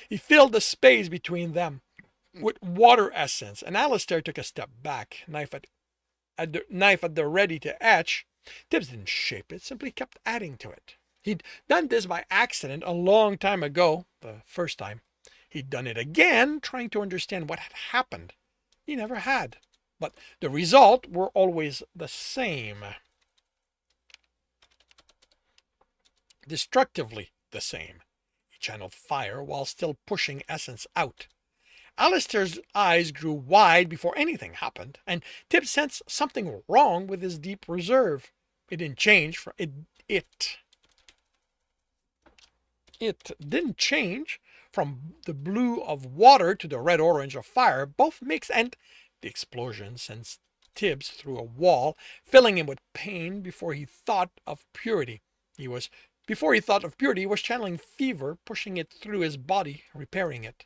He filled the space between them with water essence, and Alistair took a step back, knife at the ready to etch. Tibbs didn't shape it, simply kept adding to it. He'd done this by accident a long time ago, the first time. He'd done it again, trying to understand what had happened. He never had, but the result were always the same. Destructively the same. He channeled fire while still pushing essence out. Alistair's eyes grew wide before anything happened, and Tibbs sensed something wrong with his deep reserve. It didn't change. It didn't change from the blue of water to the red-orange of fire, both mixed, and the explosion sent Tibbs through a wall, filling him with pain before he thought of purity. He was channeling fever, pushing it through his body, repairing it.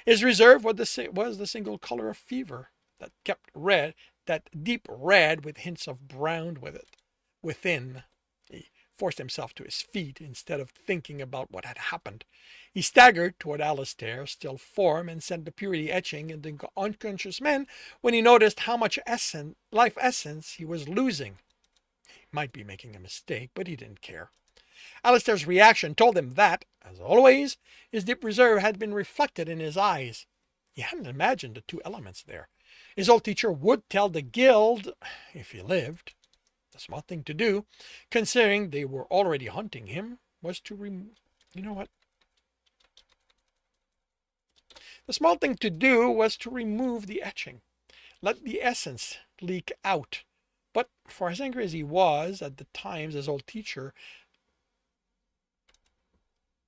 His reserve was the single color of fever, that kept red, that deep red with hints of brown with it. within. He forced himself to his feet instead of thinking about what had happened. He staggered toward Alistair, still form, and sent the purity etching into the unconscious man when he noticed how much life essence he was losing. He might be making a mistake, but he didn't care. Alistair's reaction told him that, as always, his deep reserve had been reflected in his eyes. He hadn't imagined the two elements there. His old teacher would tell the guild, if he lived. The smart thing to do, considering they were already hunting him, was to you know what? The smart thing to do was to remove the etching. Let the essence leak out. But for as angry as he was at the times, his old teacher,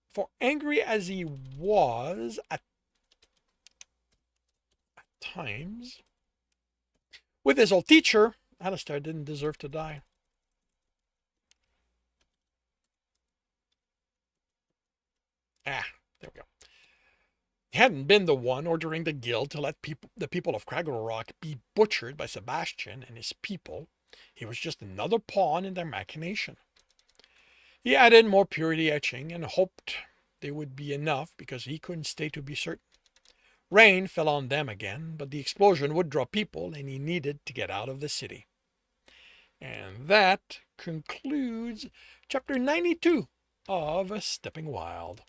for angry as he was at times, with his old teacher, Alistair didn't deserve to die. There we go. He hadn't been the one ordering the guild to let the people of Craggle Rock be butchered by Sebastian and his people. He was just another pawn in their machination. He added more purity etching and hoped they would be enough because he couldn't stay to be certain. Rain fell on them again, but the explosion would draw people and he needed to get out of the city. And that concludes chapter 92 of Stepping Wild.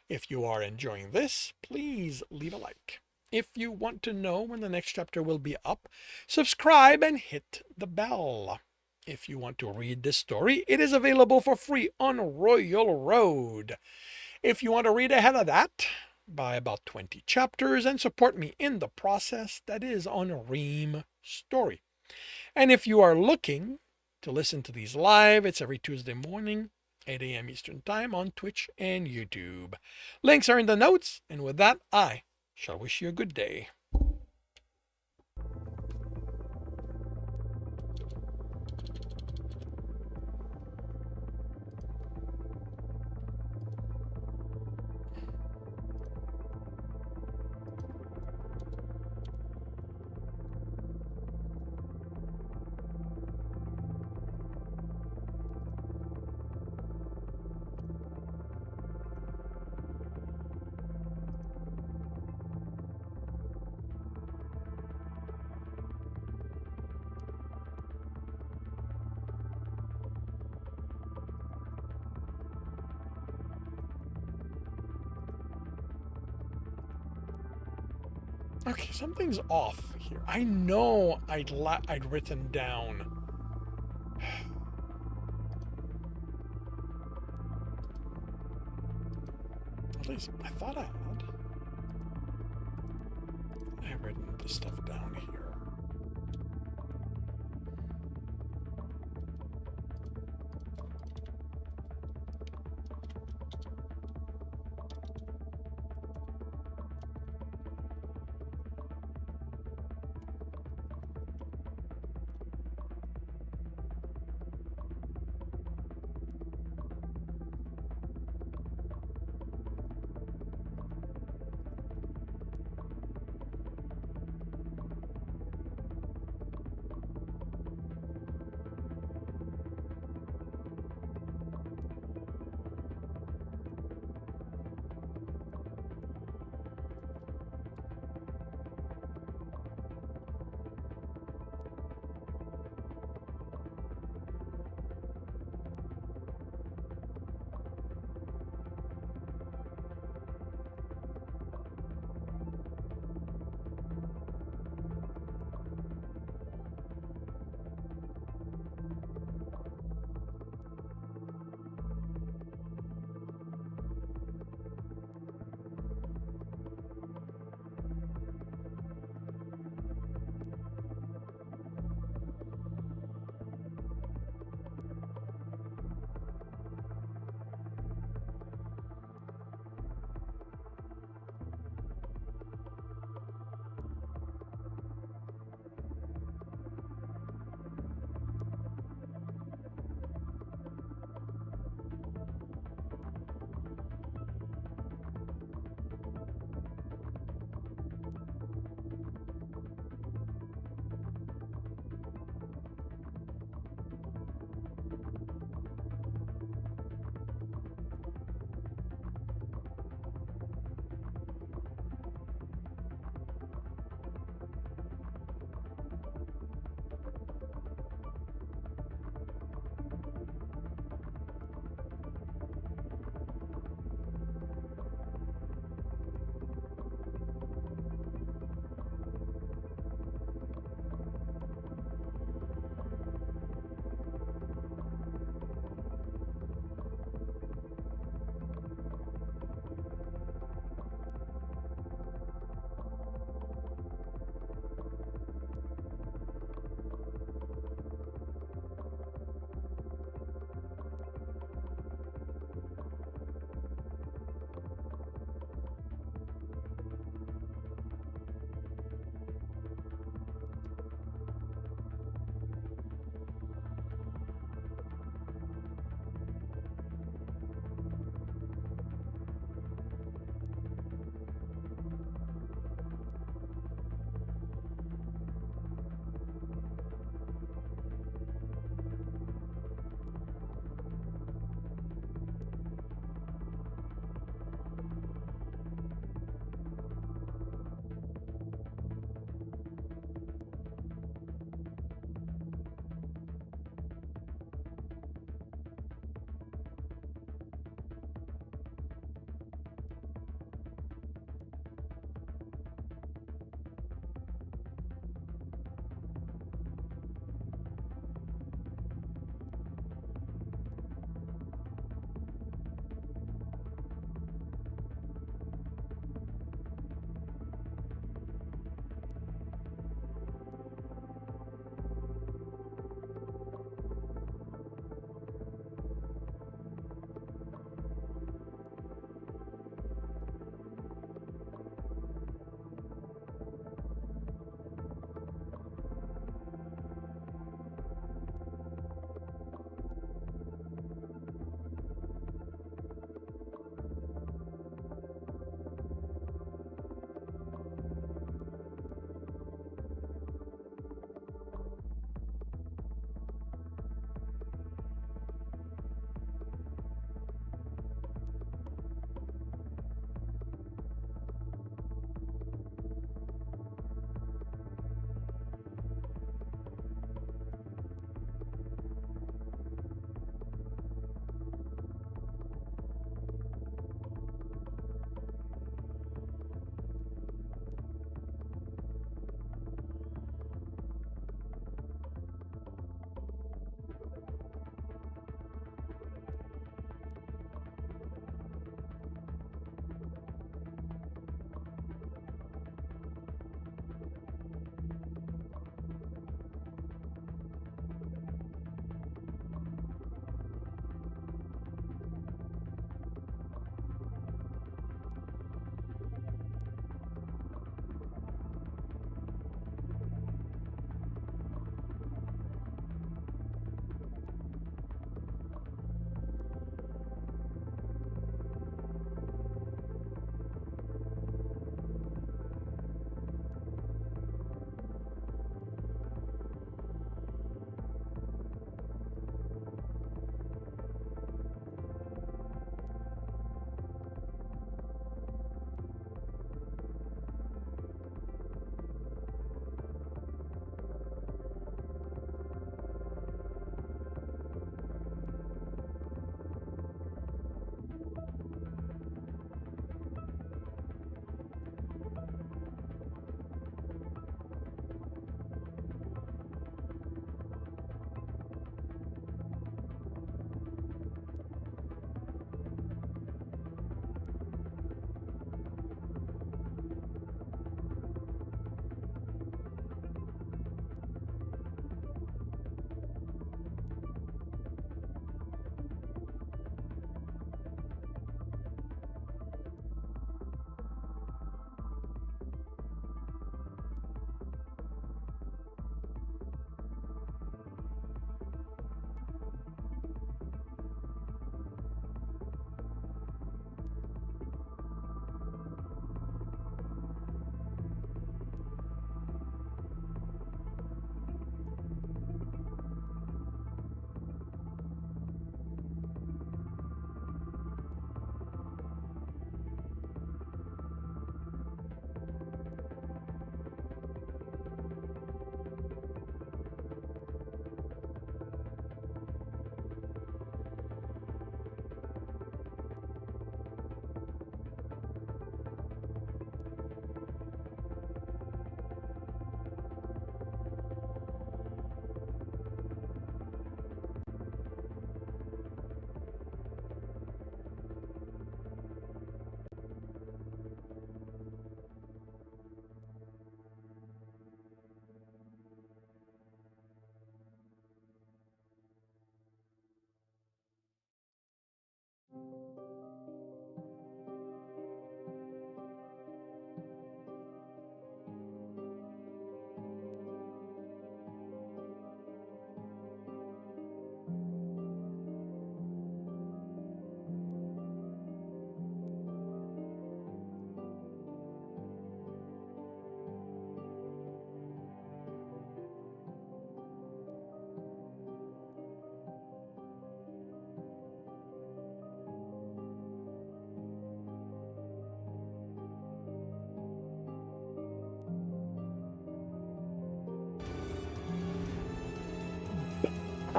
If you are enjoying this, please leave a like. If you want to know when the next chapter will be up, subscribe and hit the bell. If you want to read this story, it is available for free on Royal Road. If you want to read ahead of that, buy about 20 chapters and support me in the process, that is on Ream Story. And if you are looking to listen to these live, it's every Tuesday morning, 8 a.m. Eastern Time on Twitch and YouTube. Links are in the notes, and with that, I shall wish you a good day. Okay, something's off here. I know I'd written down. At least I thought I had. I have written this stuff down here.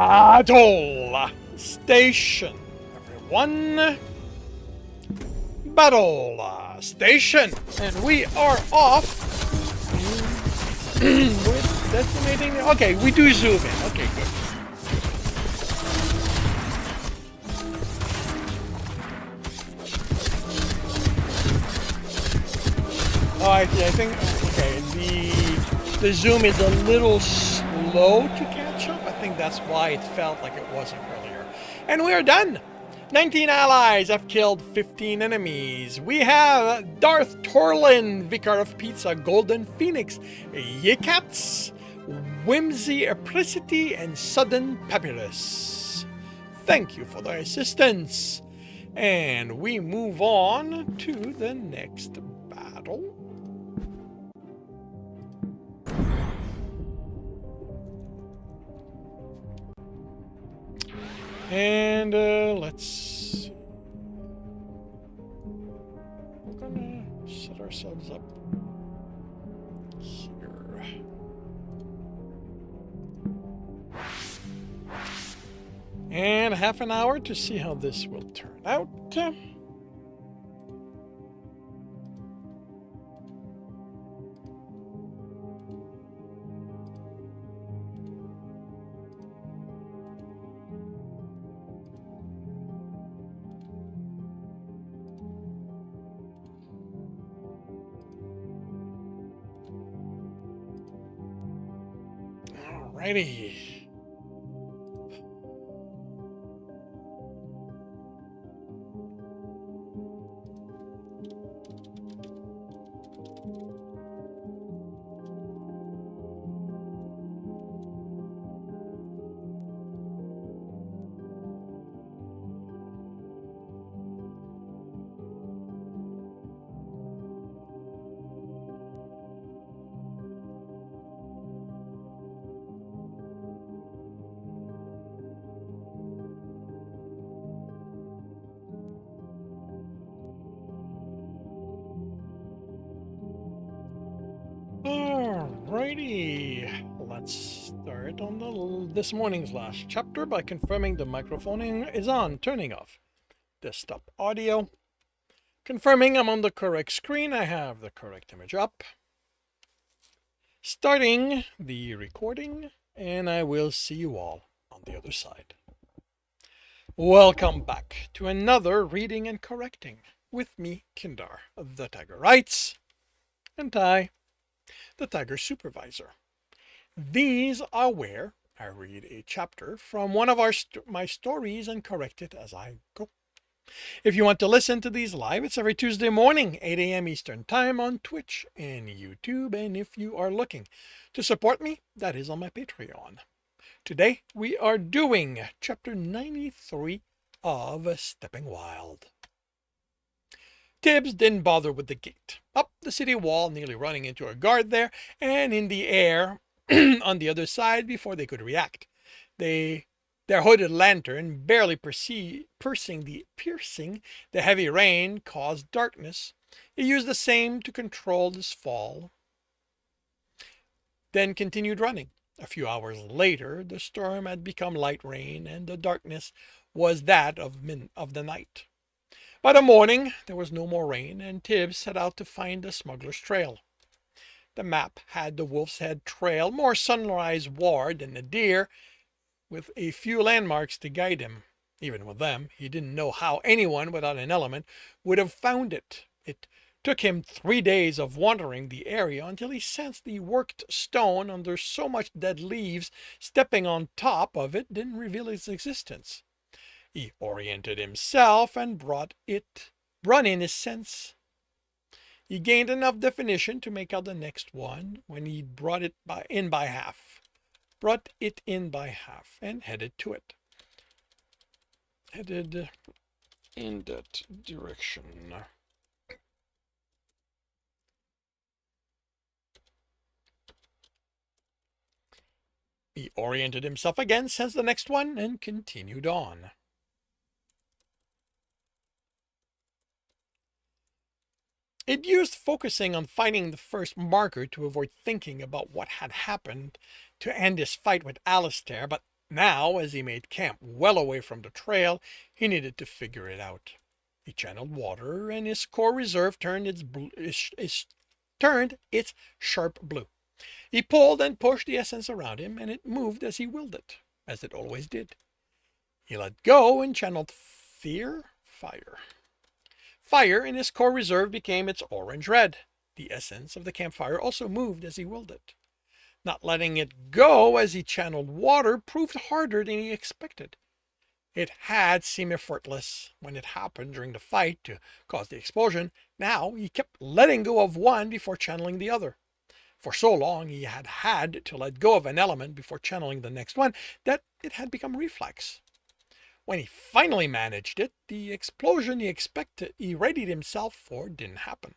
Atoll Station, everyone. Battle Station, and we are off with decimating. Okay, we do zoom in. Okay, good. Oh, I think okay. The zoom is a little slow to catch up. I think that's why it felt like it wasn't earlier. And we are done. 19 allies have killed 15 enemies. We have Darth Torlin, Vicar of Pizza, Golden Phoenix, Yikats, Whimsy Apricity, and Sudden Papyrus. Thank you for the assistance. And we move on to the next battle. And let's see. We're gonna set ourselves up here. And half an hour to see how this will turn out. Alrighty. Alrighty, let's start on this morning's last chapter by confirming the microphone is on, turning off desktop audio, confirming I'm on the correct screen, I have the correct image up, starting the recording, and I will see you all on the other side. Welcome back to another reading and correcting with me, Kindar, the Tiger Writes, and I, the Tiger Supervisor. These are where I read a chapter from one of my stories and correct it as I go. If you want to listen to these live, it's every Tuesday morning, 8 a.m. Eastern Time on Twitch and YouTube. And if you are looking to support me, that is on my Patreon. Today, we are doing chapter 93 of Stepping Wild. Tibbs didn't bother with the gate. Up the city wall, nearly running into a guard there, and in the air on the other side before they could react. Their hooded lantern, barely piercing the heavy rain, caused darkness. He used the same to control his fall, then continued running. A few hours later, the storm had become light rain, and the darkness was that of the night. By the morning, there was no more rain, and Tibbs set out to find the smuggler's trail. The map had the Wolf's Head Trail, more Sunrise Ward than the deer, with a few landmarks to guide him. Even with them, he didn't know how anyone without an element would have found it. It took him 3 days of wandering the area until he sensed the worked stone under so much dead leaves. Stepping on top of it didn't reveal its existence. He oriented himself and brought in his sense. He gained enough definition to make out the next one when he brought it in by half, and headed to it. Headed in that direction. He oriented himself again, sensed the next one, and continued on. It used focusing on finding the first marker to avoid thinking about what had happened to end his fight with Alistair, but Now, as he made camp well away from the trail, he needed to figure it out. He channeled water, and his core reserve turned its sharp blue. He pulled and pushed the essence around him, and it moved as he willed it, as it always did. He let go and channeled fire. Fire in his core reserve became its orange-red. The essence of the campfire also moved as he willed it. Not letting it go as he channeled water proved harder than he expected. It had seemed effortless when it happened during the fight to cause the explosion. Now he kept letting go of one before channeling the other. For so long he had to let go of an element before channeling the next one that it had become reflex. When he finally managed it, the explosion he readied himself for didn't happen.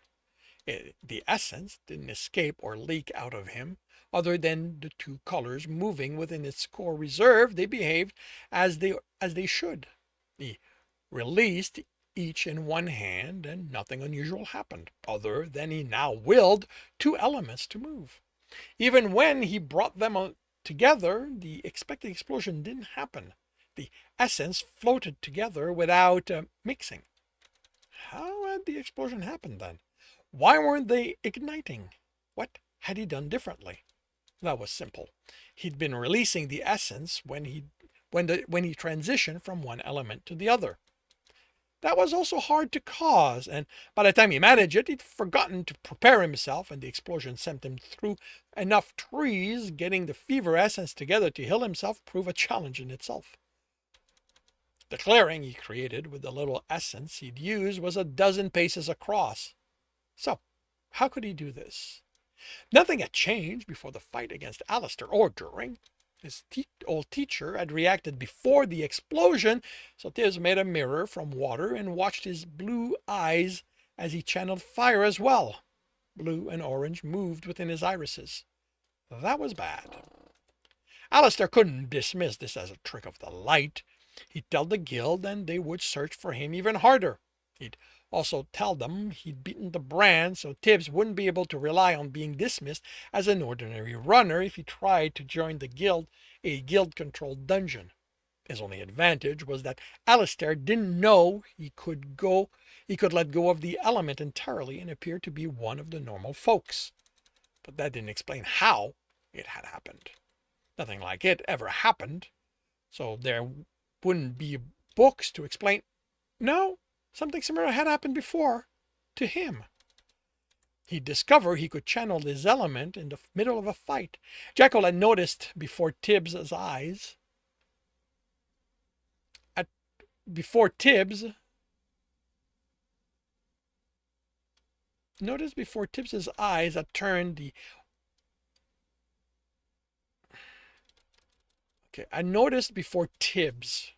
The essence didn't escape or leak out of him. Other than the two colors moving within its core reserve, they behaved as they should. He released each in one hand, and nothing unusual happened, other than he now willed two elements to move. Even when he brought them together, the expected explosion didn't happen. The essence floated together without mixing. How had the explosion happened then? Why weren't they igniting? What had he done differently? That was simple. He'd been releasing the essence when he transitioned from one element to the other. That was also hard to cause, and by the time he managed it, he'd forgotten to prepare himself, and the explosion sent him through enough trees. Getting the fever essence together to heal himself proved a challenge in itself. The clearing he created with the little essence he'd used was a dozen paces across. So, how could he do this? Nothing had changed before the fight against Alistair or during. His old teacher had reacted before the explosion, so Tibbs made a mirror from water and watched his blue eyes as he channeled fire as well. Blue and orange moved within his irises. That was bad. Alistair couldn't dismiss this as a trick of the light. He'd tell the guild and they would search for him even harder. He'd also tell them he'd beaten the brand, so Tibbs wouldn't be able to rely on being dismissed as an ordinary runner if he tried to join the guild, a guild-controlled dungeon. His only advantage was that Alistair didn't know he could let go of the element entirely and appear to be one of the normal folks. But that didn't explain how it had happened. Nothing like it ever happened, so there wouldn't be books to explain. No, something similar had happened before, to him. He discovered he could channel his element in the middle of a fight. Jekyll had noticed before Tibbs' eyes had turned the I noticed before Tibbs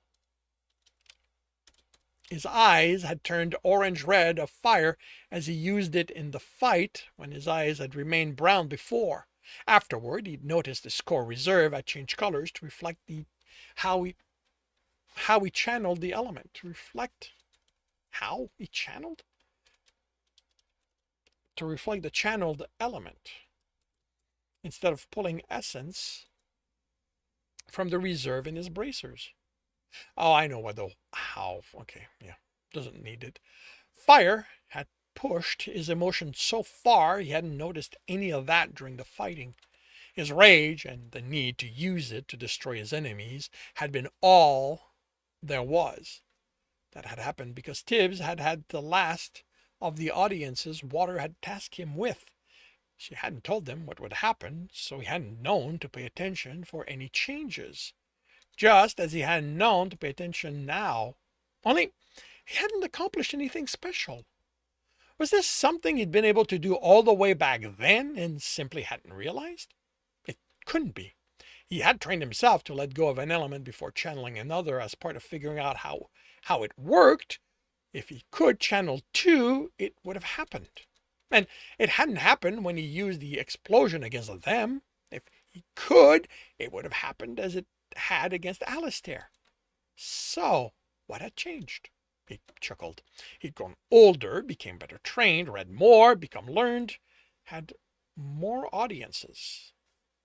his eyes had turned orange-red of fire as he used it in the fight when his eyes had remained brown before. Afterward, he'd noticed his core reserve had changed colors to reflect how he channeled the element. To reflect how he channeled? To reflect the channeled element. Instead of pulling essence from the reserve in his bracers. Oh, I know what the how. Okay, yeah, doesn't need it. Fire had pushed his emotion so far he hadn't noticed any of that during the fighting. His rage and the need to use it to destroy his enemies had been all there was. That had happened because Tibbs had had the last of the audiences Water had tasked him with. She hadn't told him what would happen, so he hadn't known to pay attention for any changes. Just as he hadn't known to pay attention now. Only he hadn't accomplished anything special. Was this something he'd been able to do all the way back then and simply hadn't realized? It couldn't be. He had trained himself to let go of an element before channeling another as part of figuring out how it worked. If he could channel two, it would have happened. And it hadn't happened when he used the explosion against them. If he could, it would have happened as it had against Alistair. So, what had changed? He chuckled. He'd grown older, became better trained, read more, become learned, had more audiences.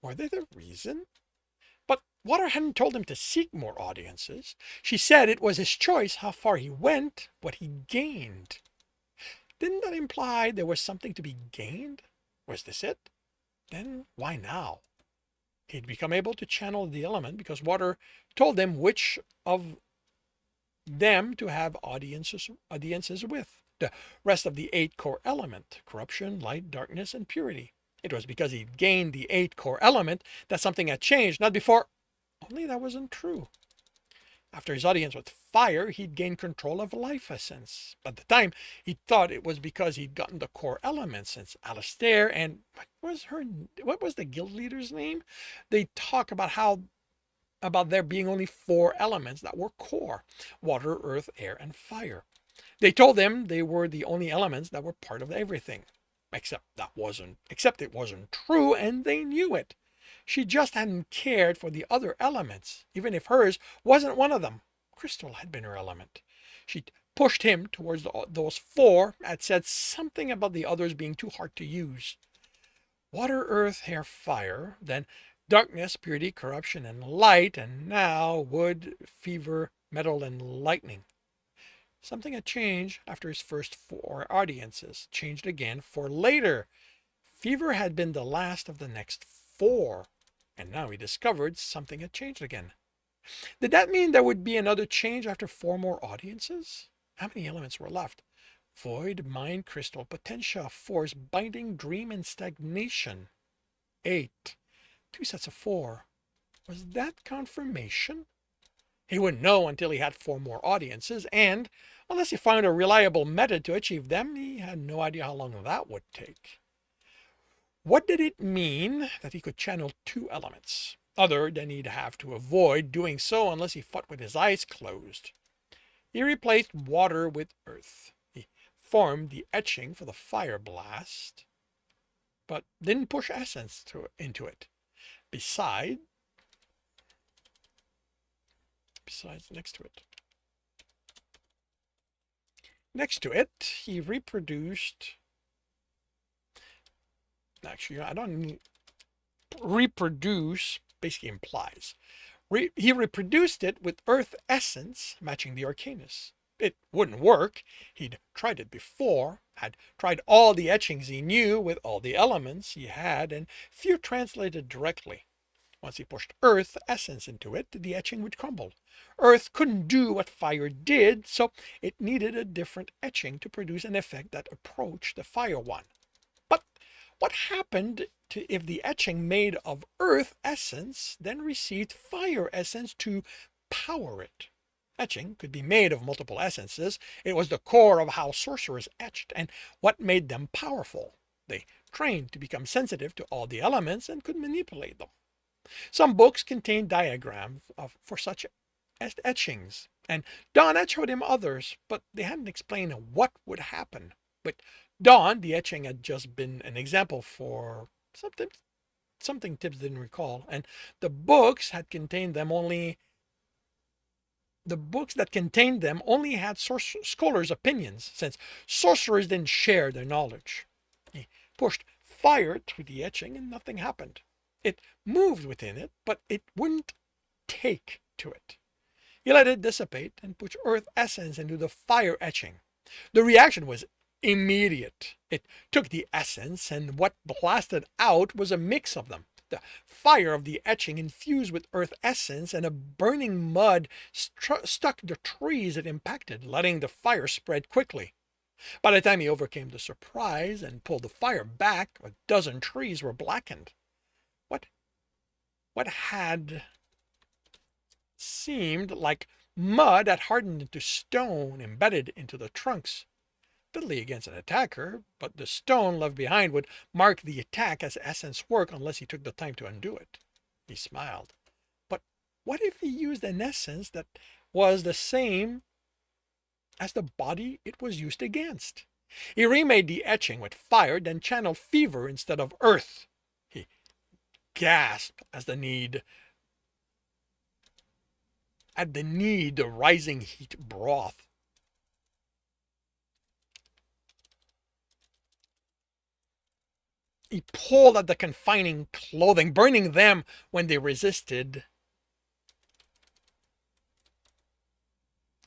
Were they the reason? But Water hadn't told him to seek more audiences. She said it was his choice how far he went, what he gained. Didn't that imply there was something to be gained? Was this it? Then why now? He'd become able to channel the element because water told him which of them to have audiences with. The rest of the 8 core element: corruption, light, darkness, and purity. It was because he'd gained the 8 core element that something had changed, not before. Only that wasn't true. After his audience with fire, he'd gained control of life essence. At the time, he thought it was because he'd gotten the core elements, since Alistair and what was the guild leader's name? They talk about there being only 4 elements that were core: water, earth, air, and fire. They told them they were the only elements that were part of everything. Except it wasn't true, and they knew it. She just hadn't cared for the other elements, even if hers wasn't one of them. Crystal had been her element. She'd pushed him towards those 4, had said something about the others being too hard to use. Water, earth, air, fire, then darkness, purity, corruption, and light, and now wood, fever, metal, and lightning. Something had changed after his first 4 audiences, changed again for later. Fever had been the last of the next 4, and now he discovered something had changed again. Did that mean there would be another change after 4 more audiences? How many elements were left? Void, mind, crystal, potentia, force, binding, dream, and stagnation. 8. 2 sets of 4. Was that confirmation? He wouldn't know until he had 4 more audiences, and unless he found a reliable method to achieve them, he had no idea how long that would take. What did it mean that he could channel 2 elements, other than he'd have to avoid doing so unless he fought with his eyes closed? He replaced water with earth. He formed the etching for the fire blast, but didn't push essence into it. Besides, next to it, he reproduced. Actually, I don't need reproduce. Basically implies he reproduced it with earth essence, matching the Arcanus. It wouldn't work. He'd tried it before, had tried all the etchings he knew with all the elements he had, and few translated directly. Once he pushed earth essence into it, the etching would crumble. Earth couldn't do what fire did, so it needed a different etching to produce an effect that approached the fire one. But what happened if the etching made of earth essence then received fire essence to power it? Etching could be made of multiple essences. It was the core of how sorcerers etched and what made them powerful. They trained to become sensitive to all the elements and could manipulate them. Some books contain diagrams for such etchings, and Dawn had showed him others, but they hadn't explained what would happen. With Dawn, the etching had just been an example for something Tibbs didn't recall, and the books that contained them only had scholars' opinions, since sorcerers didn't share their knowledge. He pushed fire through the etching and nothing happened. It moved within it, but it wouldn't take to it. He let it dissipate and put earth essence into the fire etching. The reaction was immediate. It took the essence, and what blasted out was a mix of them. The fire of the etching infused with earth essence, and a burning mud stuck the trees it impacted, letting the fire spread quickly. By the time he overcame the surprise and pulled the fire back, 12 trees were blackened. What had seemed like mud had hardened into stone embedded into the trunks. Fiddly against an attacker, but the stone left behind would mark the attack as essence work unless he took the time to undo it. He smiled. But what if he used an essence that was the same as the body it was used against? He remade the etching with fire, then channeled fever instead of earth. He gasped at the rising heat broth. He pulled at the confining clothing, burning them when they resisted,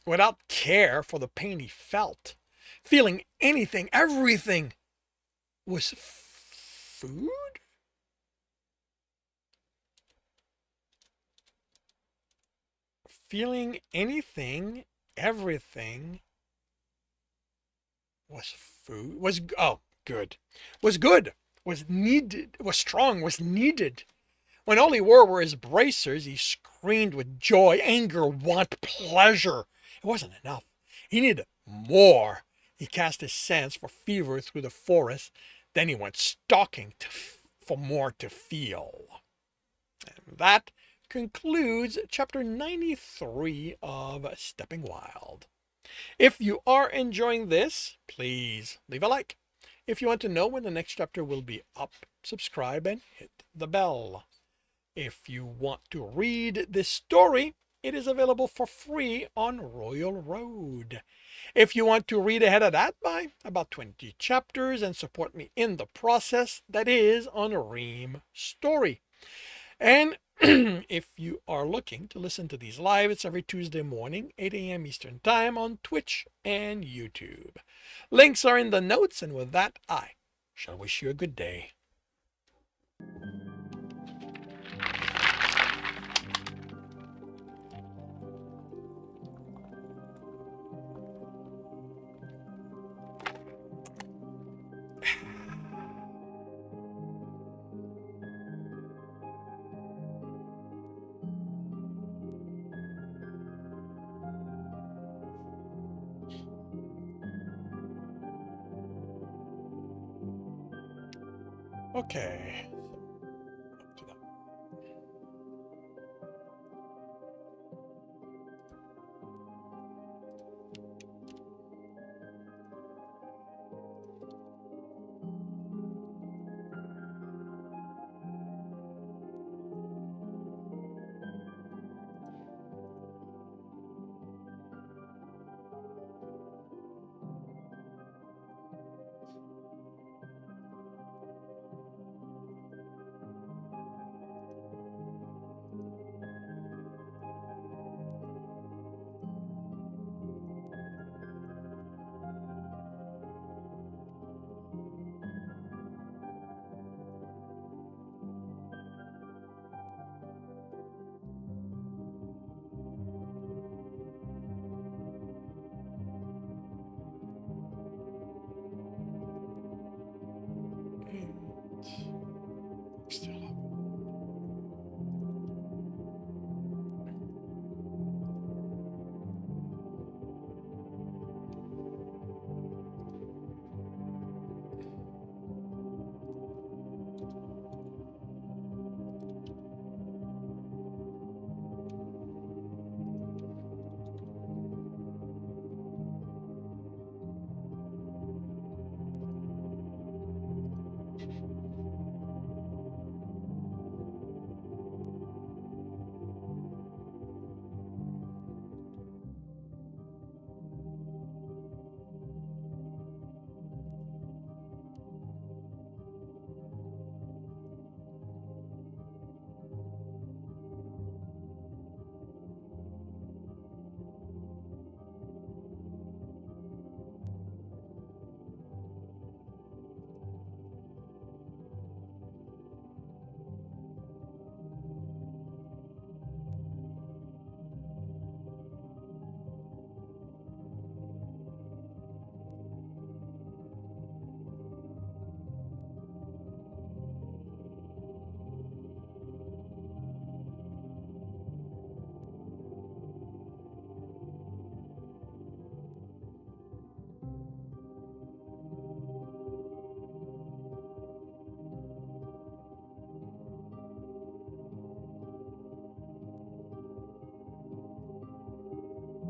without care for the pain he felt, feeling anything, everything was food? Feeling anything, everything was food? Good. Was good. Was needed. Was strong. Was needed. When all he wore his bracers, he screamed with joy, anger, want, pleasure. It wasn't enough. He needed more. He cast his sense for fever through the forest. Then he went stalking for more to feel. And that concludes chapter 93 of Stepping Wild. If you are enjoying this, please leave a like. If you want to know when the next chapter will be up, subscribe and hit the bell. If you want to read this story, it is available for free on Royal Road. If you want to read ahead of that by about 20 chapters and support me in the process, that is on Ream Story. And if you are looking to listen to these live, it's every Tuesday morning, 8 a.m. Eastern Time on Twitch and YouTube. Links are in the notes, and with that, I shall wish you a good day. Okay. Still up.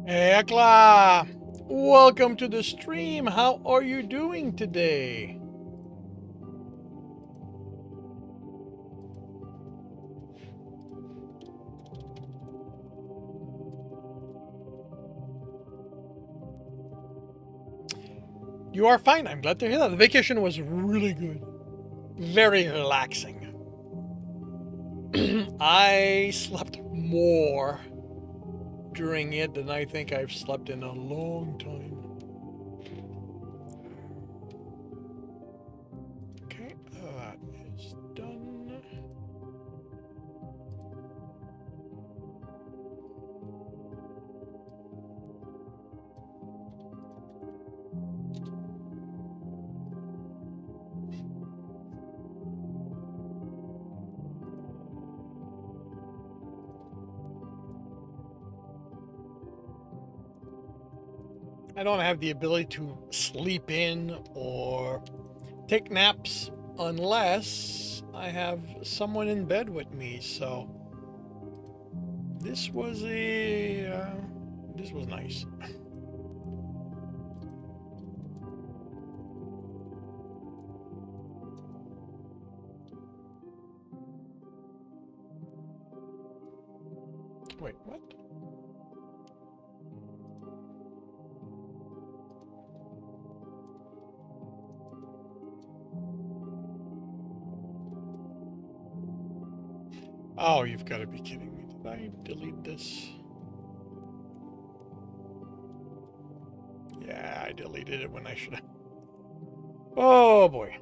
Ekla, welcome to the stream. How are you doing today? You are fine. I'm glad to hear that. The vacation was really good. Very relaxing. I slept more during it than I think I've slept in a long time. Okay, that is done. I don't have the ability to sleep in or take naps unless I have someone in bed with me. So this was this was nice. Wait, what? Oh, you've got to be kidding me. Did I delete this? Yeah, I deleted it when I should have. Oh boy.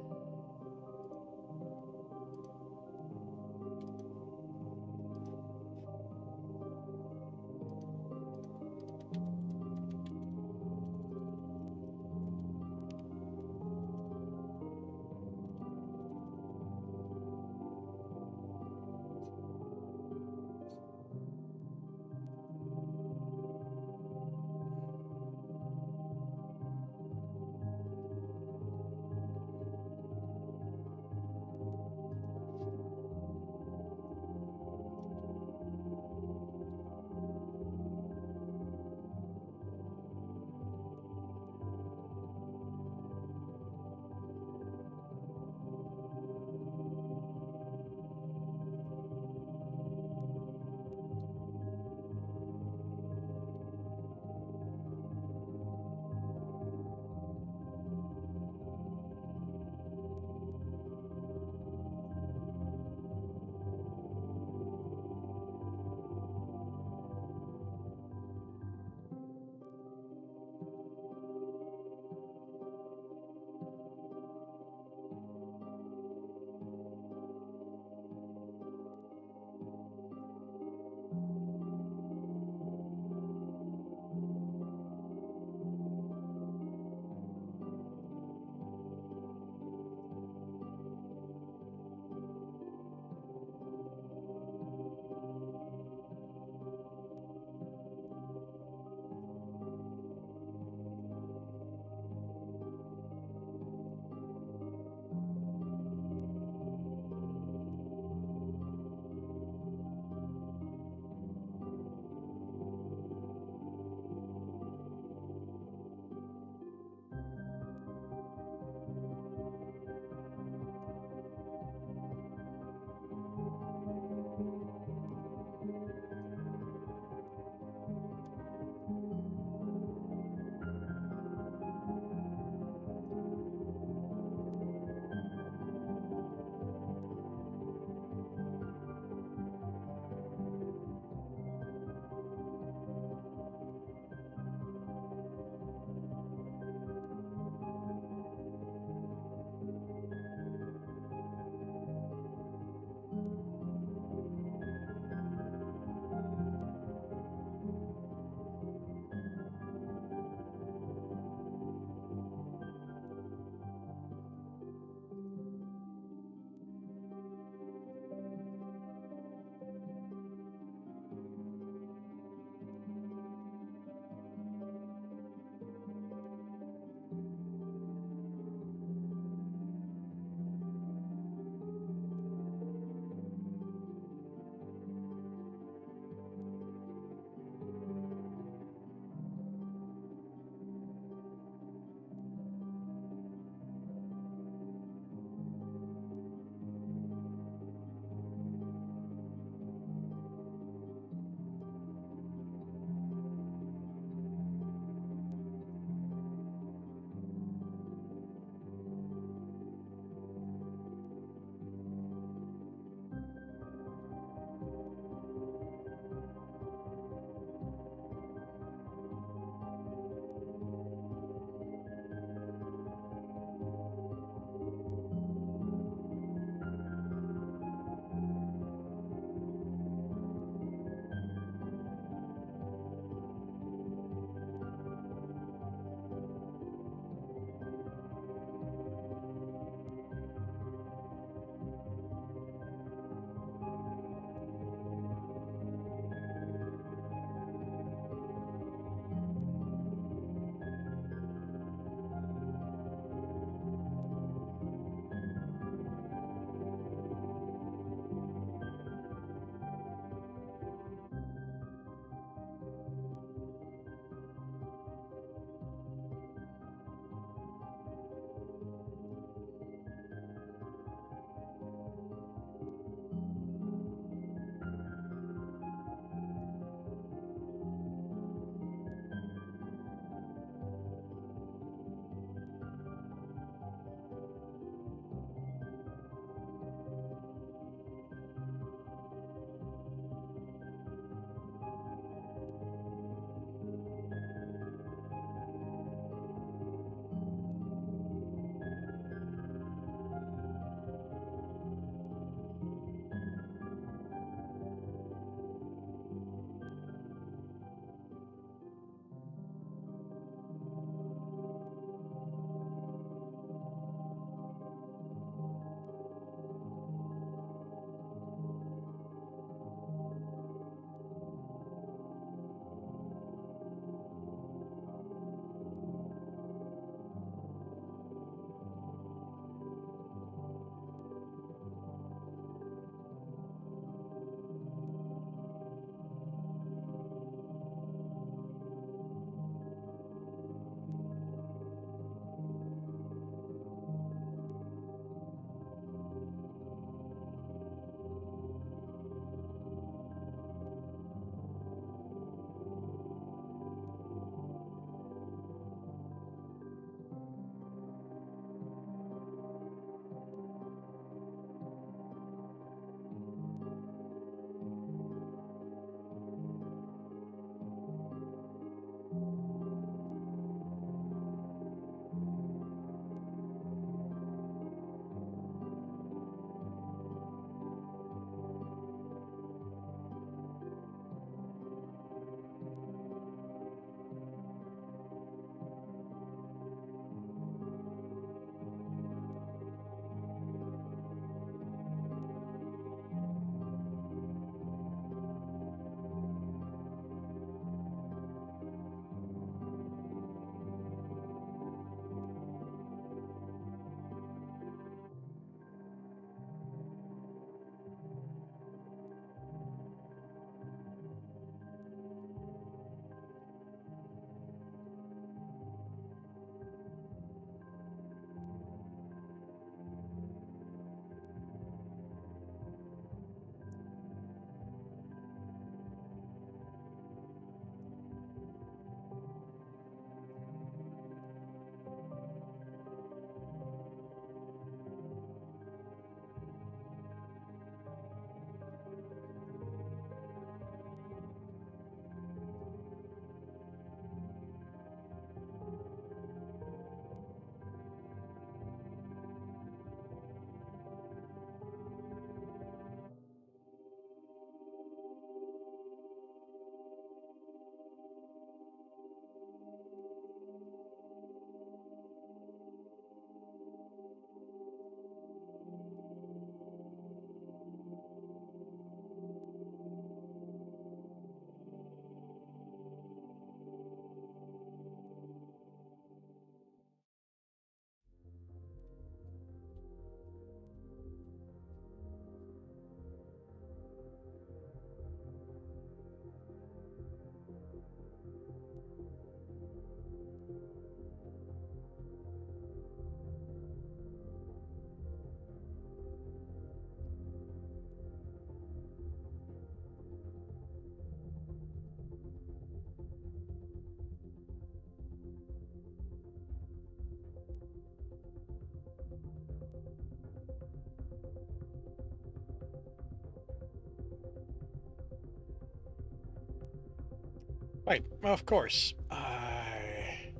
Right, of course. I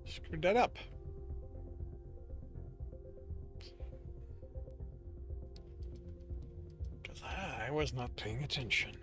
screwed that up. Because I was not paying attention.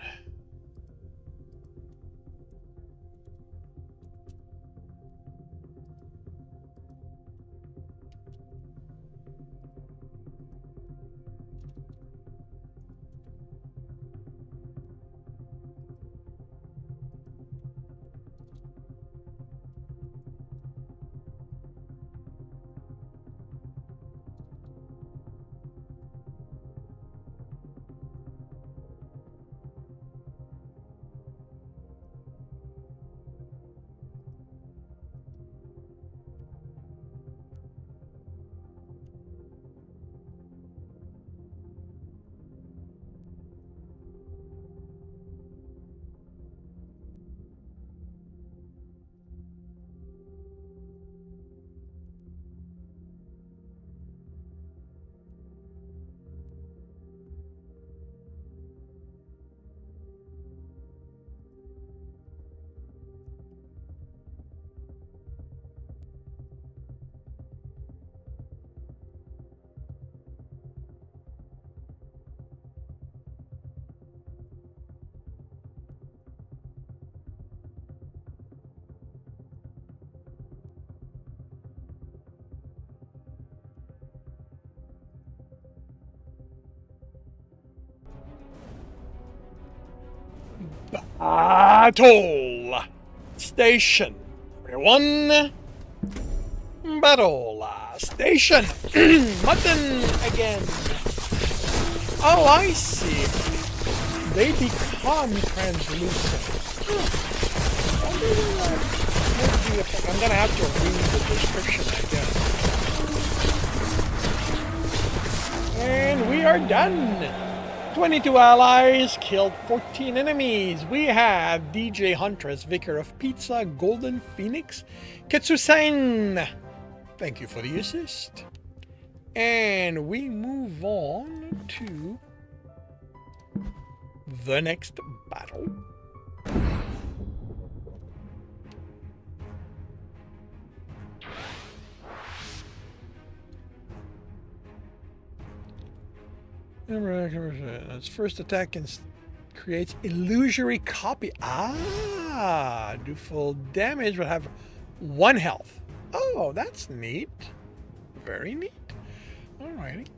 Battle Station. Everyone. Battle Station. Mutton again. Oh, I see. They become translucent. I'm gonna have to read the description, I guess. And we are done. 22 allies killed 14 enemies. We have DJ Huntress, Vicar of Pizza, Golden Phoenix, Ketsusen. Thank you for the assist. And we move on to the next battle. Its first attack creates illusory copy. Do full damage but have 1 health. Oh, that's neat. Very neat. Alrighty.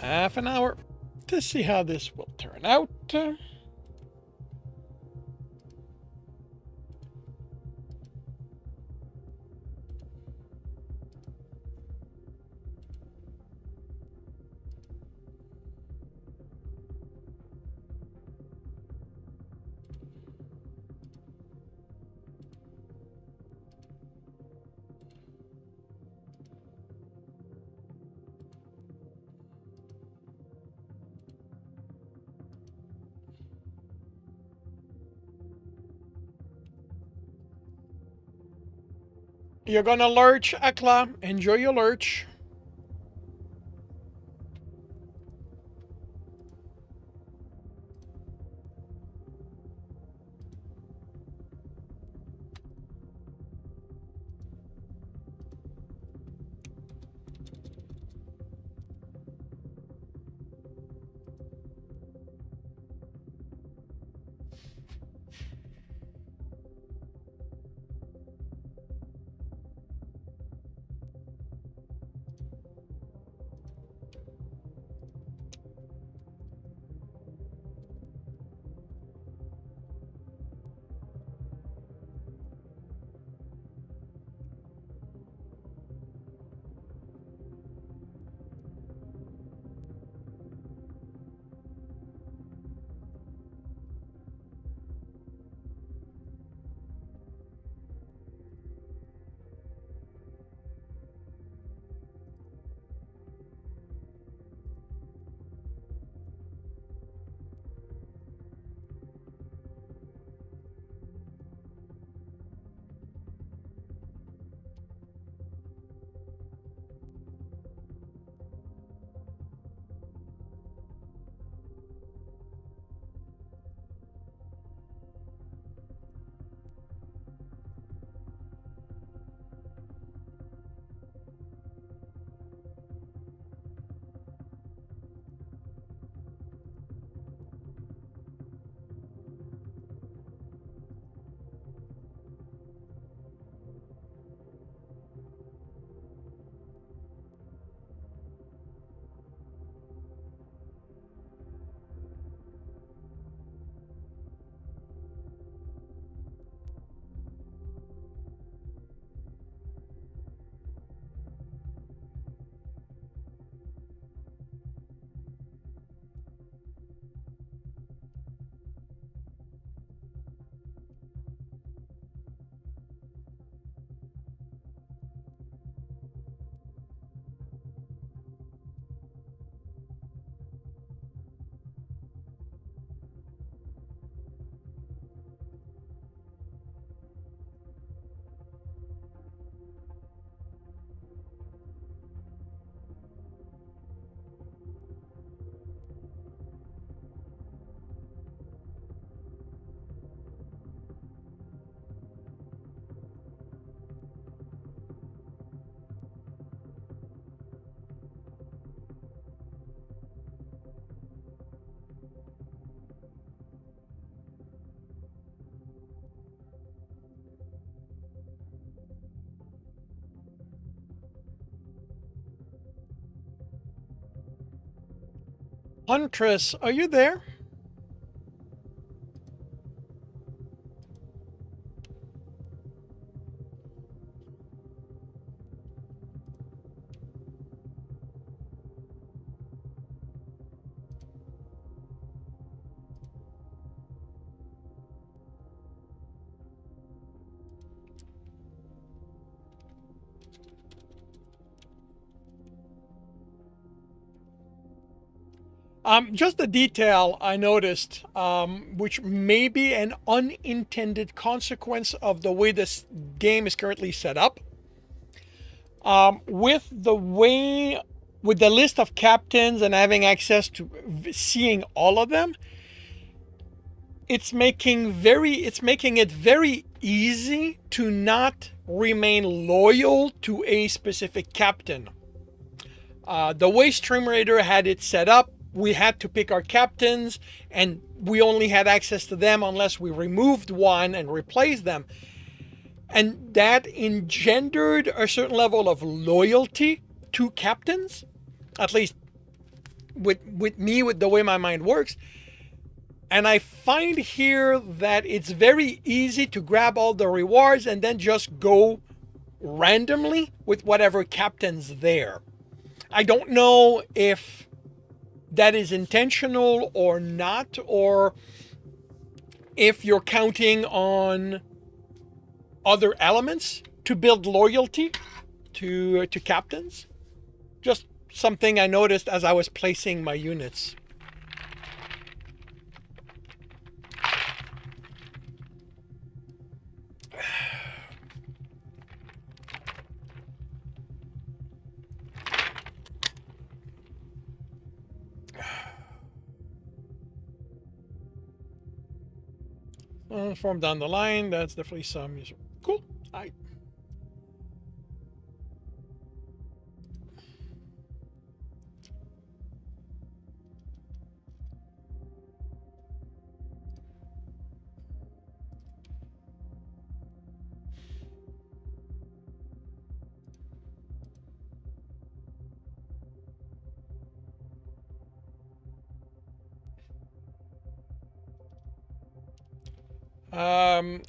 Half an hour to see how this will turn out. You're gonna lurch, Akla. Enjoy your lurch. Huntress, are you there? Just a detail I noticed, which may be an unintended consequence of the way this game is currently set up. With the way, with the list of captains and having access to seeing all of them, it's making it very easy to not remain loyal to a specific captain. The way Stream Raider had it set up, we had to pick our captains, and we only had access to them unless we removed one and replaced them. And that engendered a certain level of loyalty to captains, at least with me, with the way my mind works. And I find here that it's very easy to grab all the rewards and then just go randomly with whatever captain's there. I don't know if that is intentional or not, or if you're counting on other elements to build loyalty to captains. Just something I noticed as I was placing my units. Form down the line, that's definitely some user. Cool. I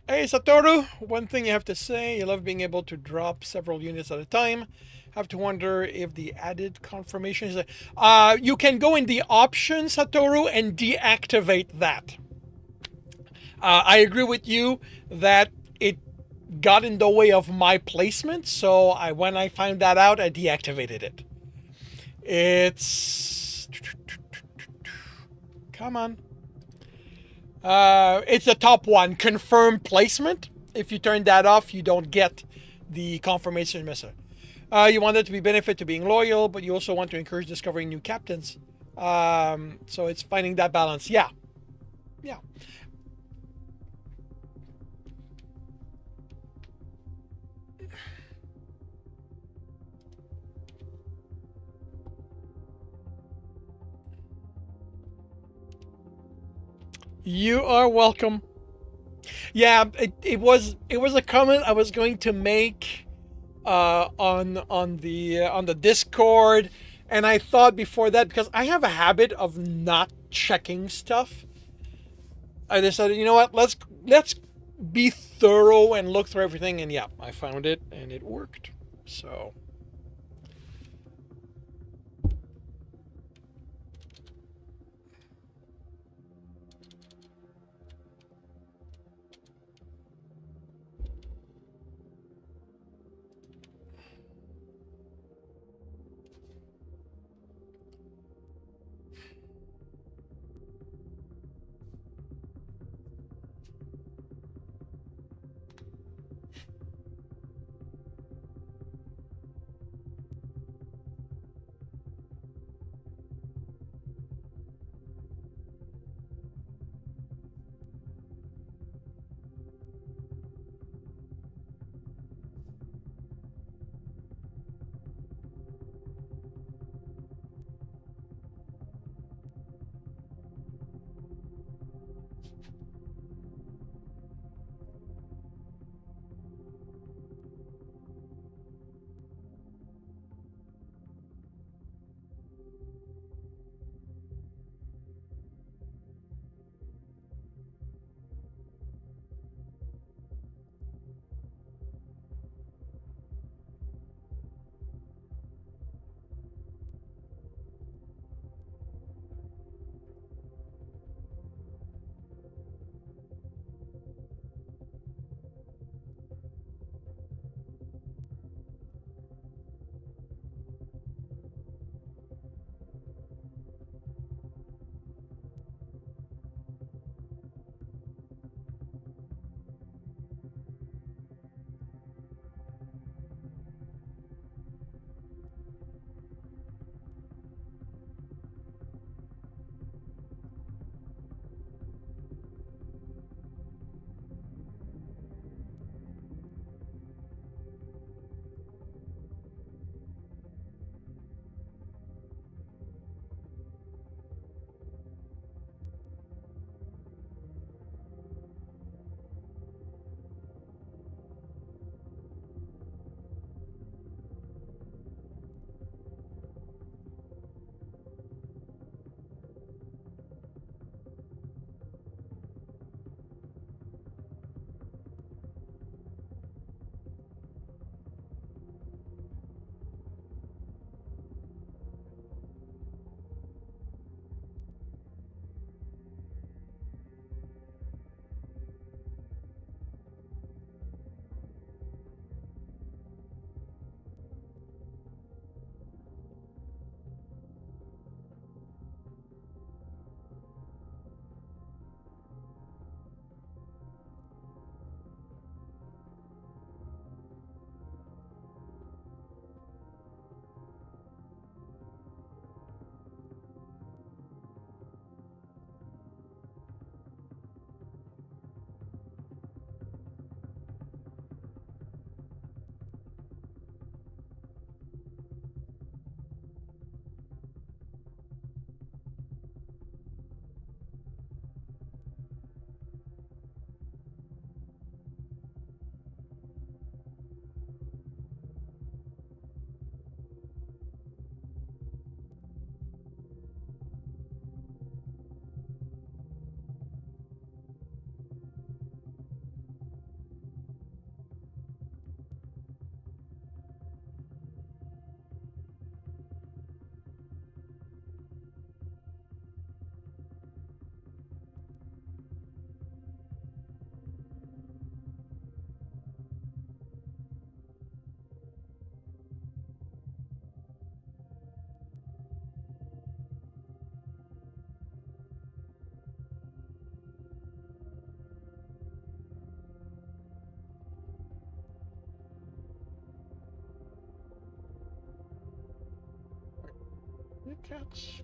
Hey Satoru, one thing you have to say, you love being able to drop several units at a time. Have to wonder if the added confirmation is you can go in the options, Satoru, and deactivate that. I agree with you that it got in the way of my placement, so when I found that out, I deactivated it. It's come on. It's the top one, confirm placement. If you turn that off, you don't get the confirmation message. You want it to be benefit to being loyal, but you also want to encourage discovering new captains. So it's finding that balance. Yeah. Yeah. You are welcome. Yeah, it was a comment I was going to make on the Discord, and I thought before that, because I have a habit of not checking stuff, I decided, you know what, let's be thorough and look through everything, and yeah, I found it and it worked. So Cats.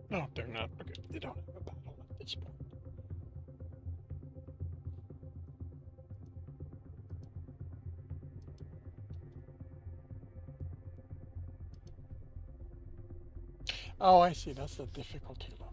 No, they're not. Okay, they don't have a battle at this point. Oh, I see. That's the difficulty level.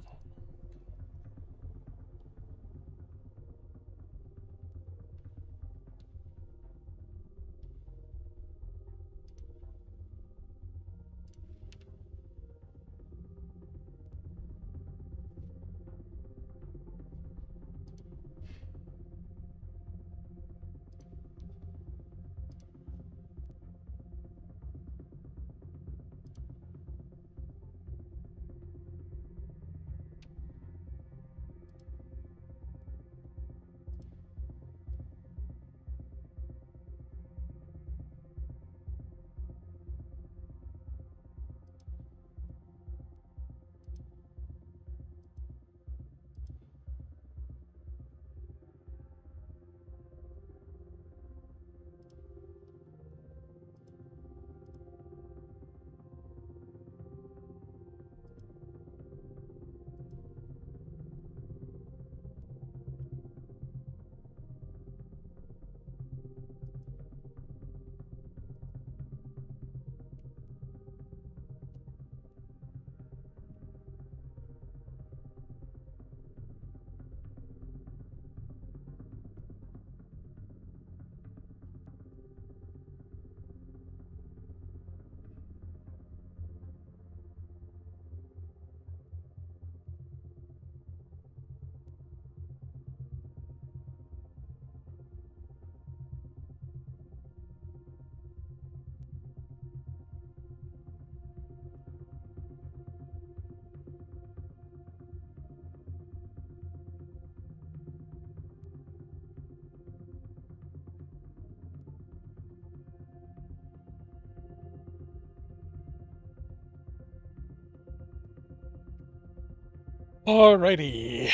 Alrighty.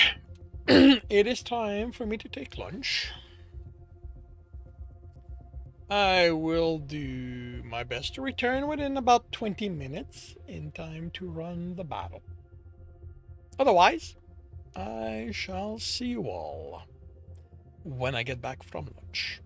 It is time for me to take lunch. I will do my best to return within about 20 minutes in time to run the battle. Otherwise, I shall see you all when I get back from lunch.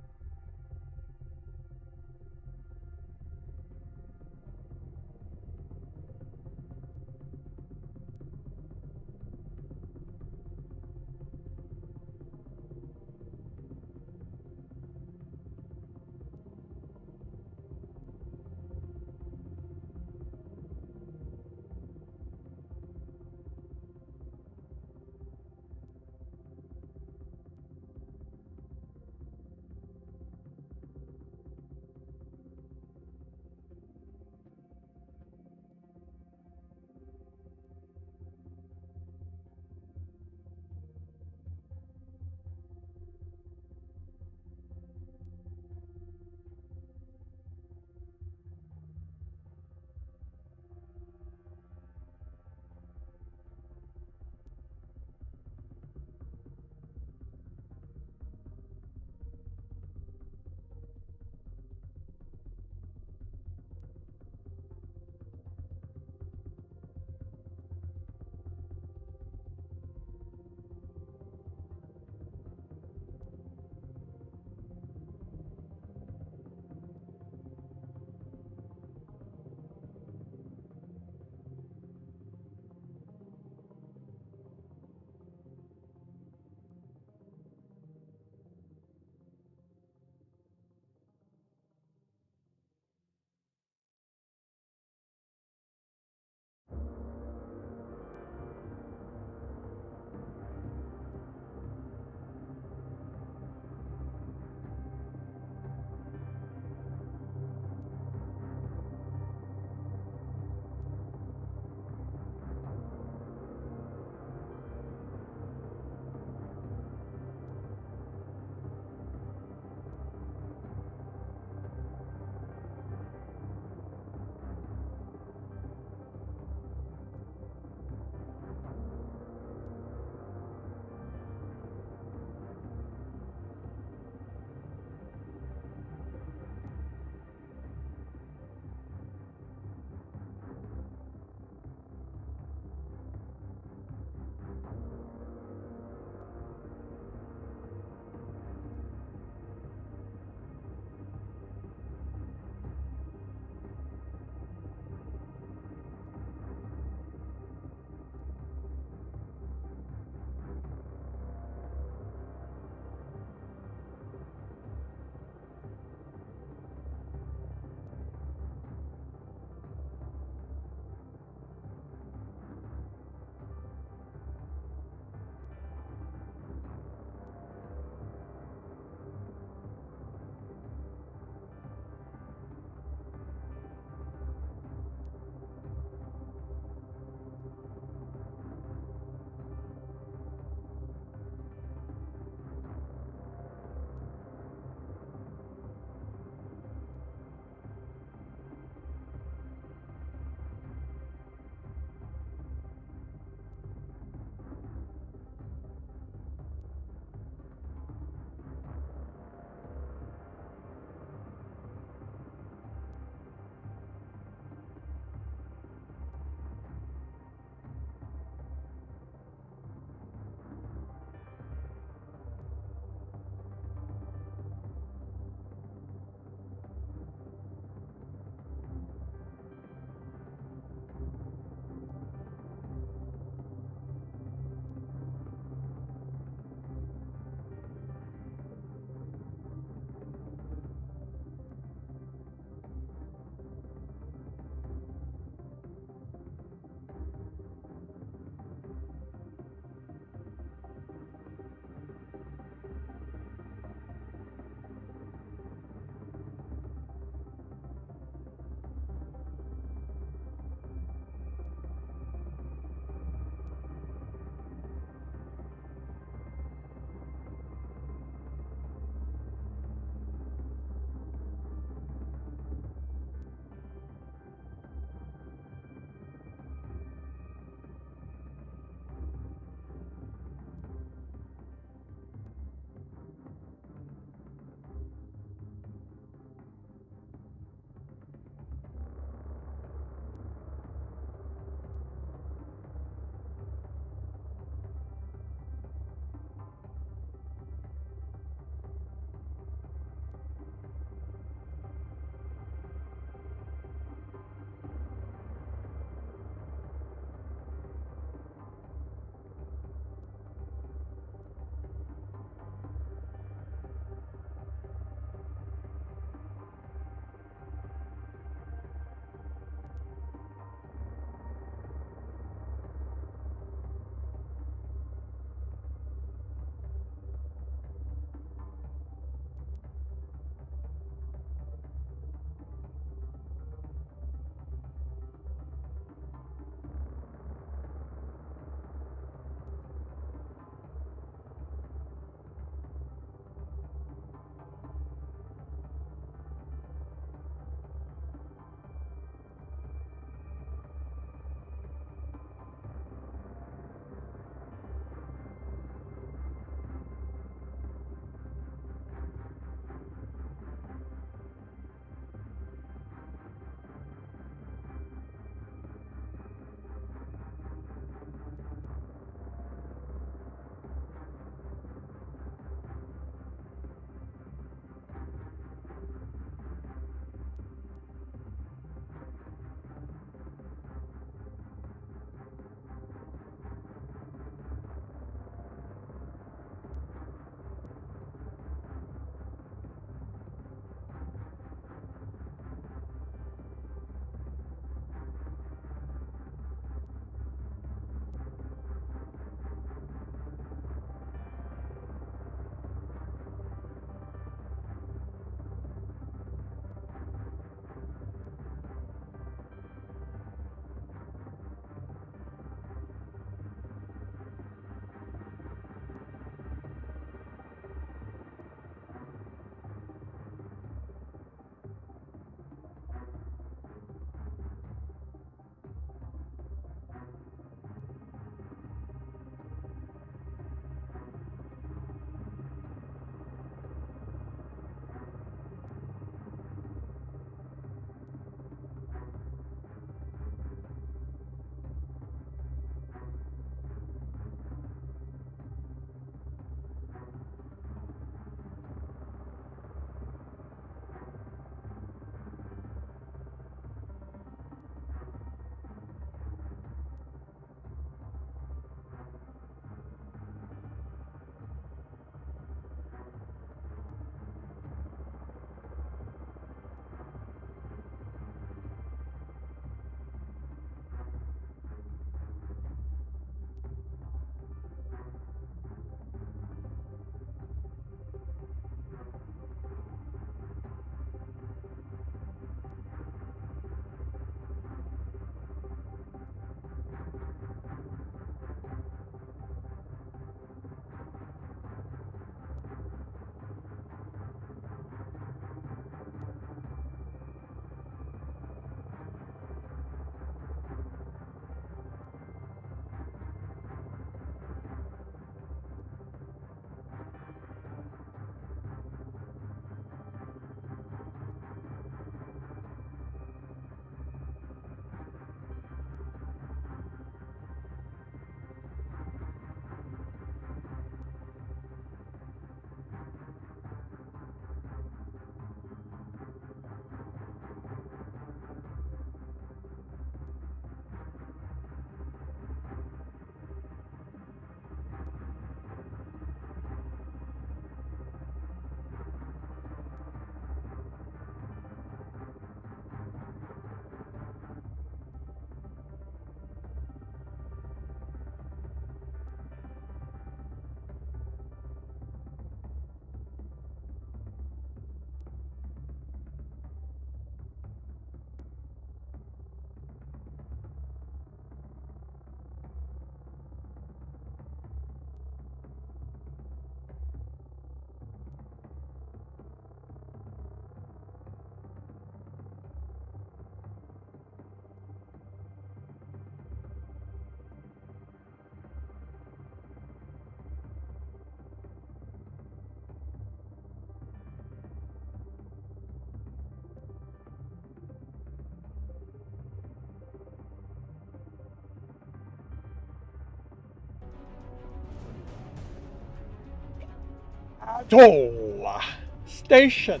Battle Station.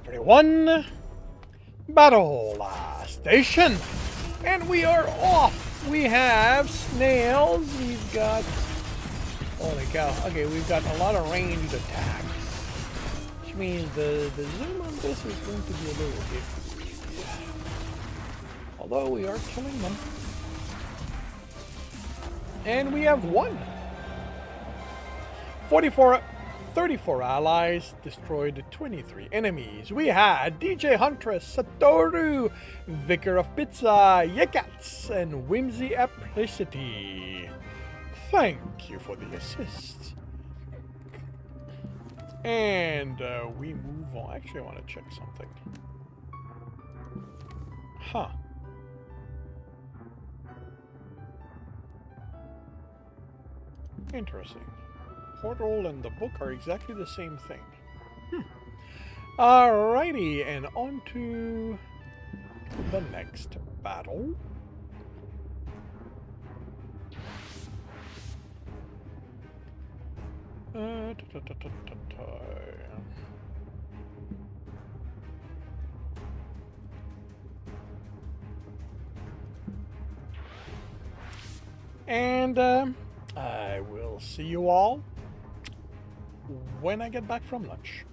Everyone, Battle Station. And we are off. We have snails. We've got... Holy cow. Okay, we've got a lot of ranged attacks. Which means the zoom on this is going to be a little iffy. Although we are killing them. And we have won. 34 allies, destroyed 23 enemies. We had DJ Huntress, Satoru, Vicar of Pizza, Yekats, and Whimsy Apricity. Thank you for the assist. And we move on. Actually, I want to check something. Huh. Interesting. Portal and the book are exactly the same thing. Alrighty, and on to the next battle. And I will see you all when I get back from lunch.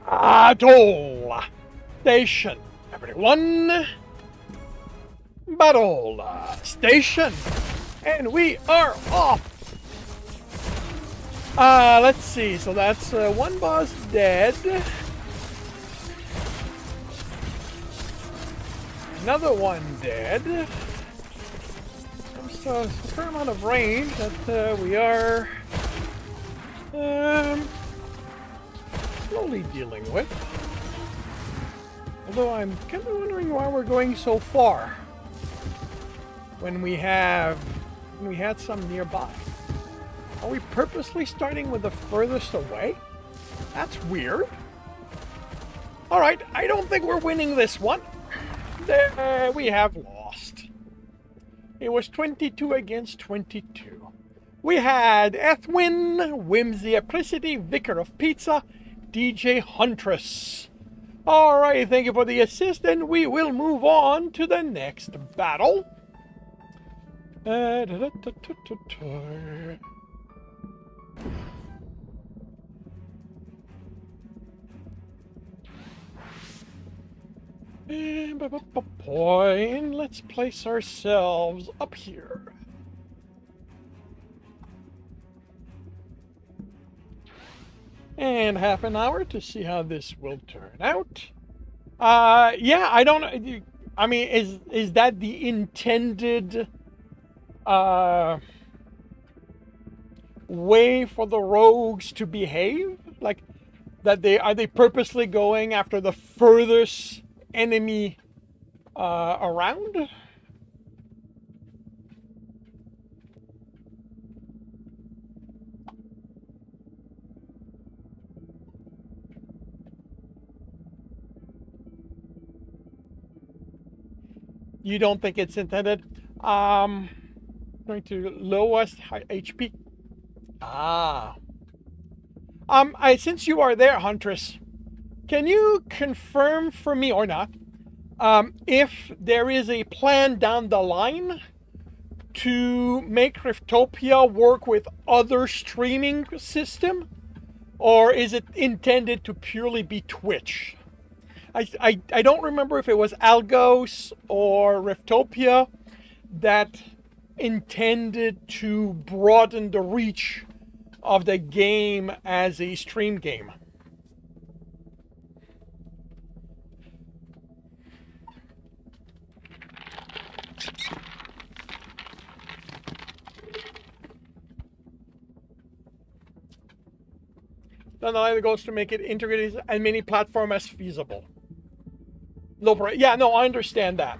Battle station, everyone. Battle station, and we are off. Let's see. So that's one boss dead. Another one dead. There's a fair amount of range that we are slowly dealing with. Although I'm kind of wondering why we're going so far when we had some nearby. Are we purposely starting with the furthest away? That's weird. All right, I don't think we're winning this one. There, we have lost. It was 22 against 22. We had Ethwin, Whimsy Apricity, Vicar of Pizza, DJ Huntress. All right, thank you for the assist, and we will move on to the next battle. And let's place ourselves up here. And half an hour to see how this will turn out. Yeah, I don't know. I mean, is that the intended way for the rogues to behave? Like, that are they purposely going after the furthest enemy around? You don't think it's intended? Going to lowest HP. Since you are there, Huntress, can you confirm for me or not if there is a plan down the line to make Riftopia work with other streaming system, or is it intended to purely be Twitch? I don't remember if it was Algos or Riftopia that intended to broaden the reach of the game as a stream game. Nonetheless, it goes to make it integrated as many platform as feasible. Yeah, no, I understand that.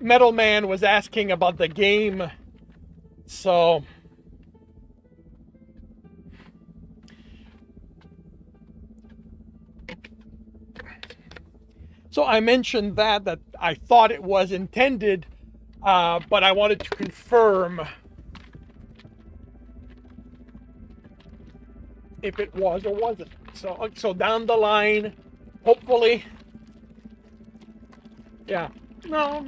Metal Man was asking about the game, so I mentioned that I thought it was intended, but I wanted to confirm if it was or wasn't. So down the line, hopefully, yeah. No.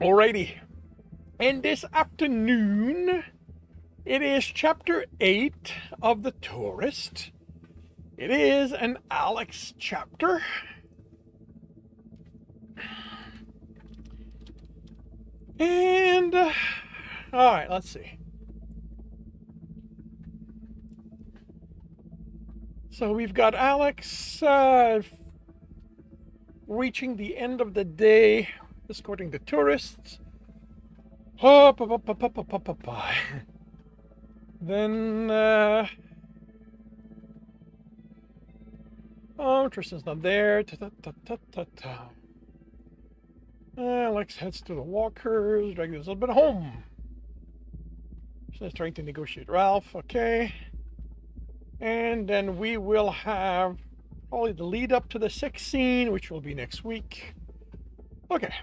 Alrighty. And this afternoon, it is chapter 8 of The Tourist. It is an Alex chapter. And, alright, let's see. So we've got Alex reaching the end of the day, escorting the tourists. Then, oh, Tristan's not there. Alex heads to the walkers, dragging his husband home. She's trying to negotiate Ralph, okay. And then we will have probably the lead up to the sex scene, which will be next week. Okay.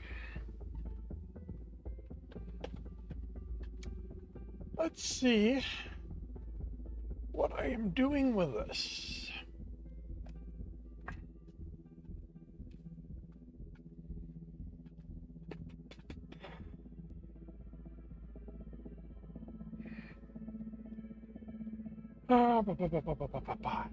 Let's see what I am doing with this. Ah, ba, ba, ba, ba, ba, ba, ba, ba.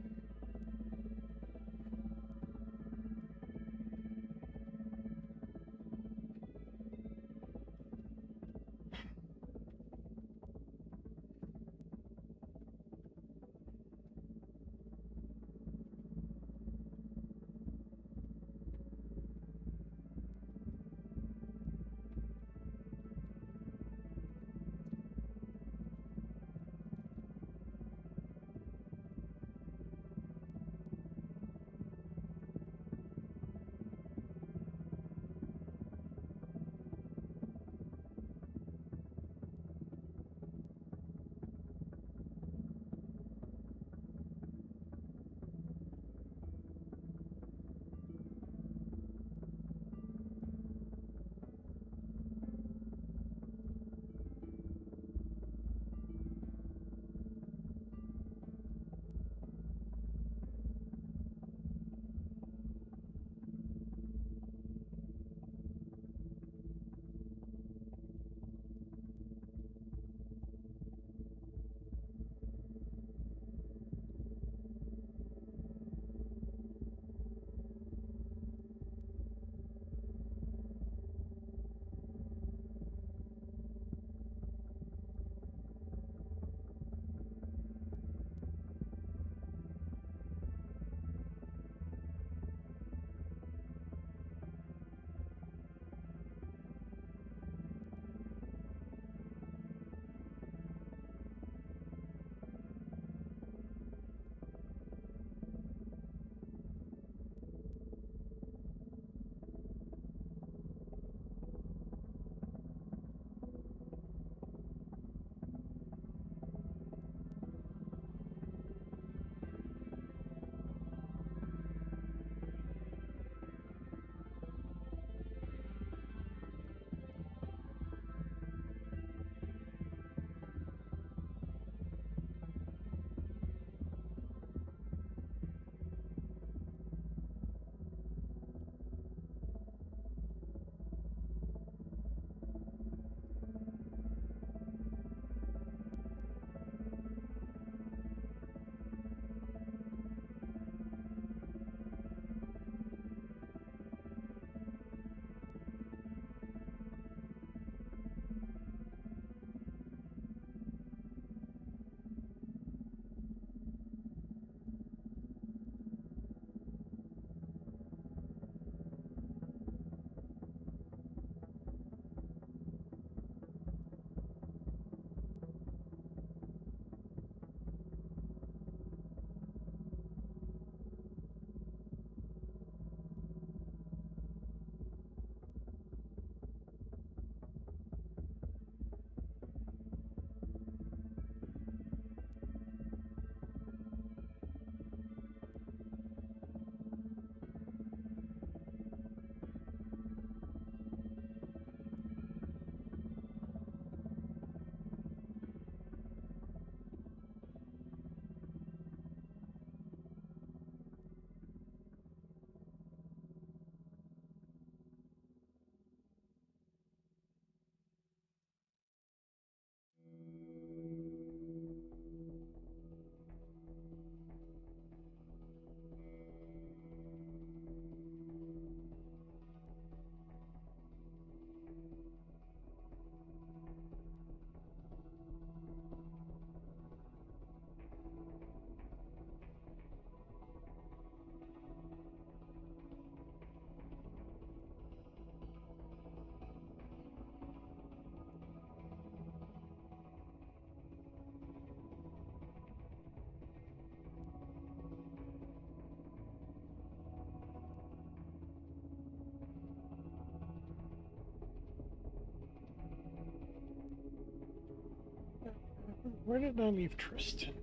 Where did I leave Tristan?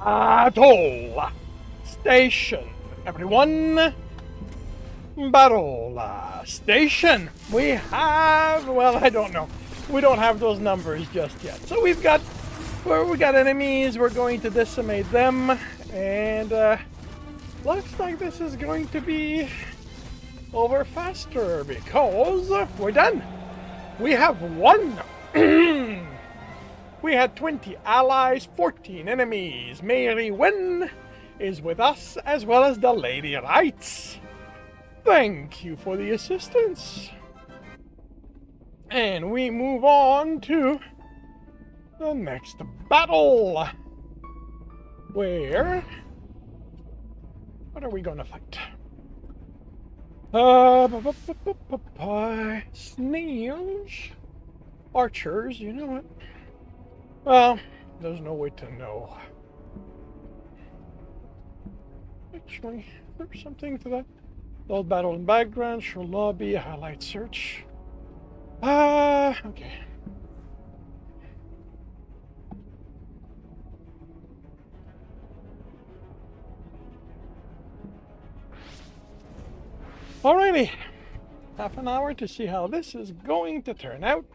Battle station, everyone. Battle station. We have, well, I don't know. We don't have those numbers just yet. So we got enemies. We're going to decimate them, and looks like this is going to be over faster because we're done. We have won. We had 20 allies, 14 enemies. Mary Wynn is with us, as well as the Lady Wrights. Thank you for the assistance. And we move on to the next battle. What are we gonna fight? Snails? Archers, you know what? Well, there's no way to know. Actually, there's something to that. Load battle in background, show lobby, highlight search. Okay. Alrighty. Half an hour to see how this is going to turn out.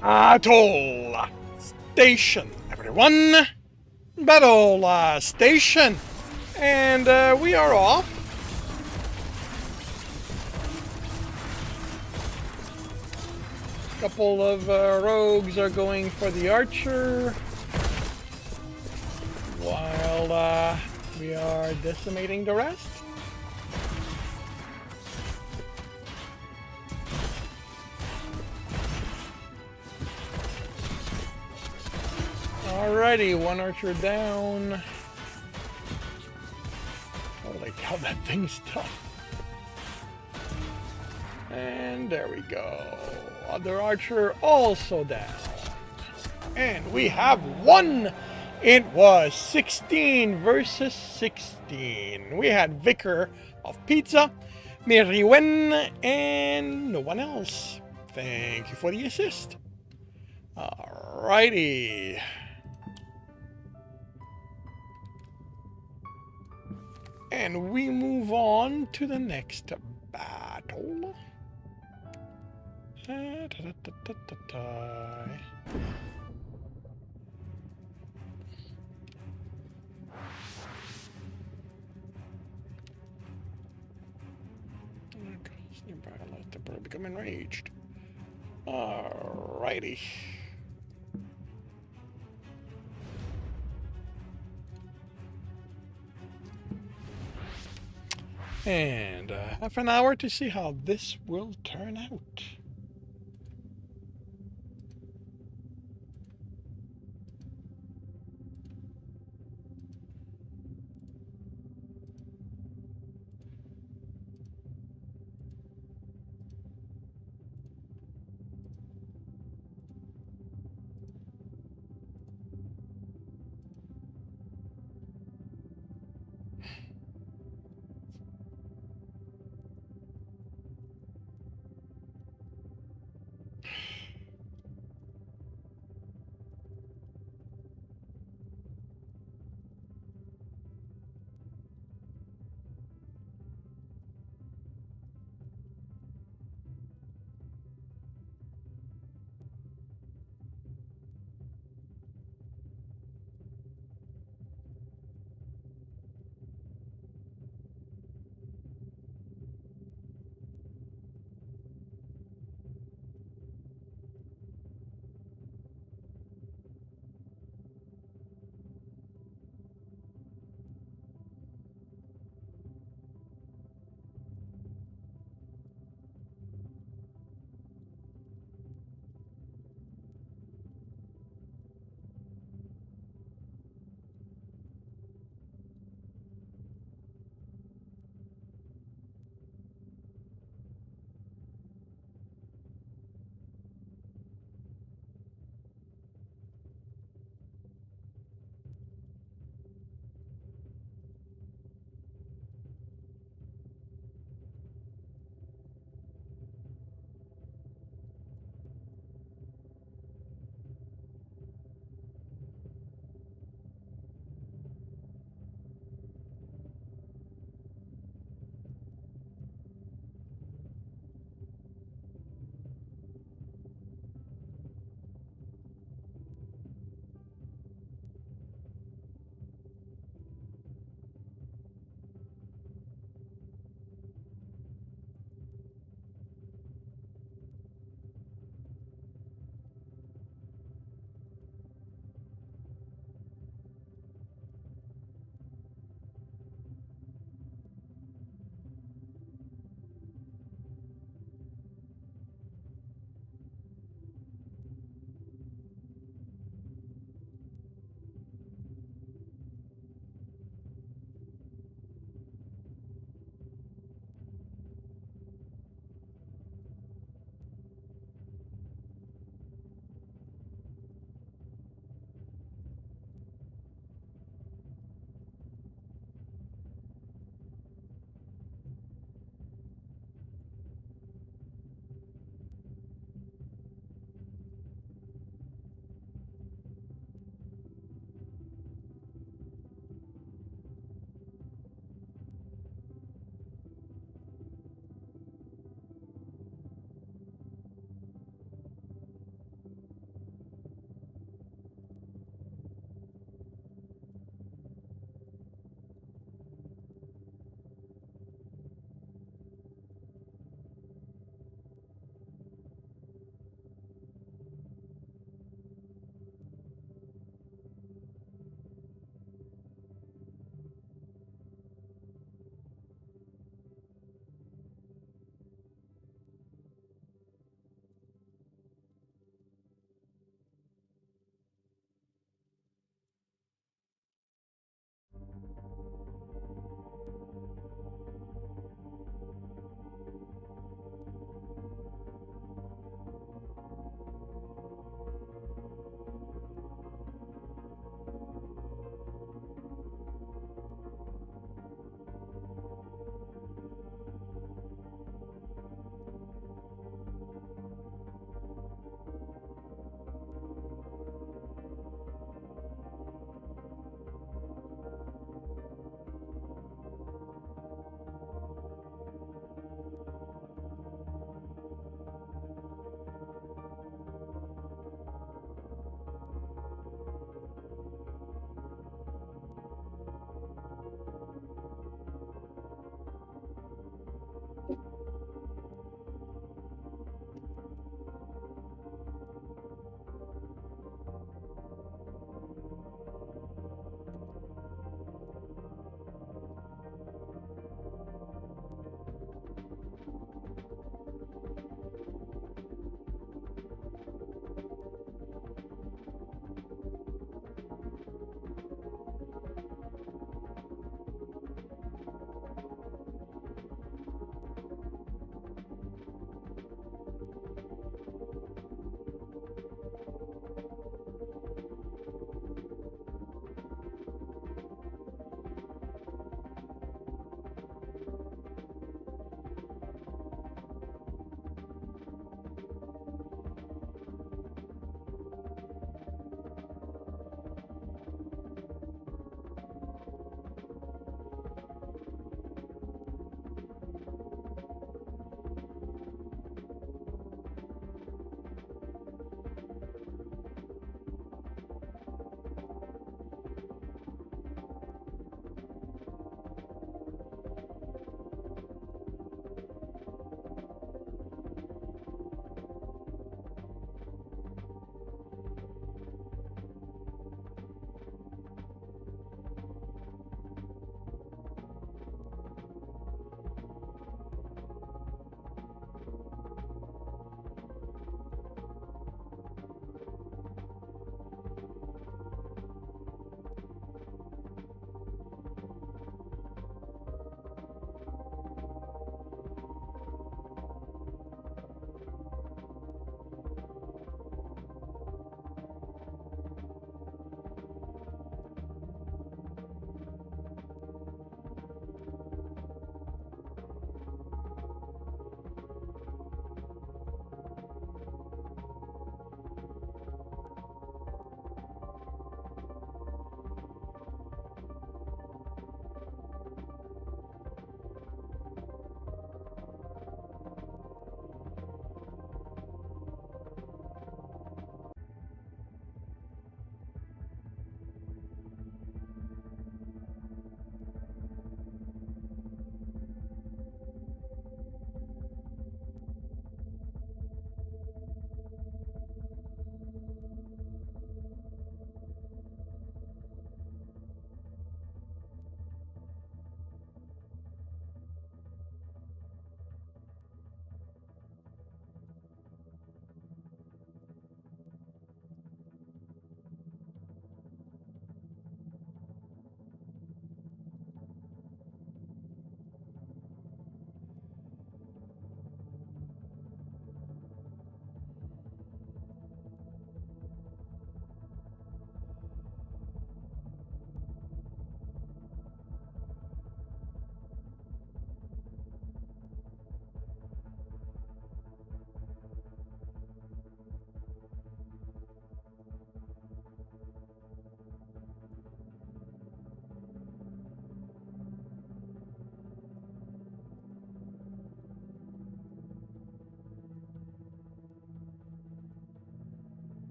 Battle station, everyone. Battle station. And we are off. A couple of rogues are going for the archer. While we are decimating the rest. Alrighty, one archer down. Holy cow, that thing's tough. And there we go. Other archer also down. And we have won! It was 16 versus 16. We had Vicar of Pizza, Miriwen, and no one else. Thank you for the assist. Alrighty. And we move on to the next battle. They're become enraged. Alrighty. And half an hour to see how this will turn out.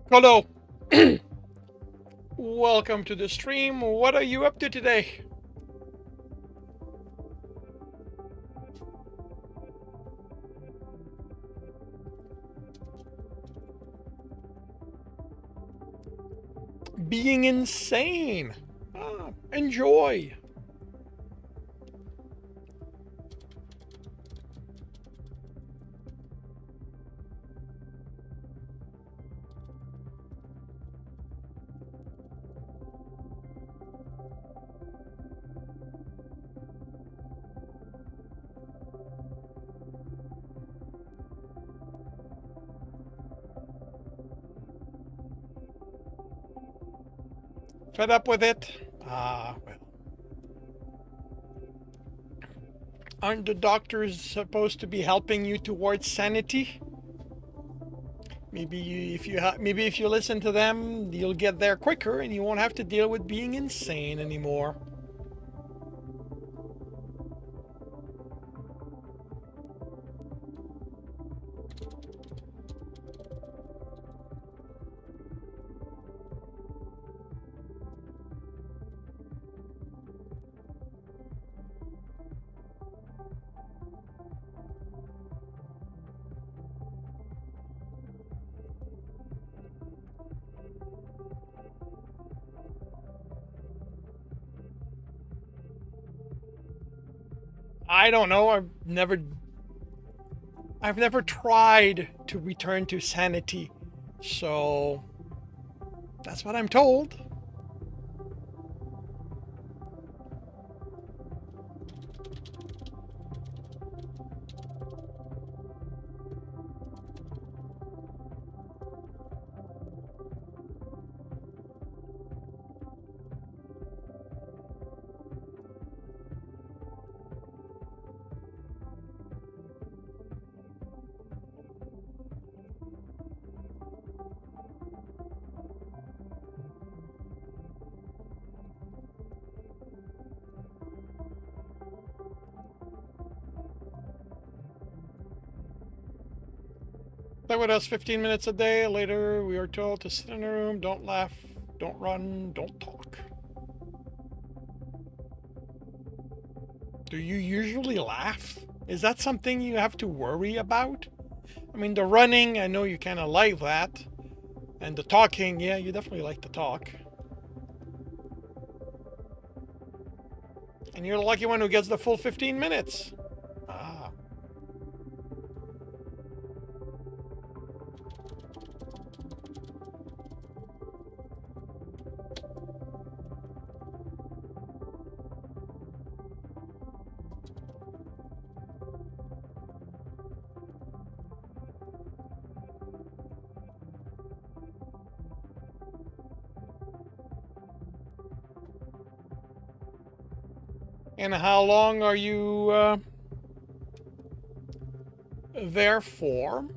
Kolo, welcome to the stream. What are you up to today? Being insane. Enjoy. Fed up with it? Well. Aren't the doctors supposed to be helping you towards sanity? Maybe if you listen to them, you'll get there quicker and you won't have to deal with being insane anymore. I don't know. I've never tried to return to sanity. So that's what I'm told. Play with us 15 minutes a day. Later, we are told to sit in a room, don't laugh, don't run, don't talk. Do you usually laugh? Is that something you have to worry about? I mean, the running, I know you kind of like that. And the talking, yeah, you definitely like to talk. And you're the lucky one who gets the full 15 minutes. Ah. And how long are you there for?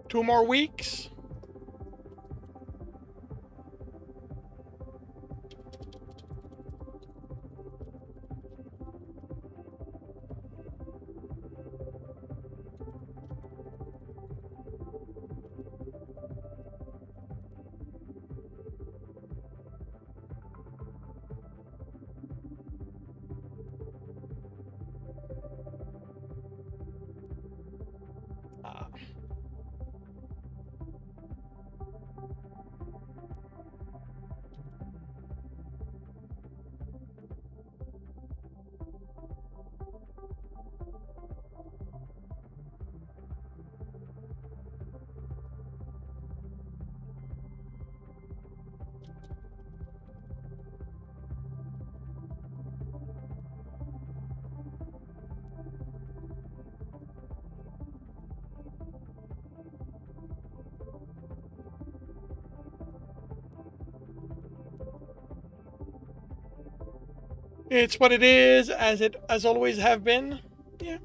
Two more weeks? It's what it is, as it as always have been. Yeah.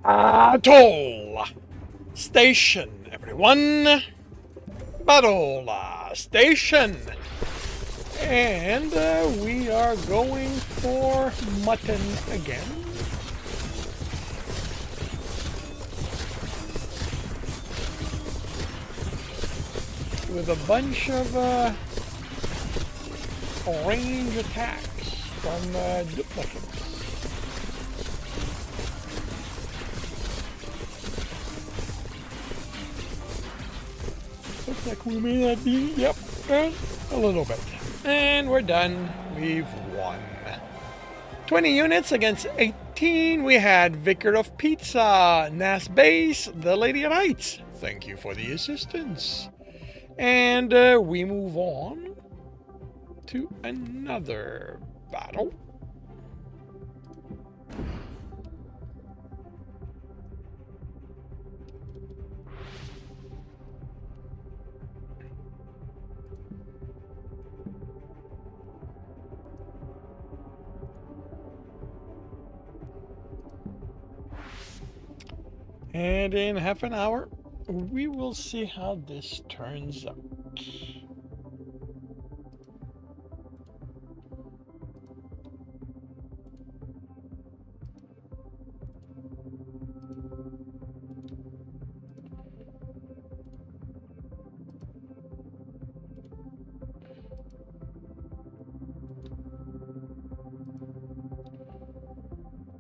Battle station, everyone. Battle station. And we are going for mutton again. With a bunch of range attacks from duplicates. Looks like we may not be, yep, a little bit. And we're done. We've won. 20 units against 18. We had Vicar of Pizza, Nas Base, the Lady of Heights. Thank you for the assistance. And we move on to another battle. And in half an hour, we will see how this turns out.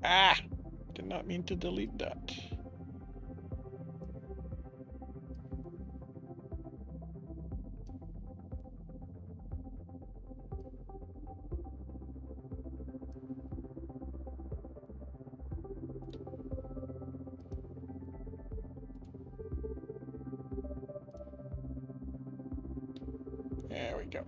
Ah, did not mean to delete that. There we go.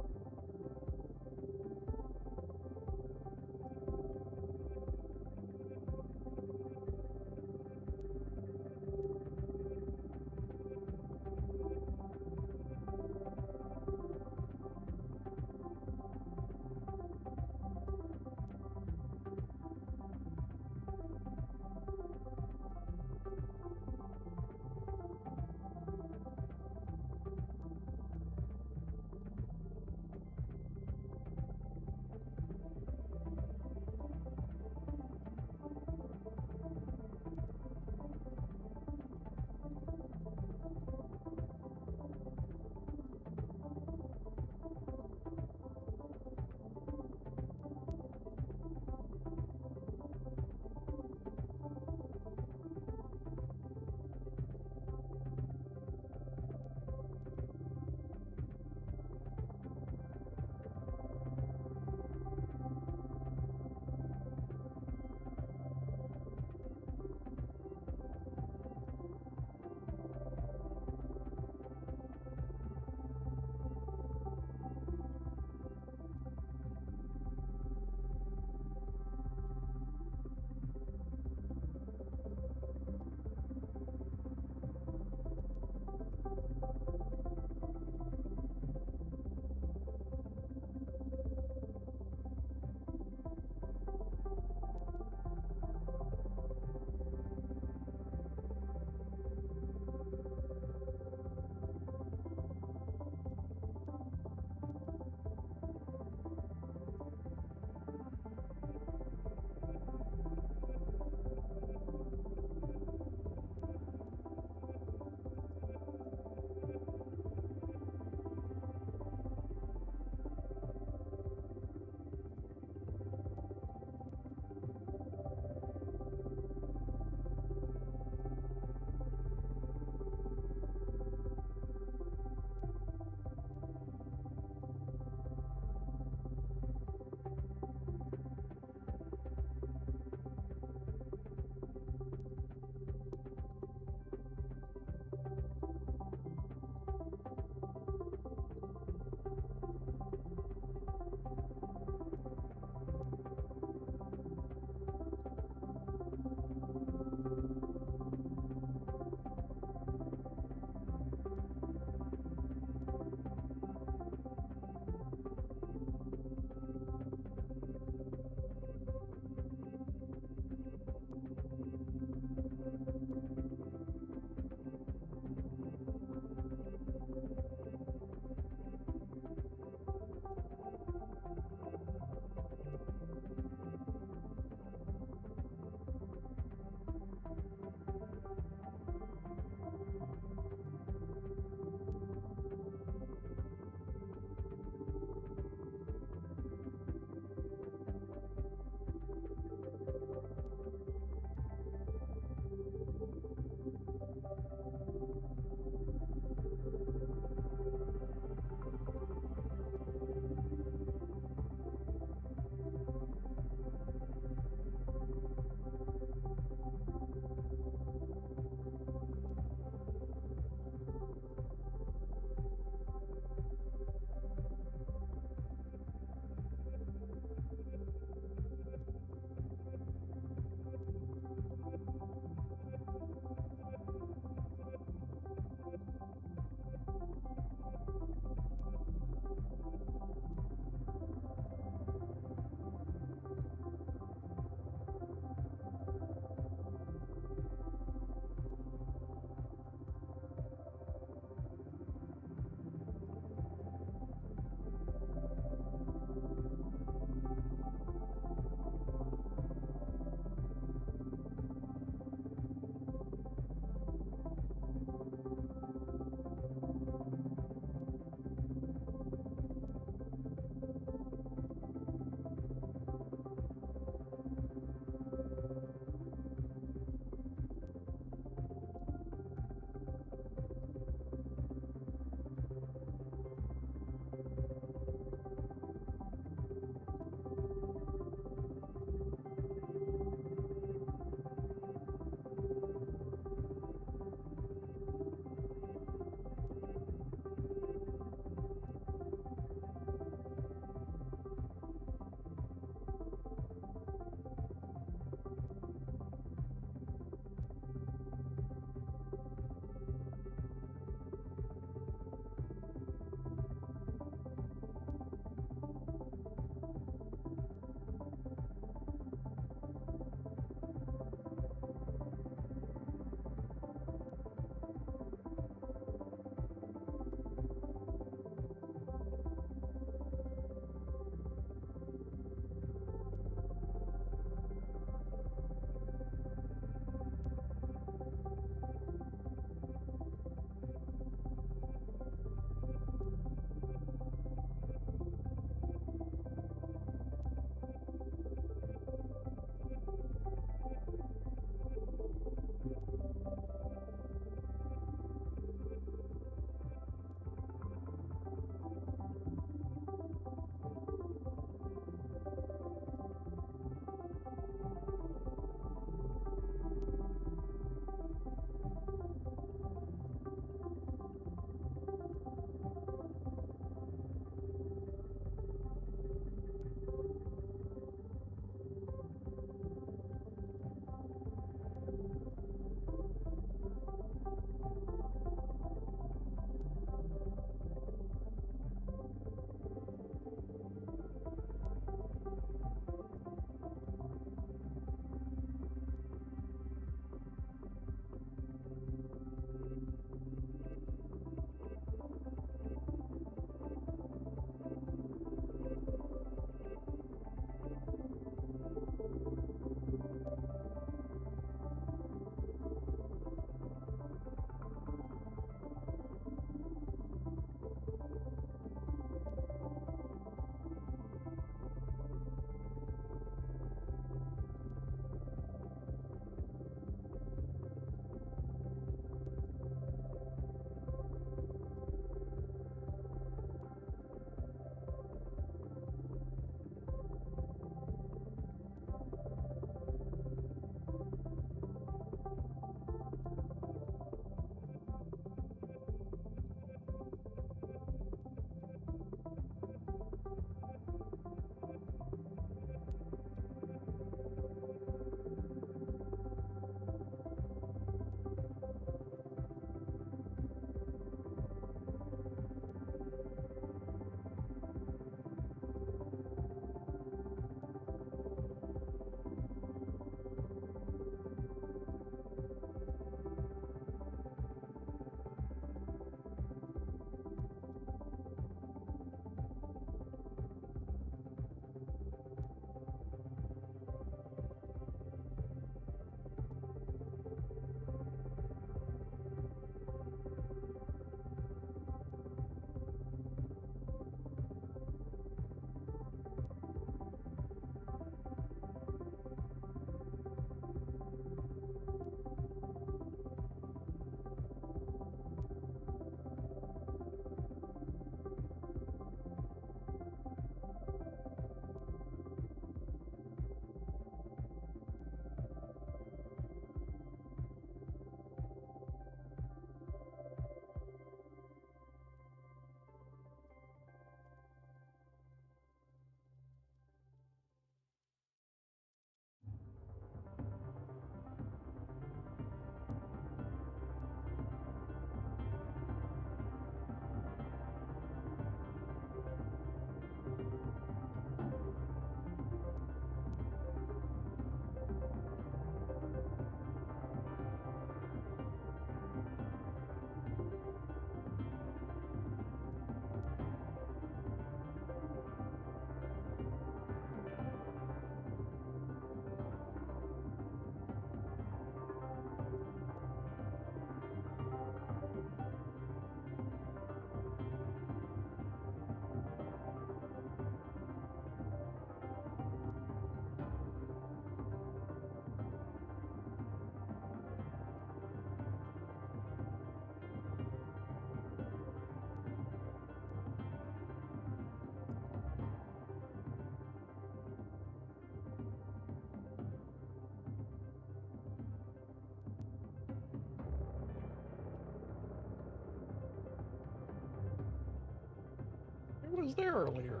was there earlier.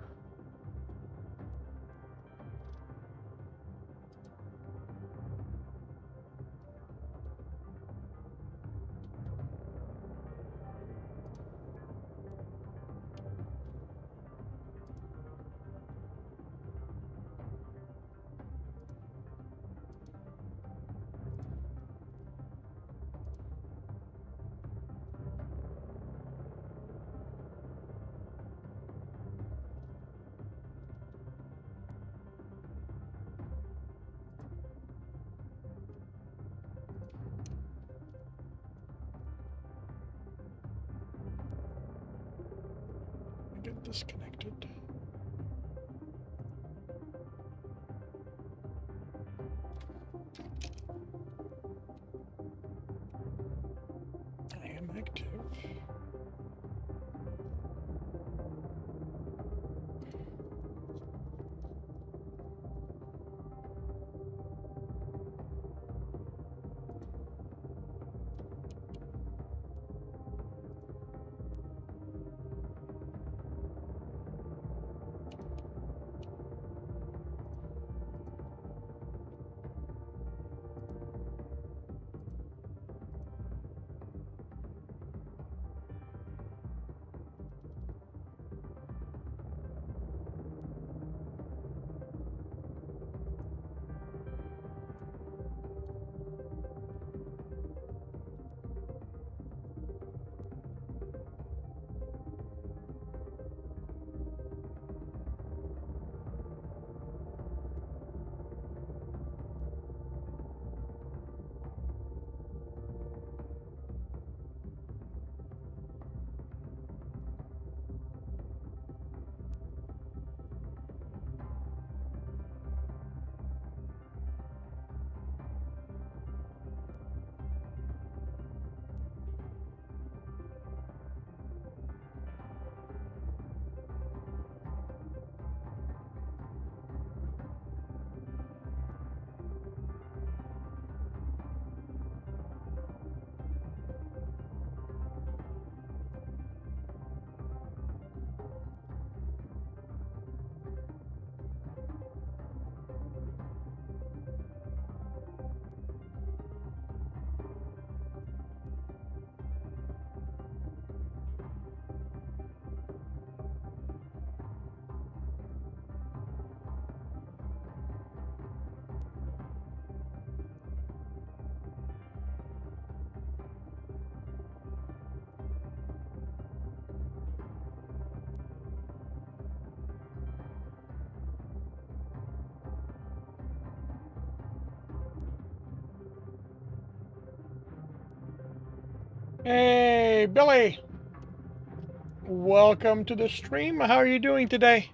Get disconnected. I am active. Hey, Billy. Welcome to the stream. How are you doing today?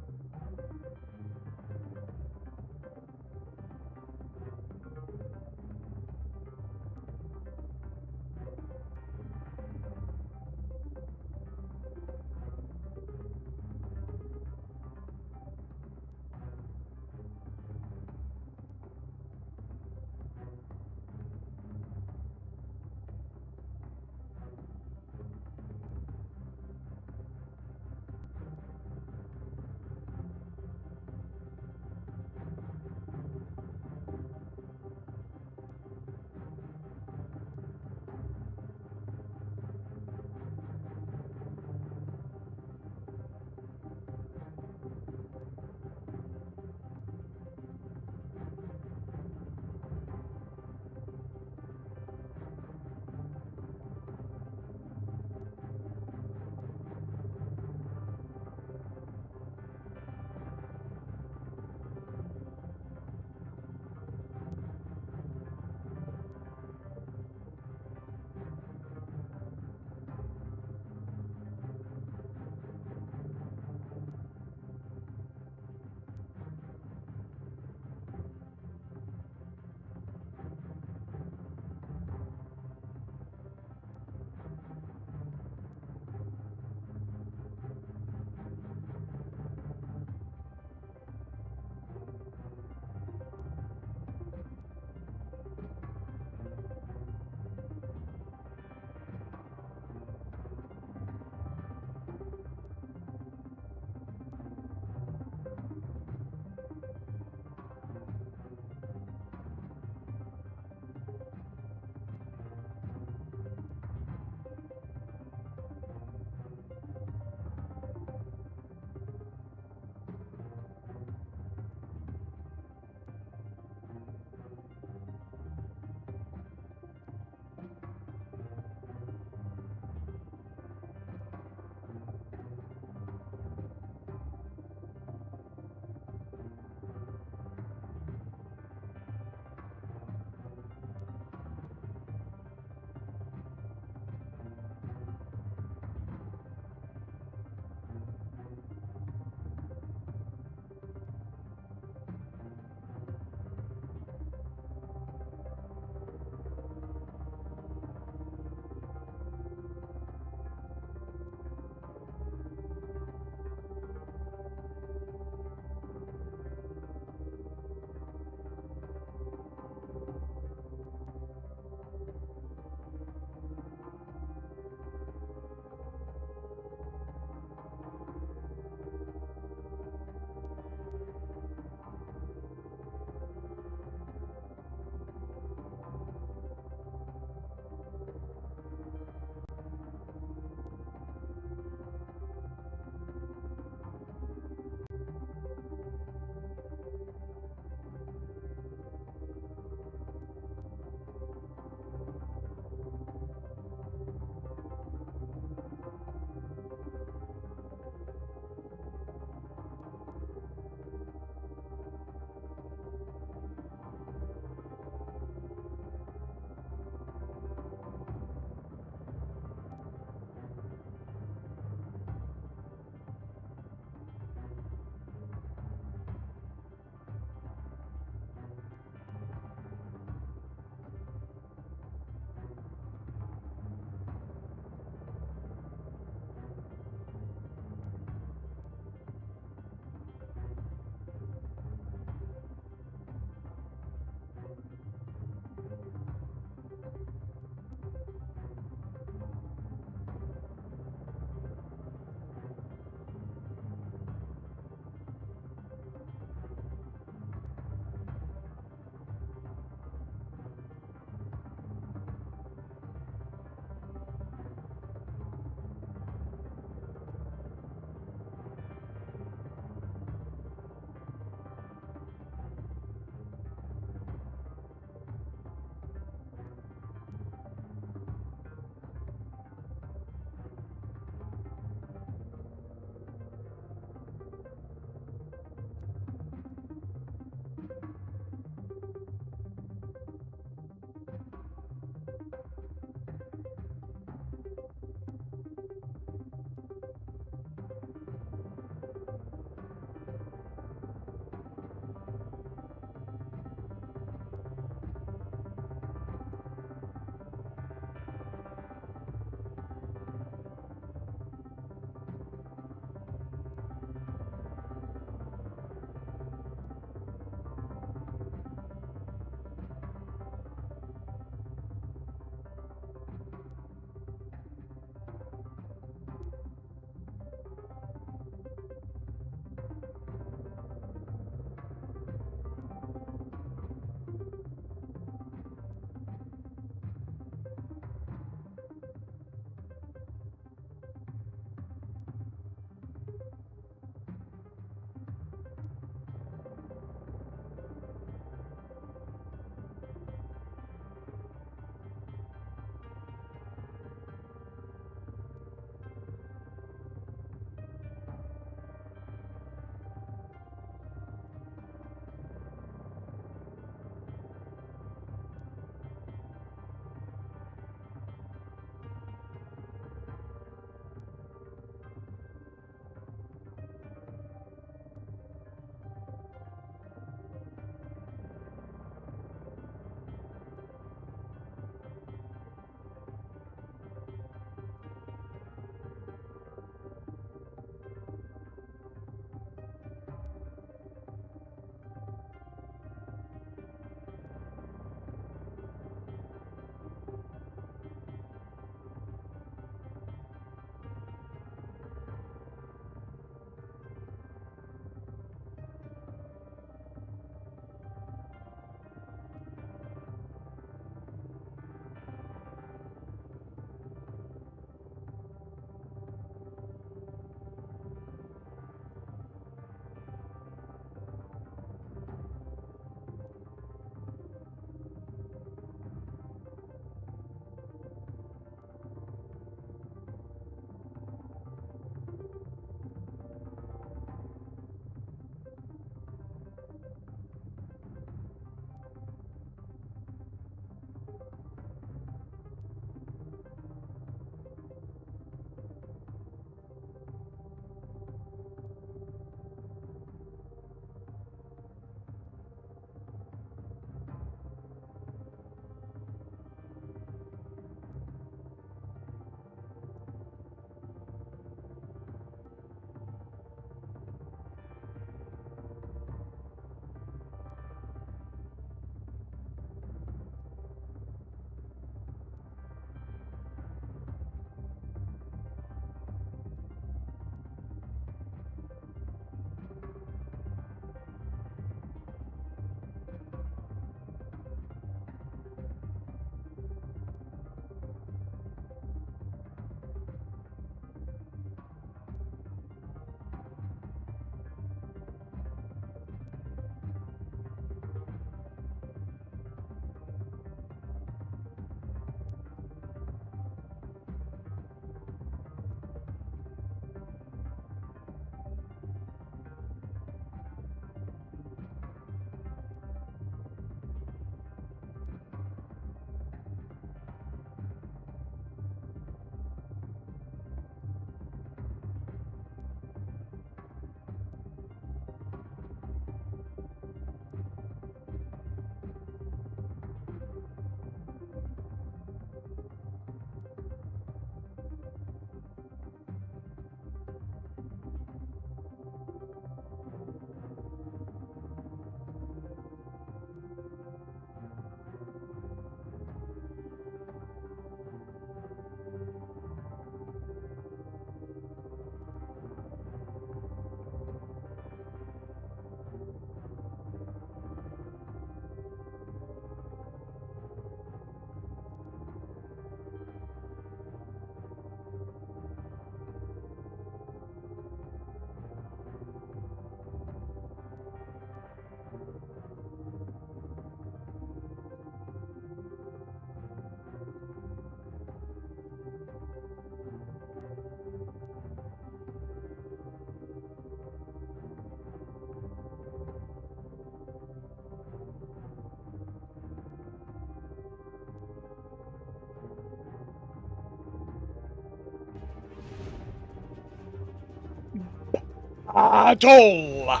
Battle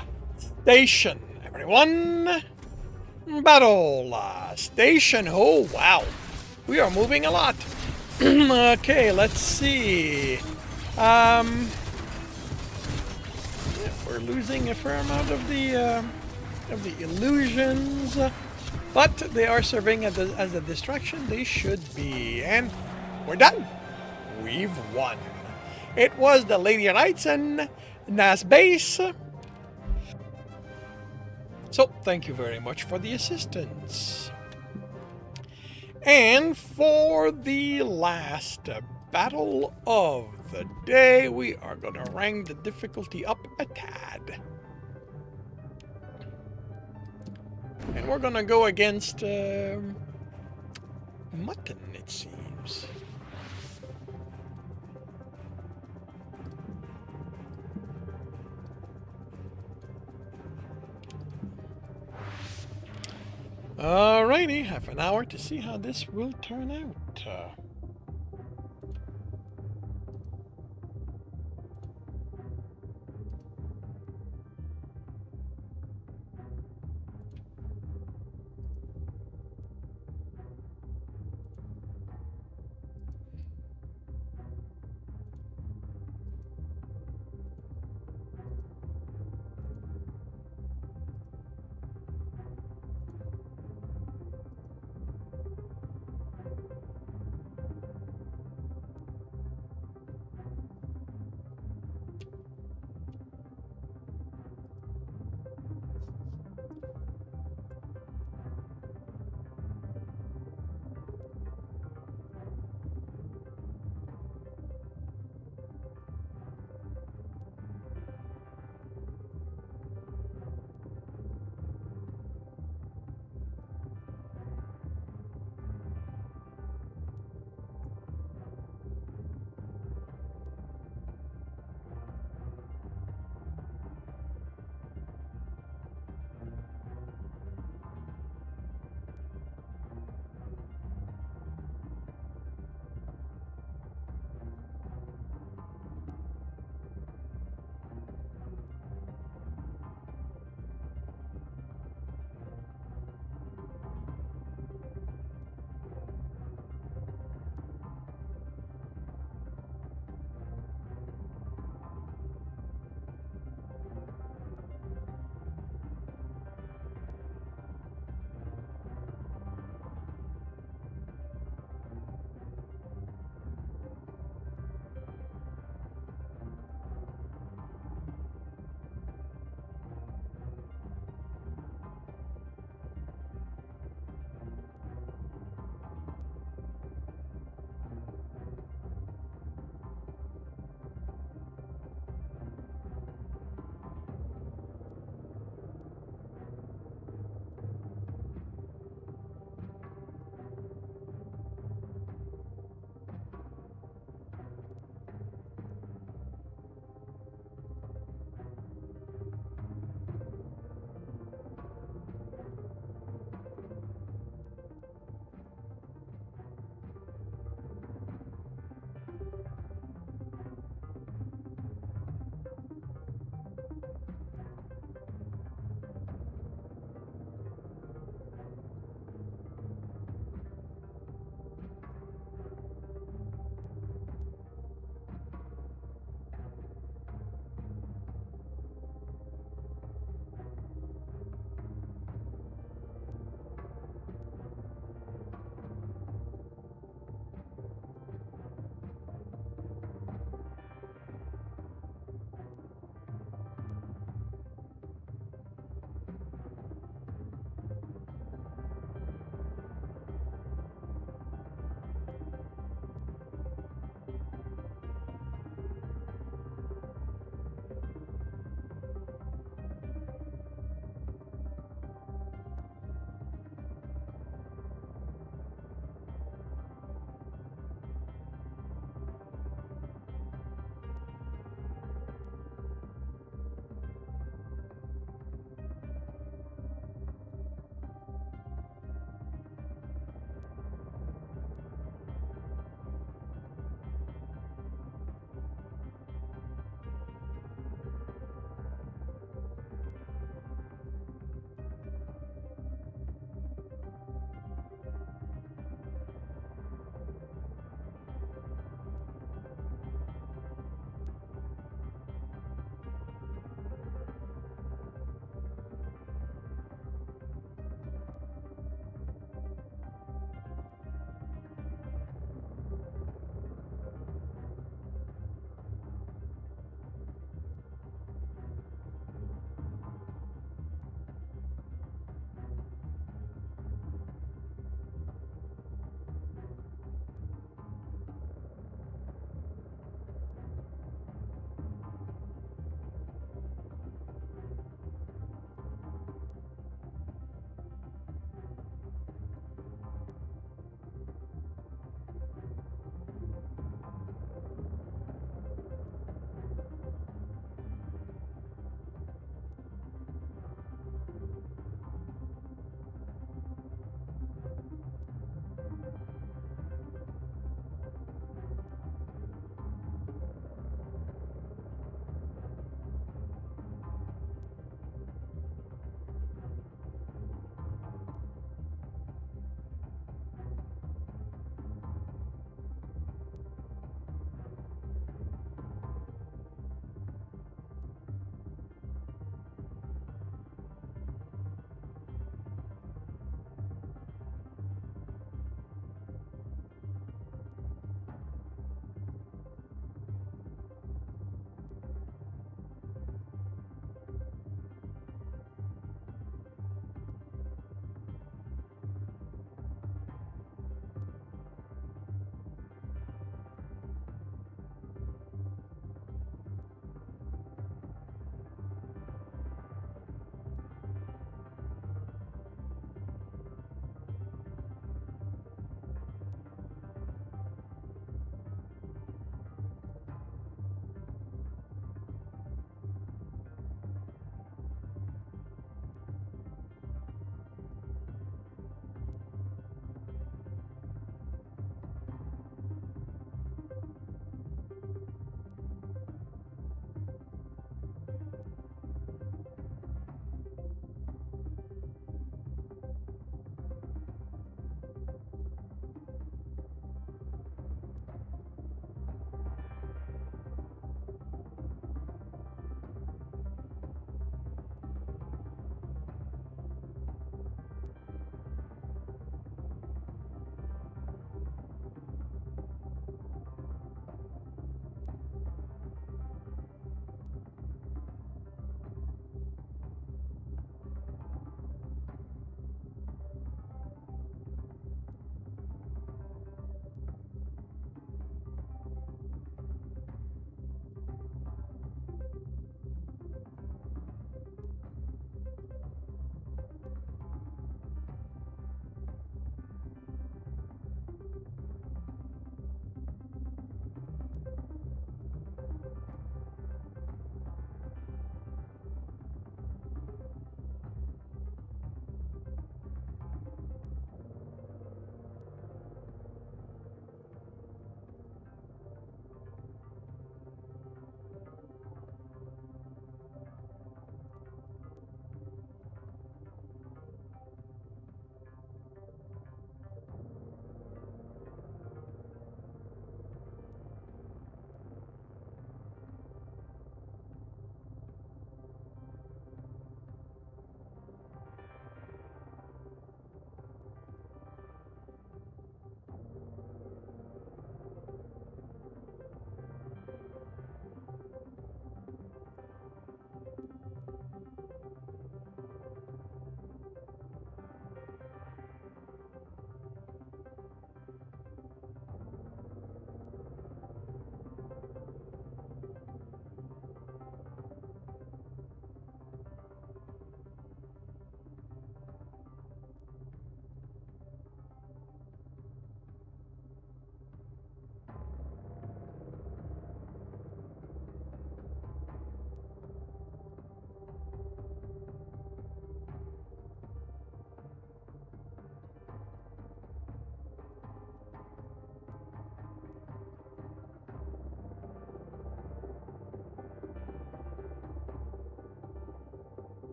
station, everyone. Battle station. Oh, wow. We are moving a lot. Okay, let's see. Yeah, we're losing a fair amount of the illusions, but they are serving as a distraction. They should be, and we're done. We've won. It was the Lady Knights and Nas base. So thank you very much for the assistance. And for the last battle of the day, we are going to rank the difficulty up a tad. And we're going to go against Mutton, it seems. Alrighty, half an hour to see how this will turn out.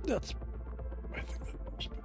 That's, I think that works better.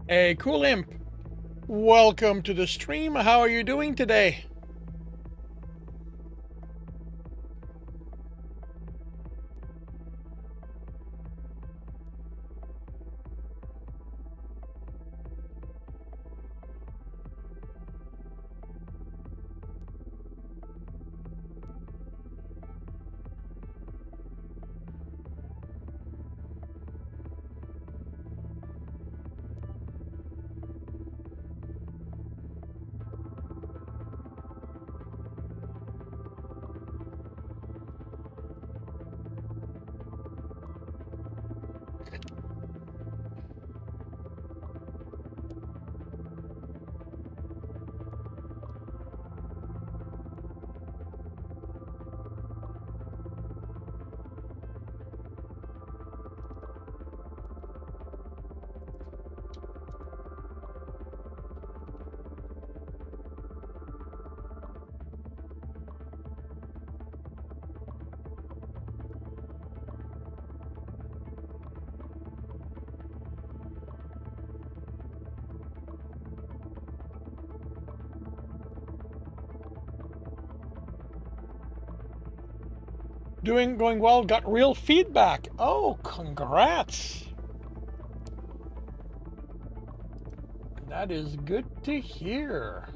Hey, Cool Imp. Welcome to the stream. How are you doing today? Going well. Got real feedback. Oh, congrats. That is good to hear.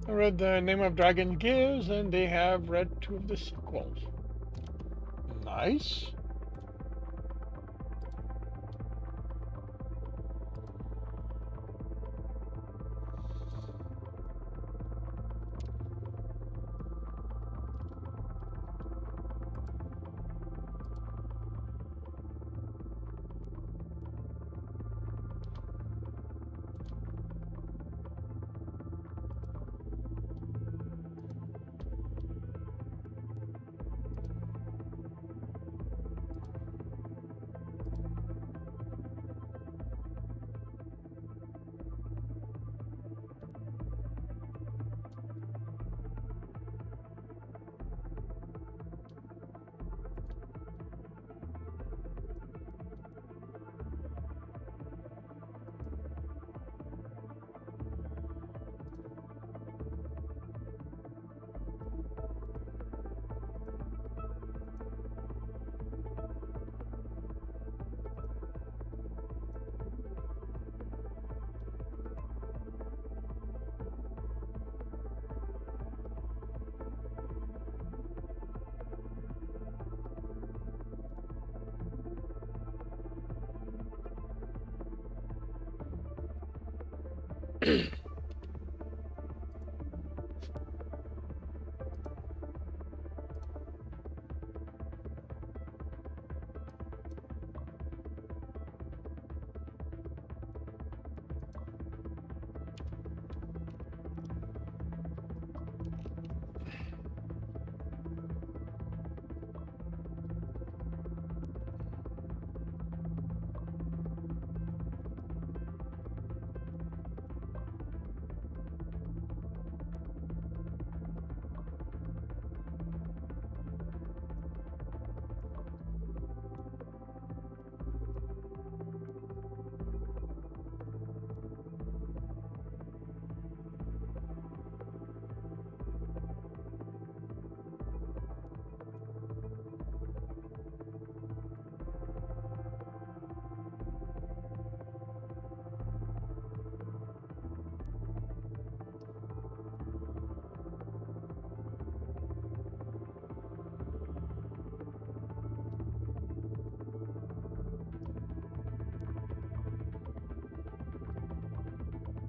I read the Name of Dragon Gives, and they have read 2 of the sequels. Nice.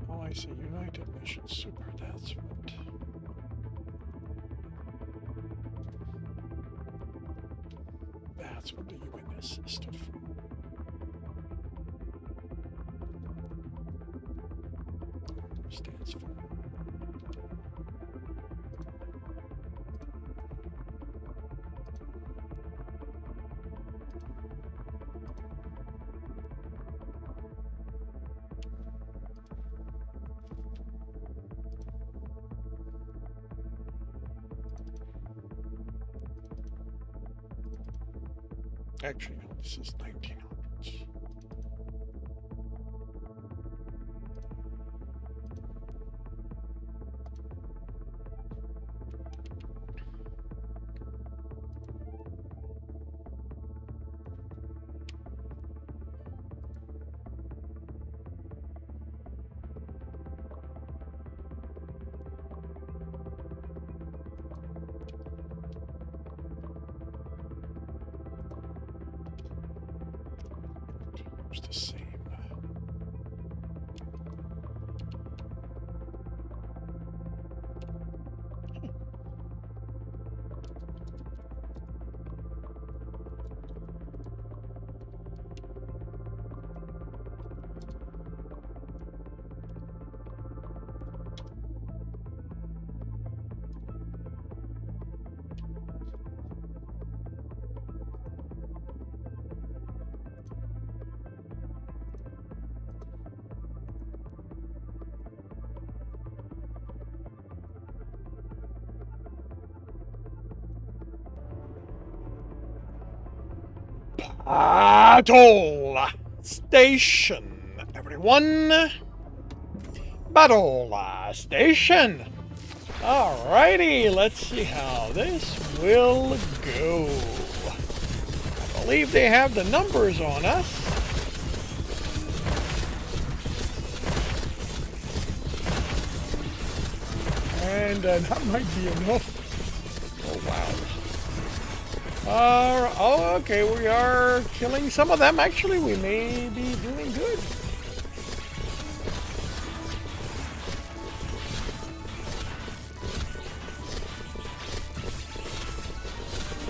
Oh, I see. United Nations Super, that's what. That's what the UNS stood for. Stands for. Actually, no, this is 1900s. The same. Battle Station, everyone. Battle Station. Alrighty, let's see how this will go. I believe they have the numbers on us. And that might be enough. Oh, wow. Oh, okay, we are killing some of them. Actually, we may be doing good.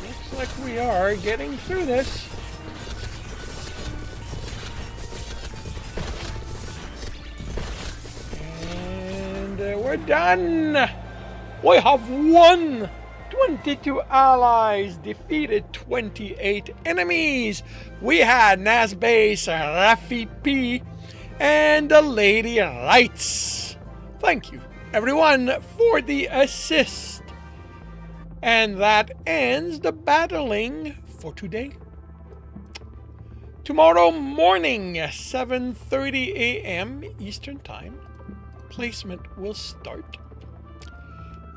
Looks like we are getting through this. And we're done. We have won. 22 allies defeated 28 enemies. We had Nazbase, Rafi P, and the Lady Lights. Thank you, everyone, for the assist. And that ends the battling for today. Tomorrow morning, 7:30 a.m. Eastern Time, placement will start.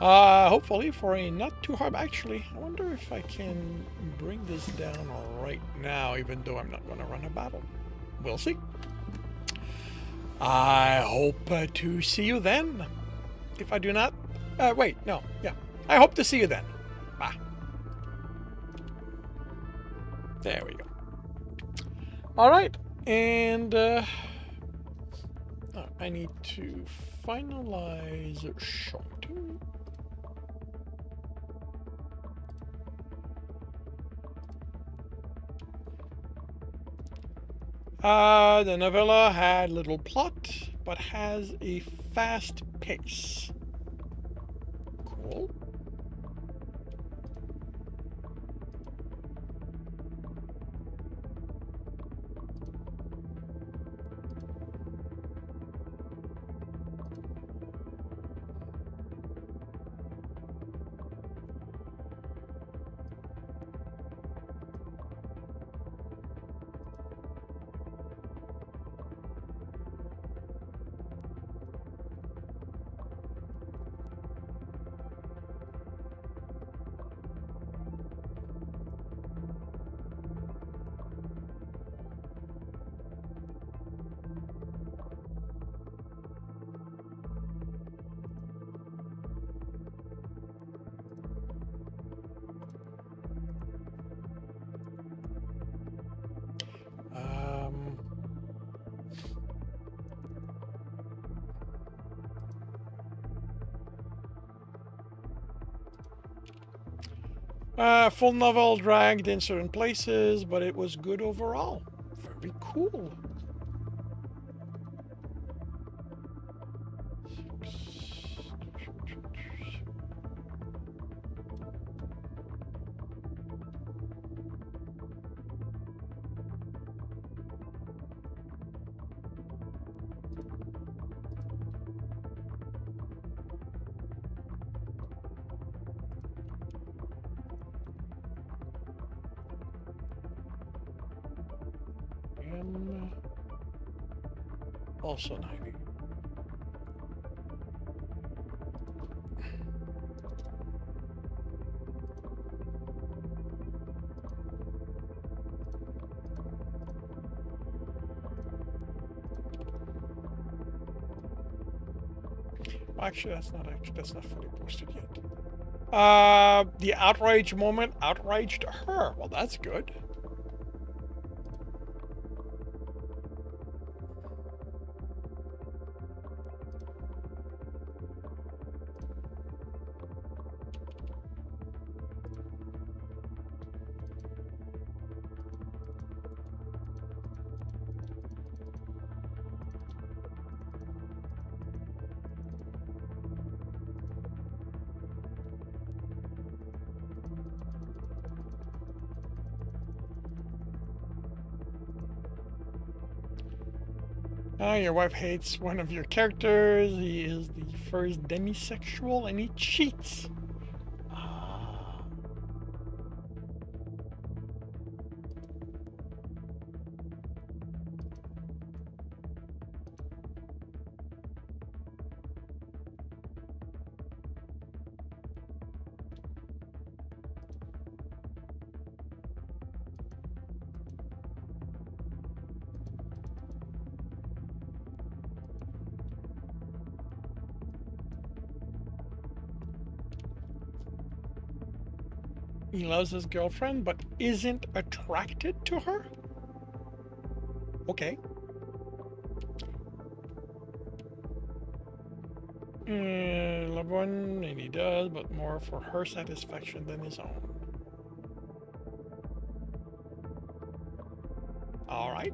Hopefully for a not too hard. Actually, I wonder if I can bring this down right now, even though I'm not going to run a battle. We'll see. I hope to see you then. If I do not, wait, no, yeah. I hope to see you then. Bye. There we go. All right, and I need to finalize shorting. The novella had little plot, but has a fast pace. Cool. Full novel dragged in certain places, but it was good overall. Very cool. Also 90. Actually, that's not fully posted yet. The outrage moment outraged her. Well, that's good. Your wife hates one of your characters. He is the first demisexual and he cheats. He loves his girlfriend, but isn't attracted to her? Okay. Loved one, and he does, but more for her satisfaction than his own. All right.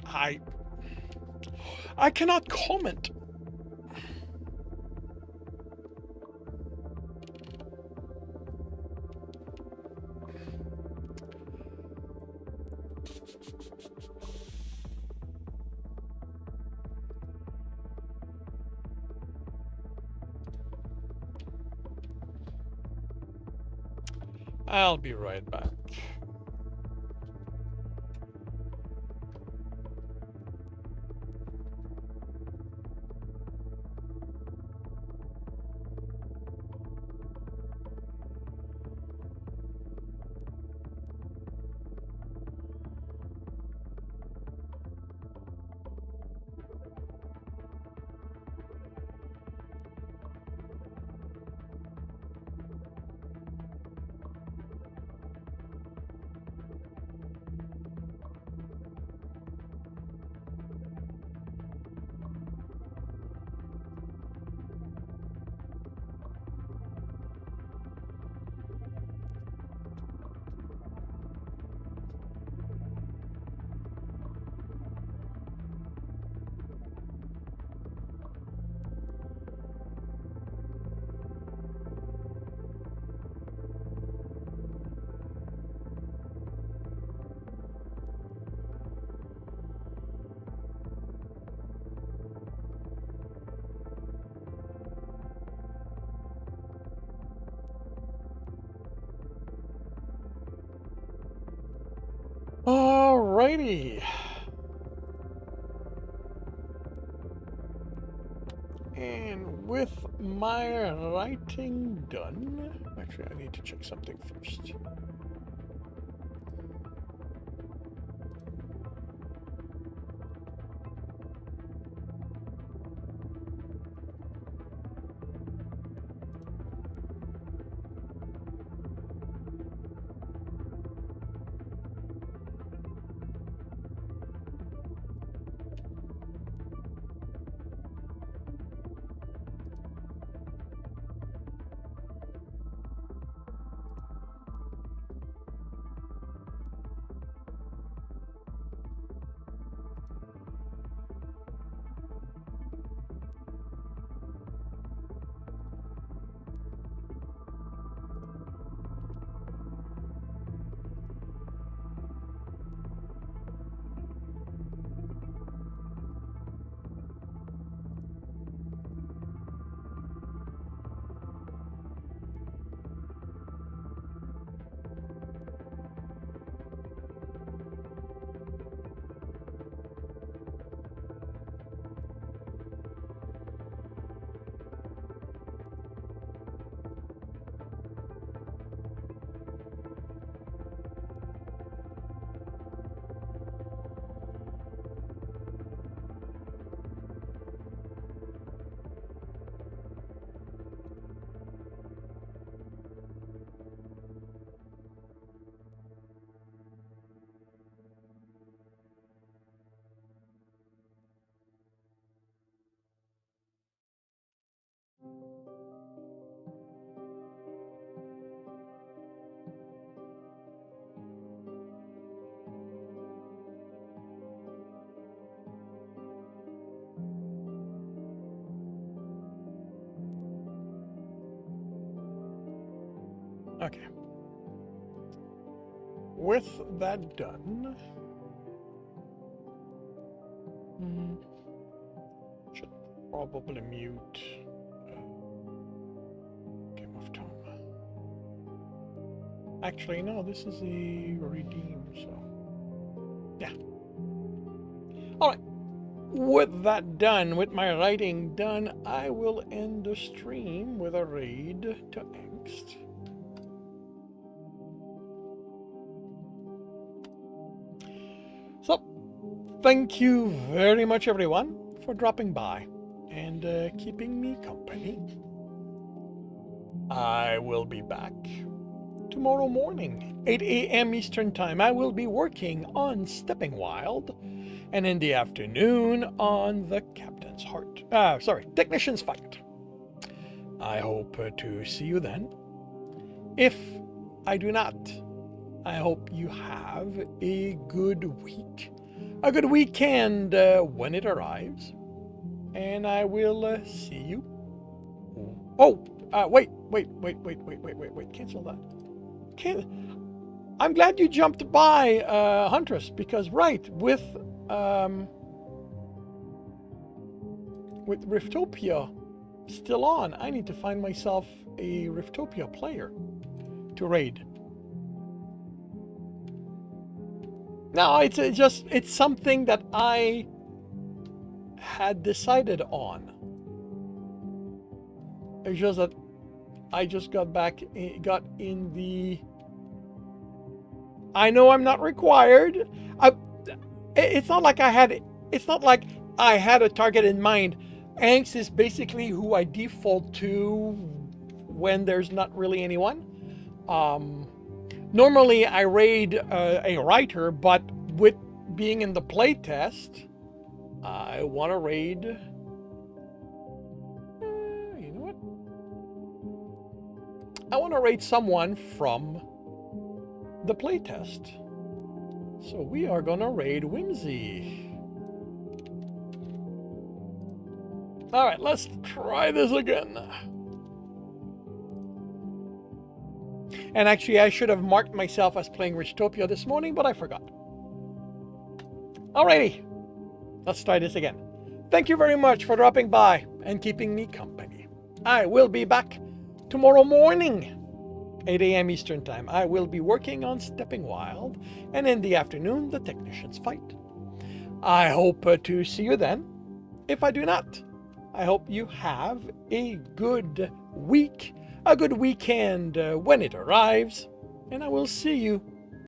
I cannot comment. I'll be right back. Alrighty. And with my writing done, actually I need to check something first. Okay. With that done, should probably mute Game of Tom. Actually, no, this is a redeem, so yeah. All right. With that done, with my writing done, I will end the stream with a raid to Angst. So, thank you very much, everyone, for dropping by and keeping me company. I will be back tomorrow morning, 8 a.m. Eastern Time, I will be working on Stepping Wild, and in the afternoon on the Captain's Heart. Technician's Fight. I hope to see you then. If I do not, I hope you have a good week, a good weekend when it arrives, and I will see you. Wait, cancel that. I'm glad you jumped by, Huntress, because with Riftopia still on, I need to find myself a Riftopia player to raid. No, it's something that I had decided on. It's just that I just got in the... I know I'm not required. It's not like I had a target in mind. Angst is basically who I default to when there's not really anyone. Normally I raid a writer, but with being in the playtest, I want to raid... you know what? I want to raid someone from the playtest. So we are gonna raid Whimsy. All right, let's try this again. And actually, I should have marked myself as playing Richtopia this morning, but I forgot. Alrighty, let's try this again. Thank you very much for dropping by and keeping me company. I will be back tomorrow morning, 8 a.m. Eastern Time. I will be working on Stepping Wild, and in the afternoon, the Technician's Fight. I hope to see you then. If I do not, I hope you have a good week, a good weekend when it arrives, and I will see you